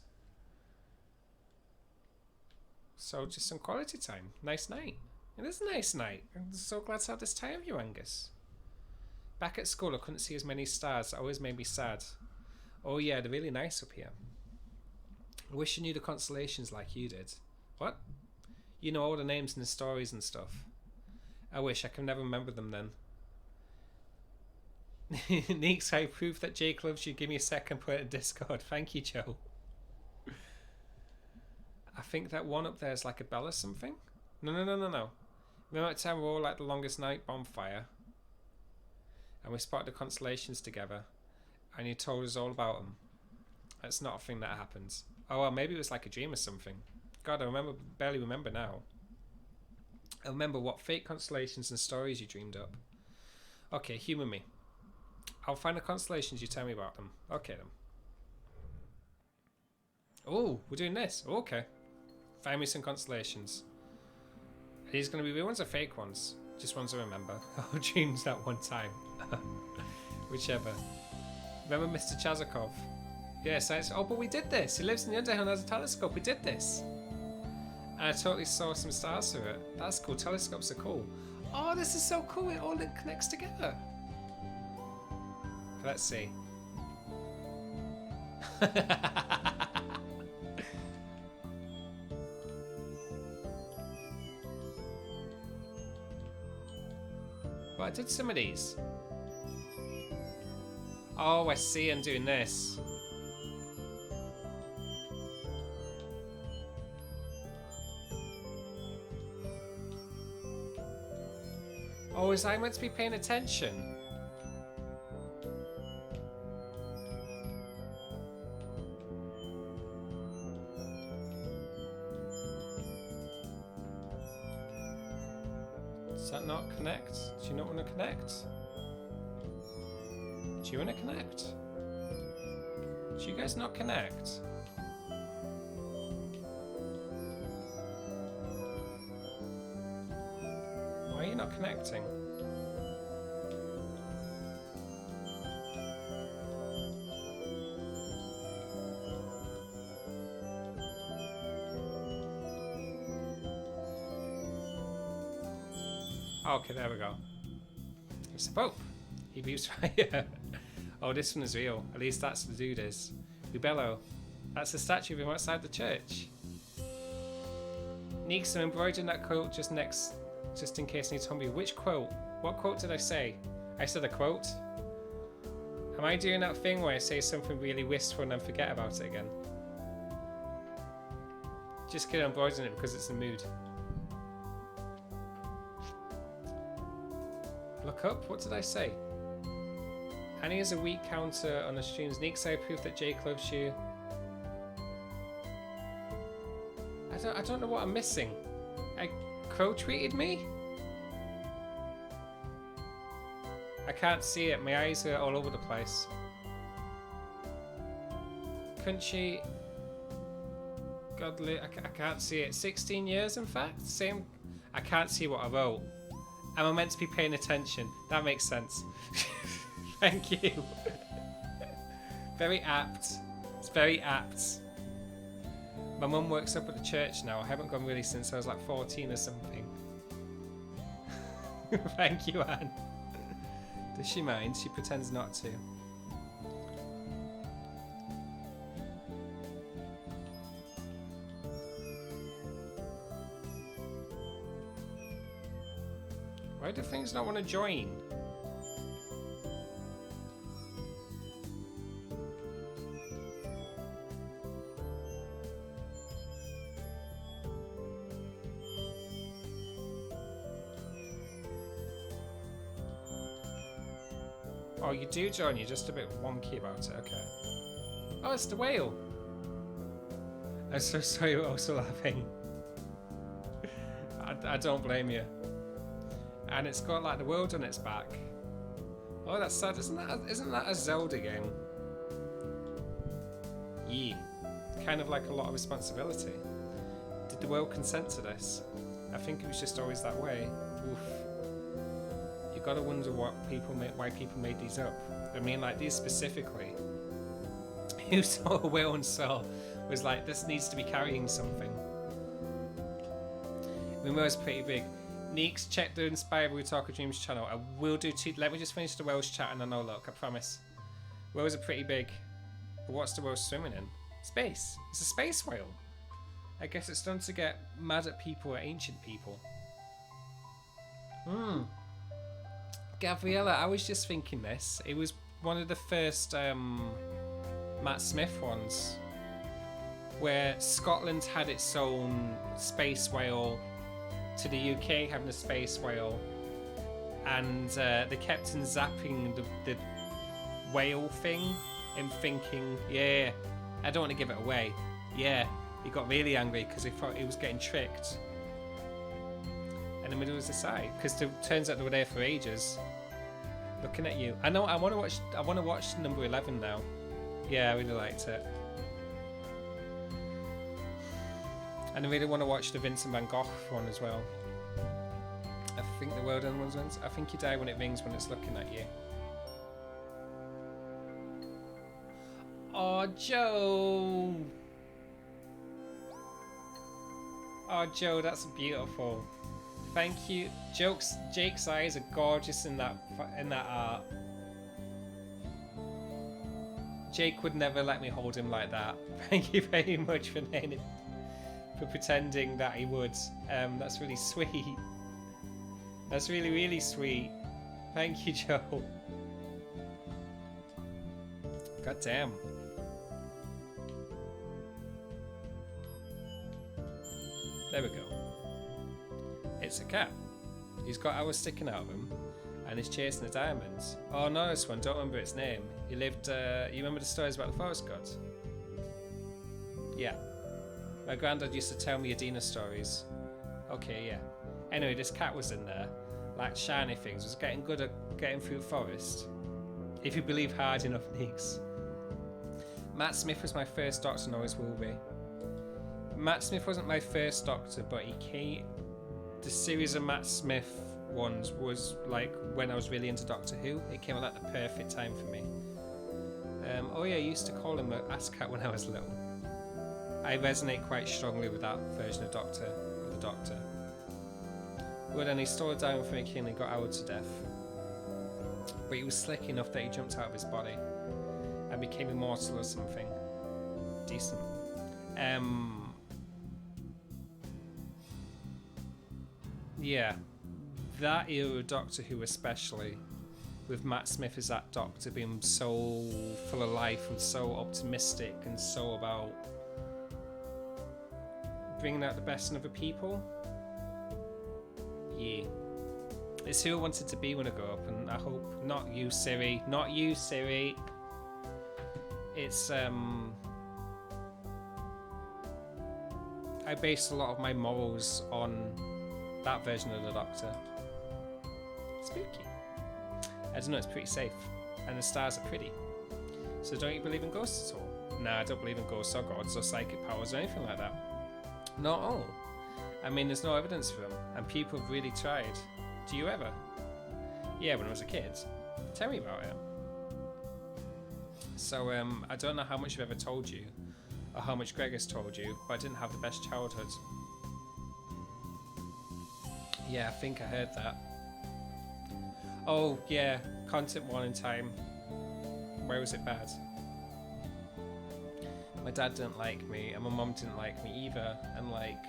So just some quality time. Nice night. It is a nice night. I'm so glad to have this time with you, Angus. Back at school I couldn't see as many stars. That always made me sad. Oh yeah, they're really nice up here. I wish I knew the constellations like you did. What? You know all the names and the stories and stuff. I wish I can never remember them then. Neeks, I proof that Jake loves you. Give me a second, put it in Discord. Thank you, Joe. I think that one up there is like a bell or something. No. Remember that time we were all like the longest night bonfire? And we spotted the constellations together. And you told us all about them. That's not a thing that happens. Oh, well, maybe it was like a dream or something. God, I barely remember now. I remember what fake constellations and stories you dreamed up. Okay, humour me. I'll find the constellations, you tell me about them. Okay then. Oh, we're doing this. Okay. Find me some constellations. Are these going to be real ones or fake ones? Just ones I remember. Oh, dreams that one time. Whichever. Remember Mr. Chazakov? Yes, oh, but we did this. He lives in the Underhill and has a telescope. We did this. And I totally saw some stars through it. That's cool. Telescopes are cool. Oh, this is so cool. It all connects together. Let's see. Well, I did some of these. Oh, I see. I'm doing this. Oh, is I meant to be paying attention? Does that not connect? Do you not want to connect? Do you want to connect? Do you guys not connect? Why are you not connecting? Okay, there we go. It's the Pope. He breathes fire. Oh, this one is real. At least that's the dude is. Rubello. That's the statue of him outside the church. Neeks, I'm embroidering that quote just in case you told me. Which quote? What quote did I say? I said a quote? Am I doing that thing where I say something really wistful and then forget about it again? Just kidding, I'm embroidering it because it's the mood. Look up, what did I say? Annie is a weak counter on the streams. Neeks, I proof that Jake loves you. I don't know what I'm missing. Crow tweeted me? I can't see it, my eyes are all over the place. Couldn't she? Godly, I can't see it. 16 years in fact? Same. I can't see what I wrote. Am I meant to be paying attention? That makes sense. Thank you. Very apt. It's very apt. My mum works up at the church now. I haven't gone really since I was like 14 or something. Thank you, Anne. Does she mind? She pretends not to. Why do things not want to join? Oh, you do join, you're just a bit wonky about it, okay. Oh, it's the whale! I'm so sorry you're also laughing. I don't blame you. And it's got like the world on its back. Oh, that's sad. Isn't that a Zelda game? Yeah. Kind of like a lot of responsibility. Did the world consent to this? I think it was just always that way. Oof. You gotta wonder why people made these up. I mean, like these specifically. Who saw a whale and saw was like, this needs to be carrying something. Momo's pretty big. Neeks, check the Inspire We Talk of Dreams channel. I will do two. Let me just finish the whales chat and then I'll look, I promise. Whales are pretty big. But what's the whale swimming in? Space. It's a space whale. I guess it's done to get mad at people, at ancient people. Gabriella, I was just thinking this. It was one of the first Matt Smith ones. Where Scotland had its own space whale. To the UK having a space whale, and they kept on zapping the whale thing and thinking, yeah, I don't want to give it away. Yeah, he got really angry because he thought he was getting tricked. And the middle was the side because it turns out they were there for ages. Looking at you, I know. I want to watch number 11 now. Yeah, I really liked it. And I really want to watch the Vincent van Gogh one as well. I think the World End ones. I think you die when it rings when it's looking at you. Oh, Joe! Oh, Joe, that's beautiful. Thank you. Jake's eyes are gorgeous in that art. Jake would never let me hold him like that. Thank you very much for naming it. For pretending that he would. That's really sweet. That's really, really sweet. Thank you, Joe. God damn. There we go. It's a cat. He's got hours sticking out of him, and he's chasing the diamonds. Oh no, this one, don't remember its name. He lived, you remember the stories about the forest gods? Yeah. My granddad used to tell me Adina stories. Okay, yeah. Anyway, this cat was in there, like shiny things, was getting good at getting through the forest. If you believe hard enough, Neeks. Matt Smith was my first doctor and always will be. Matt Smith wasn't my first doctor, but he came... The series of Matt Smith ones was like when I was really into Doctor Who. It came at like the perfect time for me. Oh yeah, I used to call him an ass cat when I was little. I resonate quite strongly with that version of the Doctor. Well then, he stole a diamond from a king and got howled to death. But he was slick enough that he jumped out of his body and became immortal or something. Decent. Yeah, that era of Doctor Who especially, with Matt Smith as that Doctor being so full of life and so optimistic and so about bringing out the best in other people. Yeah. It's who I wanted to be when I grow up, and I hope not you, Siri. Not you, Siri. It's I based a lot of my morals on that version of the Doctor. Spooky. I don't know, it's pretty safe. And the stars are pretty. So don't you believe in ghosts at all? Nah, I don't believe in ghosts or gods or psychic powers or anything like that. Not all. I mean, there's no evidence for them, and people have really tried. Do you ever? Yeah, when I was a kid. Tell me about it. So, I don't know how much I've ever told you or how much Greg has told you, but I didn't have the best childhood. Yeah, I think I heard that. Oh, yeah, content warning time. Where was it bad? My dad didn't like me, and my mum didn't like me either, and like,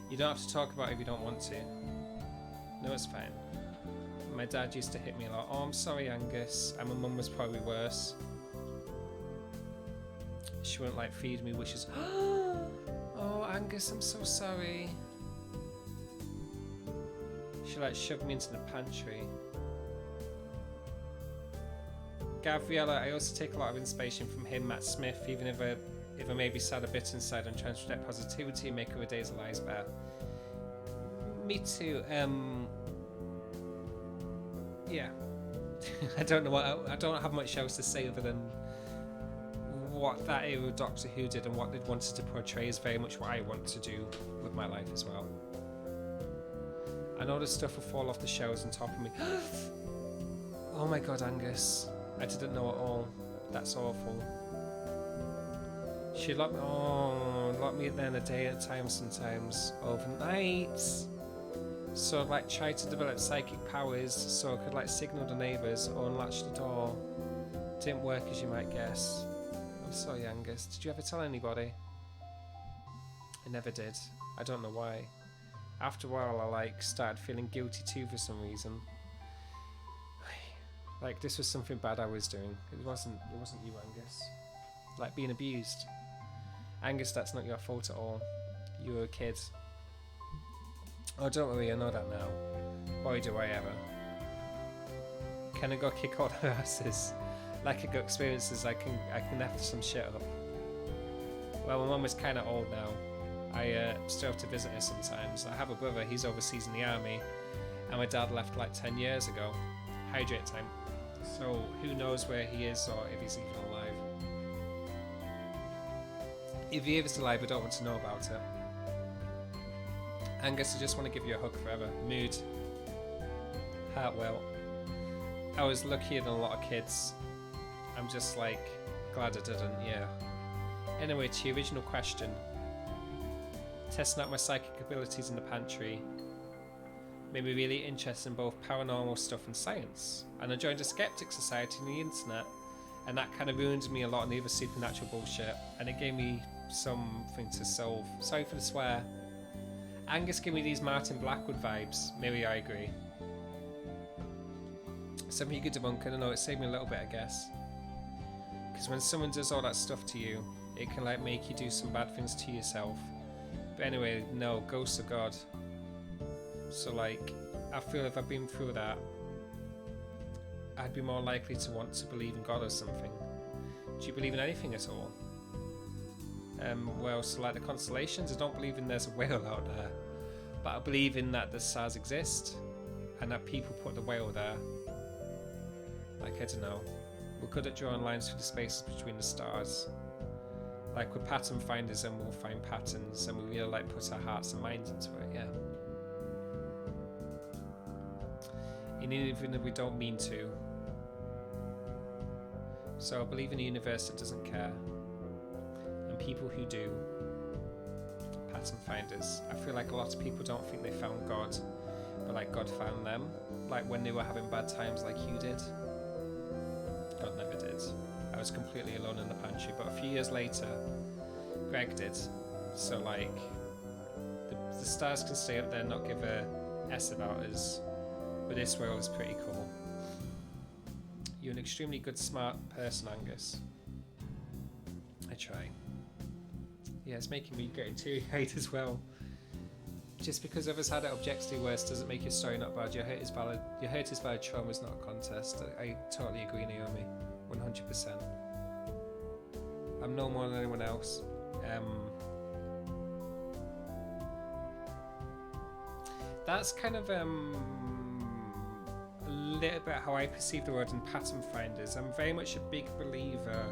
you don't have to talk about it if you don't want to. No, it's fine. My dad used to hit me a lot. Oh, I'm sorry, Angus. And my mum was probably worse. She wouldn't like feed me wishes. Oh, Angus, I'm so sorry. She like shoved me into the pantry. Gabriella, I also take a lot of inspiration from him, Matt Smith, even if I may be sad a bit inside and trying to project positivity and make our days and lives better. Me too. Yeah. I don't know I don't have much else to say other than what that era of Doctor Who did and what they wanted to portray is very much what I want to do with my life as well. I know this stuff will fall off the shelves on top of me. Oh my god, Angus. I didn't know at all. That's awful. She locked me there in a day at a time sometimes. Overnight. So I'd like try to develop psychic powers so I could like signal the neighbours or unlatch the door. Didn't work as you might guess. I'm sorry, Angus. Did you ever tell anybody? I never did. I don't know why. After a while I like started feeling guilty too for some reason. Like this was something bad I was doing. It wasn't you, Angus. Like being abused. Angus, that's not your fault at all. You were a kid. Oh, don't worry, I know that now. Boy, do I ever. Can I go kick all their asses? Like I got experiences, I can F some shit up. Well, my mum is kind of old now. I still have to visit her sometimes. I have a brother, he's overseas in the army. And my dad left like 10 years ago. Hydrate time. So who knows where he is or if he's even alive. If he is alive, I don't want to know about it. Angus, I just want to give you a hug forever. Mood. Heartwell. I was luckier than a lot of kids. I'm just like glad I didn't, yeah. Anyway, to your original question. Testing out my psychic abilities in the pantry made me really interested in both paranormal stuff and science. And I joined a skeptic society on the internet, and that kind of ruined me a lot of the other supernatural bullshit, and it gave me something to solve. Sorry for the swear. Angus gave me these Martin Blackwood vibes. Maybe I agree. Something you could debunk, I don't know, it saved me a little bit, I guess. Because when someone does all that stuff to you, it can like make you do some bad things to yourself. But anyway, no, ghosts are God. So like, I feel if I've been through that, I'd be more likely to want to believe in God or something. Do you believe in anything at all? Well, so like the constellations, I don't believe in there's a whale out there. But I believe in that the stars exist, and that people put the whale there. Like, I don't know. We're good at drawing lines through the spaces between the stars. Like, we're pattern finders and we'll find patterns, and we really like put our hearts and minds into it, yeah. And even if we don't mean to. So I believe in a universe that doesn't care. And people who do. Pattern finders. I feel like a lot of people don't think they found God, but like God found them. Like when they were having bad times like you did. God never did. I was completely alone in the pantry, but a few years later, Greg did. So like, the stars can stay up there and not give a S about us, but this world is pretty cool. You're an extremely good, smart person, Angus. I try. Yeah, it's making me get teary-eyed as well. Just because others had it objectively worse doesn't make your story not bad. Your hurt is valid. Your hurt is valid. Trauma is not a contest. I totally agree, Naomi. 100%. I'm no more than anyone else. That's kind of a little bit how I perceive the word in pattern finders. I'm very much a big believer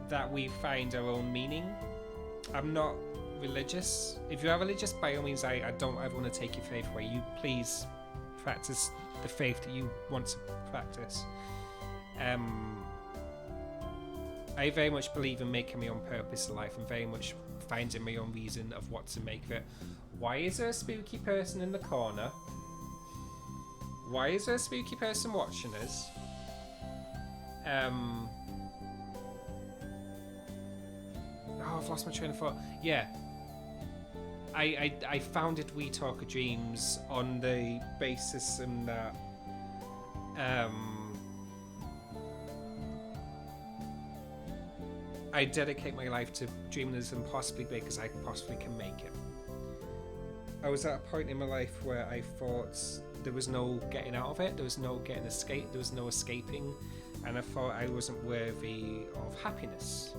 that we find our own meaning. I'm not religious. If you are religious, by all means, I don't ever want to take your faith away. You please practice the faith that you want to practice. I very much believe in making my own purpose in life and very much finding my own reason of what to make of it. Why is there a spooky person in the corner? Why is there a spooky person watching us? Oh, I've lost my train of thought. Yeah. I founded We Talk of Dreams on the basis in that I dedicate my life to dreaming as impossibly big as I possibly can make it. I was at a point in my life where I thought there was no getting out of it, there was no getting escape, there was no escaping, and I thought I wasn't worthy of happiness.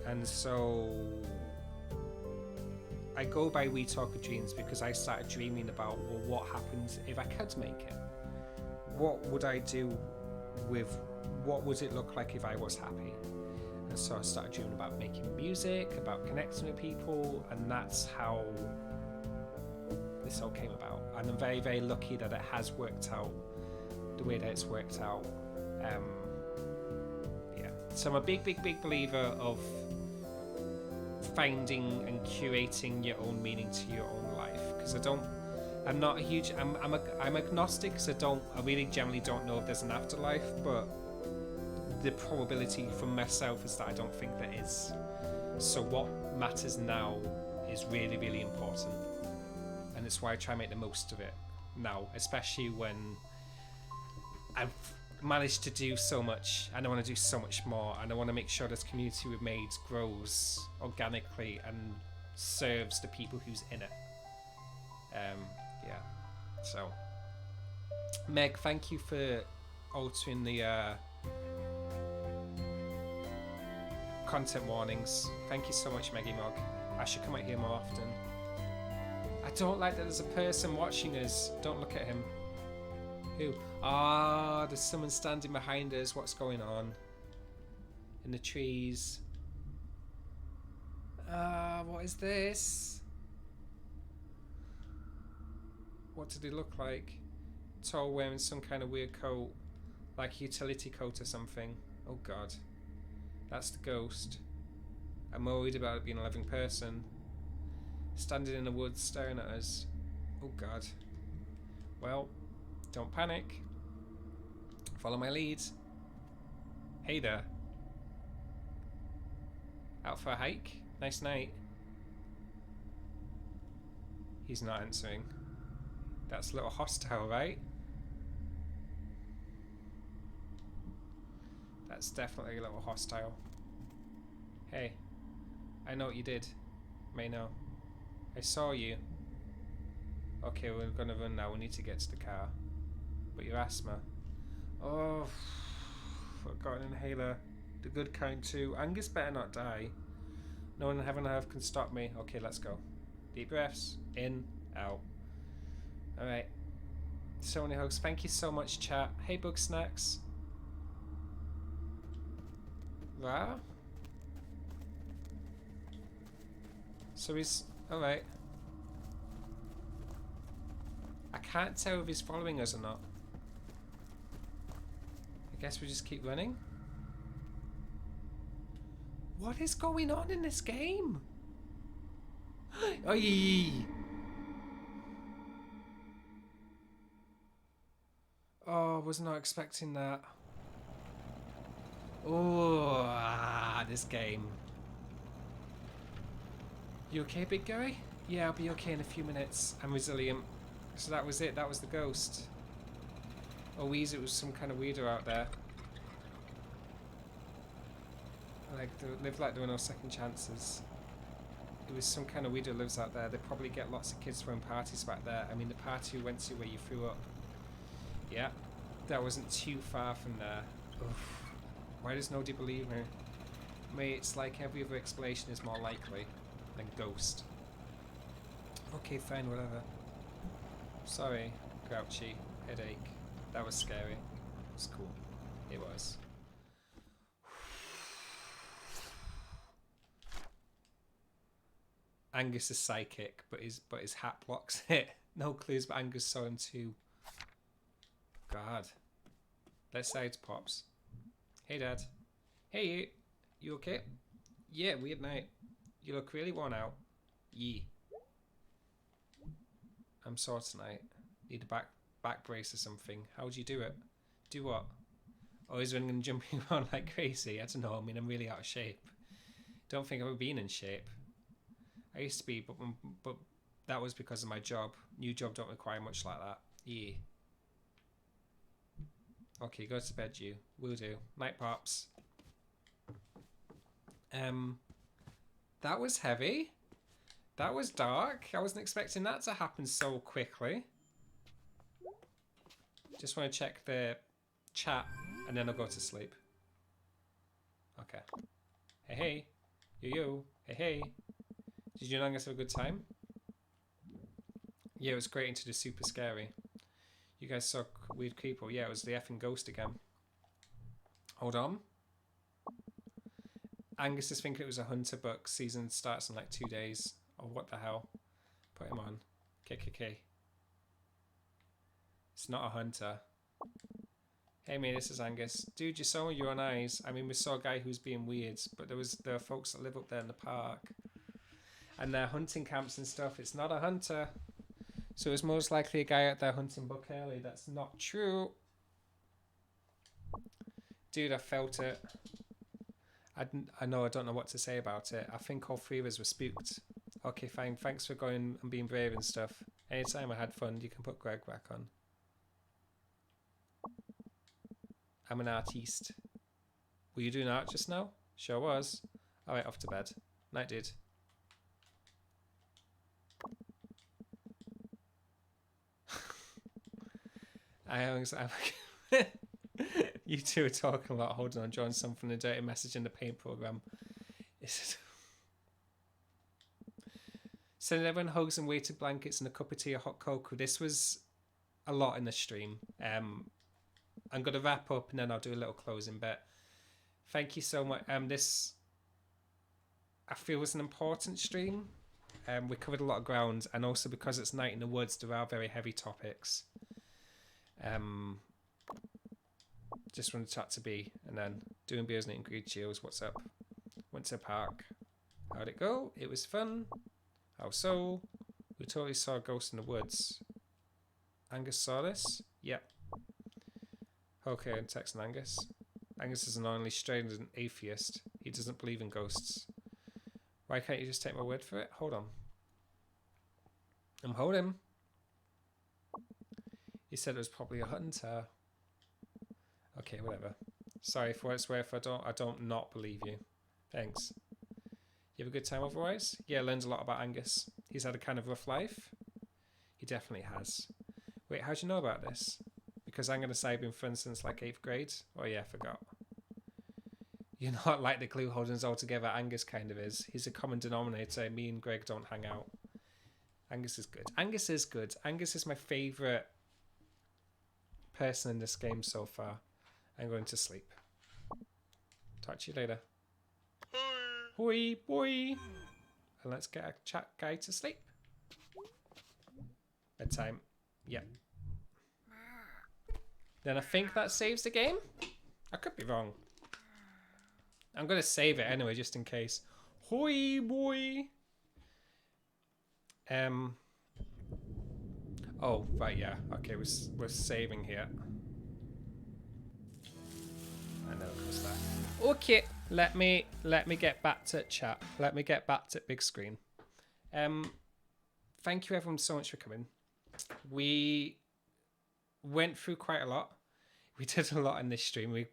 And so I go by We Talk of Dreams because I started dreaming about, well, what happens if I could make it? What would I do with, what would it look like if I was happy? And so I started dreaming about making music, about connecting with people, and that's how this all came about. And I'm very, very lucky that it has worked out the way that it's worked out. Yeah. So I'm a big, big, big believer of finding and curating your own meaning to your own life. Because I'm not a huge, I'm agnostic because I really generally don't know if there's an afterlife, but the probability from myself is that I don't think there is. So what matters now is really, really important. And it's why I try and make the most of it now, especially when I've managed to do so much and I want to do so much more, and I want to make sure this community we've made grows organically and serves the people who's in it. Yeah. So, Meg, thank you for altering the content warnings. Thank you so much, Meggie Mog. I should come out here more often. I don't like that there's a person watching us. Don't look at him. Who? Ah, there's someone standing behind us. What's going on? In the trees. What is this? What did he look like? Tall, wearing some kind of weird coat. Like a utility coat or something. Oh god. That's the ghost. I'm worried about it being a living person. Standing in the woods staring at us. Oh god. Well, don't panic. Follow my lead. Hey there. Out for a hike? Nice night. He's not answering. That's a little hostile, right? That's definitely a little hostile. Hey, I know what you did. May know. I saw you. Okay, we're gonna run now. We need to get to the car. But your asthma. Oh, I've got an inhaler. The good kind too. Angus better not die. No one in heaven or earth can stop me. Okay, let's go. Deep breaths. In, out. Alright. So many hugs. Thank you so much, chat. Hey, Bug Snacks. Wow. So he's... Alright. I can't tell if he's following us or not. I guess we just keep running. What is going on in this game? Oy! Oh, was not expecting that. Oh, this game. You okay, big guy? Yeah, I'll be okay in a few minutes. I'm resilient. So that was it. That was the ghost. Oh, it was some kind of weirdo out there. Like, live like there were no second chances. It was some kind of weirdo who lives out there. They probably get lots of kids throwing parties back there. I mean, the party we went to where you threw up. Yeah, that wasn't too far from there. Oof. Why does nobody believe me? Mate, it's like every other explanation is more likely than ghost. Okay, fine, whatever. Sorry, grouchy, headache. That was scary. It was cool. It was. Angus is psychic, but his hat blocks it. No clues, but Angus saw him too. God. Let's say it's Pops. Hey, Dad. Hey, you. You okay? Yeah, weird night. You look really worn out. Yee. I'm sore tonight. Need a back brace or something. How'd you do it? Do what? Always running and jumping around like crazy. I don't know. I mean, I'm really out of shape. Don't think I've ever been in shape. I used to be, but that was because of my job. New job don't require much like that. Yeah. Okay, go to bed, you. Will do. Night, Pops. That was heavy. That was dark. I wasn't expecting that to happen so quickly. Just want to check the chat and then I'll go to sleep. Okay. Hey, hey. Yo. Hey, hey. Did you and Angus have a good time? Yeah, it was great into the super scary. You guys saw weird people. Yeah, it was the effing ghost again. Hold on. Angus is thinking it was a Hunter book. Season starts in like 2 days. Oh, what the hell? Put him on. KKK. It's not a Hunter. Hey mate, this is Angus. Dude, you saw with your own eyes. I mean, we saw a guy who was being weird, but there are folks that live up there in the park. And they're hunting camps and stuff. It's not a Hunter. So it's most likely a guy out there hunting buck early. That's not true. Dude, I felt it. I know I don't know what to say about it. I think all three of us were spooked. Okay, fine. Thanks for going and being brave and stuff. Anytime I had fun, you can put Greg back on. I'm an artiste. Were you doing art just now? Sure was. Alright, off to bed. Night, dude. You two are talking about holding on, drawing something a dirty message in the paint program. Sending everyone hugs and weighted blankets and a cup of tea or hot cocoa. This was a lot in the stream. I'm going to wrap up and then I'll do a little closing bit. Thank you so much. This, I feel, was an important stream. We covered a lot of ground, and also because it's night in the woods, there are very heavy topics. Just wanted to chat to B, and then doing beers and eating green chills. What's up? Went to the park. How'd it go? It was fun. How so? We totally saw a ghost in the woods. Angus saw this? Yep. Okay, I'm texting Angus. Angus is annoyingly strange and an atheist. He doesn't believe in ghosts. Why can't you just take my word for it? Hold on. I'm holding. He said it was probably a Hunter. Okay, whatever. Sorry for what it's worth. I don't not believe you. Thanks. You have a good time otherwise? Yeah, learned a lot about Angus. He's had a kind of rough life. He definitely has. Wait, how'd you know about this? Because I'm going to say I've been friends since like 8th grade. Oh yeah, I forgot. You're not like the glue holders altogether. Angus kind of is. He's a common denominator. Me and Greg don't hang out. Angus is good. Angus is good. Angus is my favourite person in this game so far. I'm going to sleep. Talk to you later. Hoi, boy. And let's get a chat guy to sleep. Bedtime. Yep. Then I think that saves the game. I could be wrong. I'm going to save it anyway, just in case. Hoi, boy. Oh, right, yeah. Okay, we're saving here. I know it was that. Okay, let me get back to chat. Let me get back to big screen. Thank you everyone so much for coming. We went through quite a lot. We did a lot in this stream. We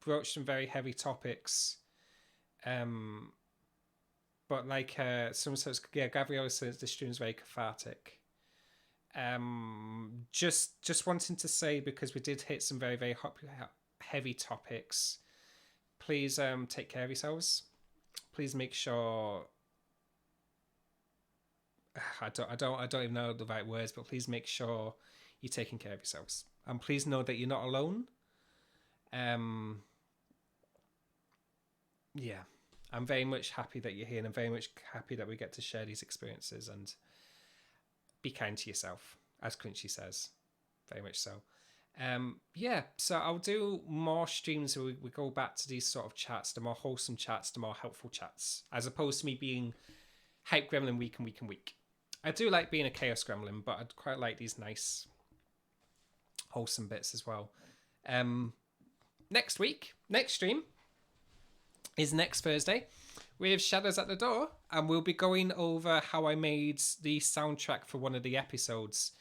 broached some very heavy topics. But like someone says, yeah, Gabriella says the stream is very cathartic. Just wanting to say, because we did hit some very, very heavy topics, please take care of yourselves. Please make sure I don't even know the right words, but please make sure you're taking care of yourselves. And please know that you're not alone. Yeah. I'm very much happy that you're here, and I'm very much happy that we get to share these experiences, and be kind to yourself, as Crunchy says. Very much so. Yeah, so I'll do more streams where we go back to these sort of chats, the more wholesome chats, the more helpful chats, as opposed to me being hype gremlin week and week and week. I do like being a chaos gremlin, but I'd quite like these nice wholesome bits as well. Next week, next stream is next Thursday. We have Shadows at the Door, and we'll be going over how I made the soundtrack for one of the episodes.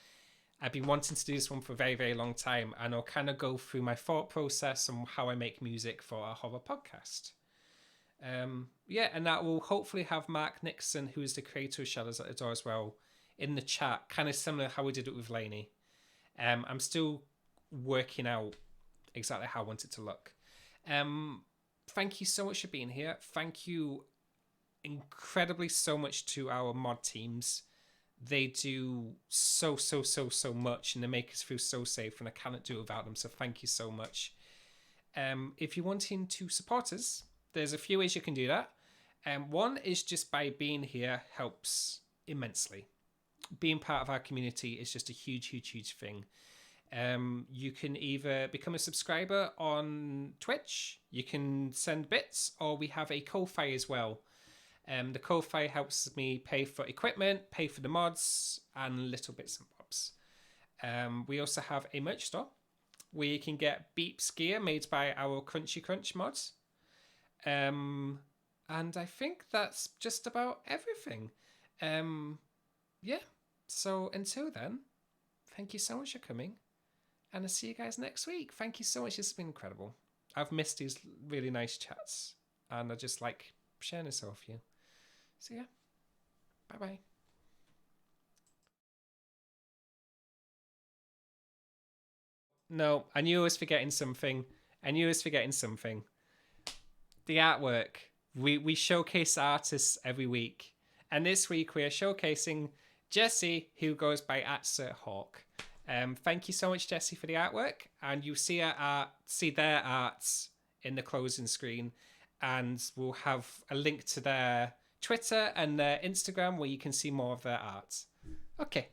I've been wanting to do this one for a very, very long time, and I'll kind of go through my thought process on how I make music for a horror podcast. Yeah, and that will hopefully have Mark Nixon, who is the creator of Shadows at the Door as well, in the chat, kind of similar to how we did it with Lainey. I'm still working out exactly how I want it to look. Thank you so much for being here. Thank you incredibly so much to our mod teams. They do so much, and they make us feel so safe, and I cannot do it without them, so thank you so much. If you're wanting to support us, there's a few ways you can do that. One is just by being here helps immensely. Being part of our community is just a huge thing. You can either become a subscriber on Twitch, you can send bits, or we have a Ko-Fi as well. The Ko-Fi helps me pay for equipment, pay for the mods, and little bits and bobs. We also have a merch store where you can get Beeps gear made by our Crunchy Crunch mods. And I think that's just about everything. Yeah, so until then, thank you so much for coming, and I'll see you guys next week. Thank you so much. It's been incredible. I've missed these really nice chats, and I just like sharing this with you. So yeah, bye-bye. No, I knew I was forgetting something. The artwork. We showcase artists every week. And this week we are showcasing Jessie, who goes by @SirHawk. Thank you so much, Jessie, for the artwork. And you see their arts in the closing screen. And we'll have a link to their Twitter and their Instagram where you can see more of their art. Okay.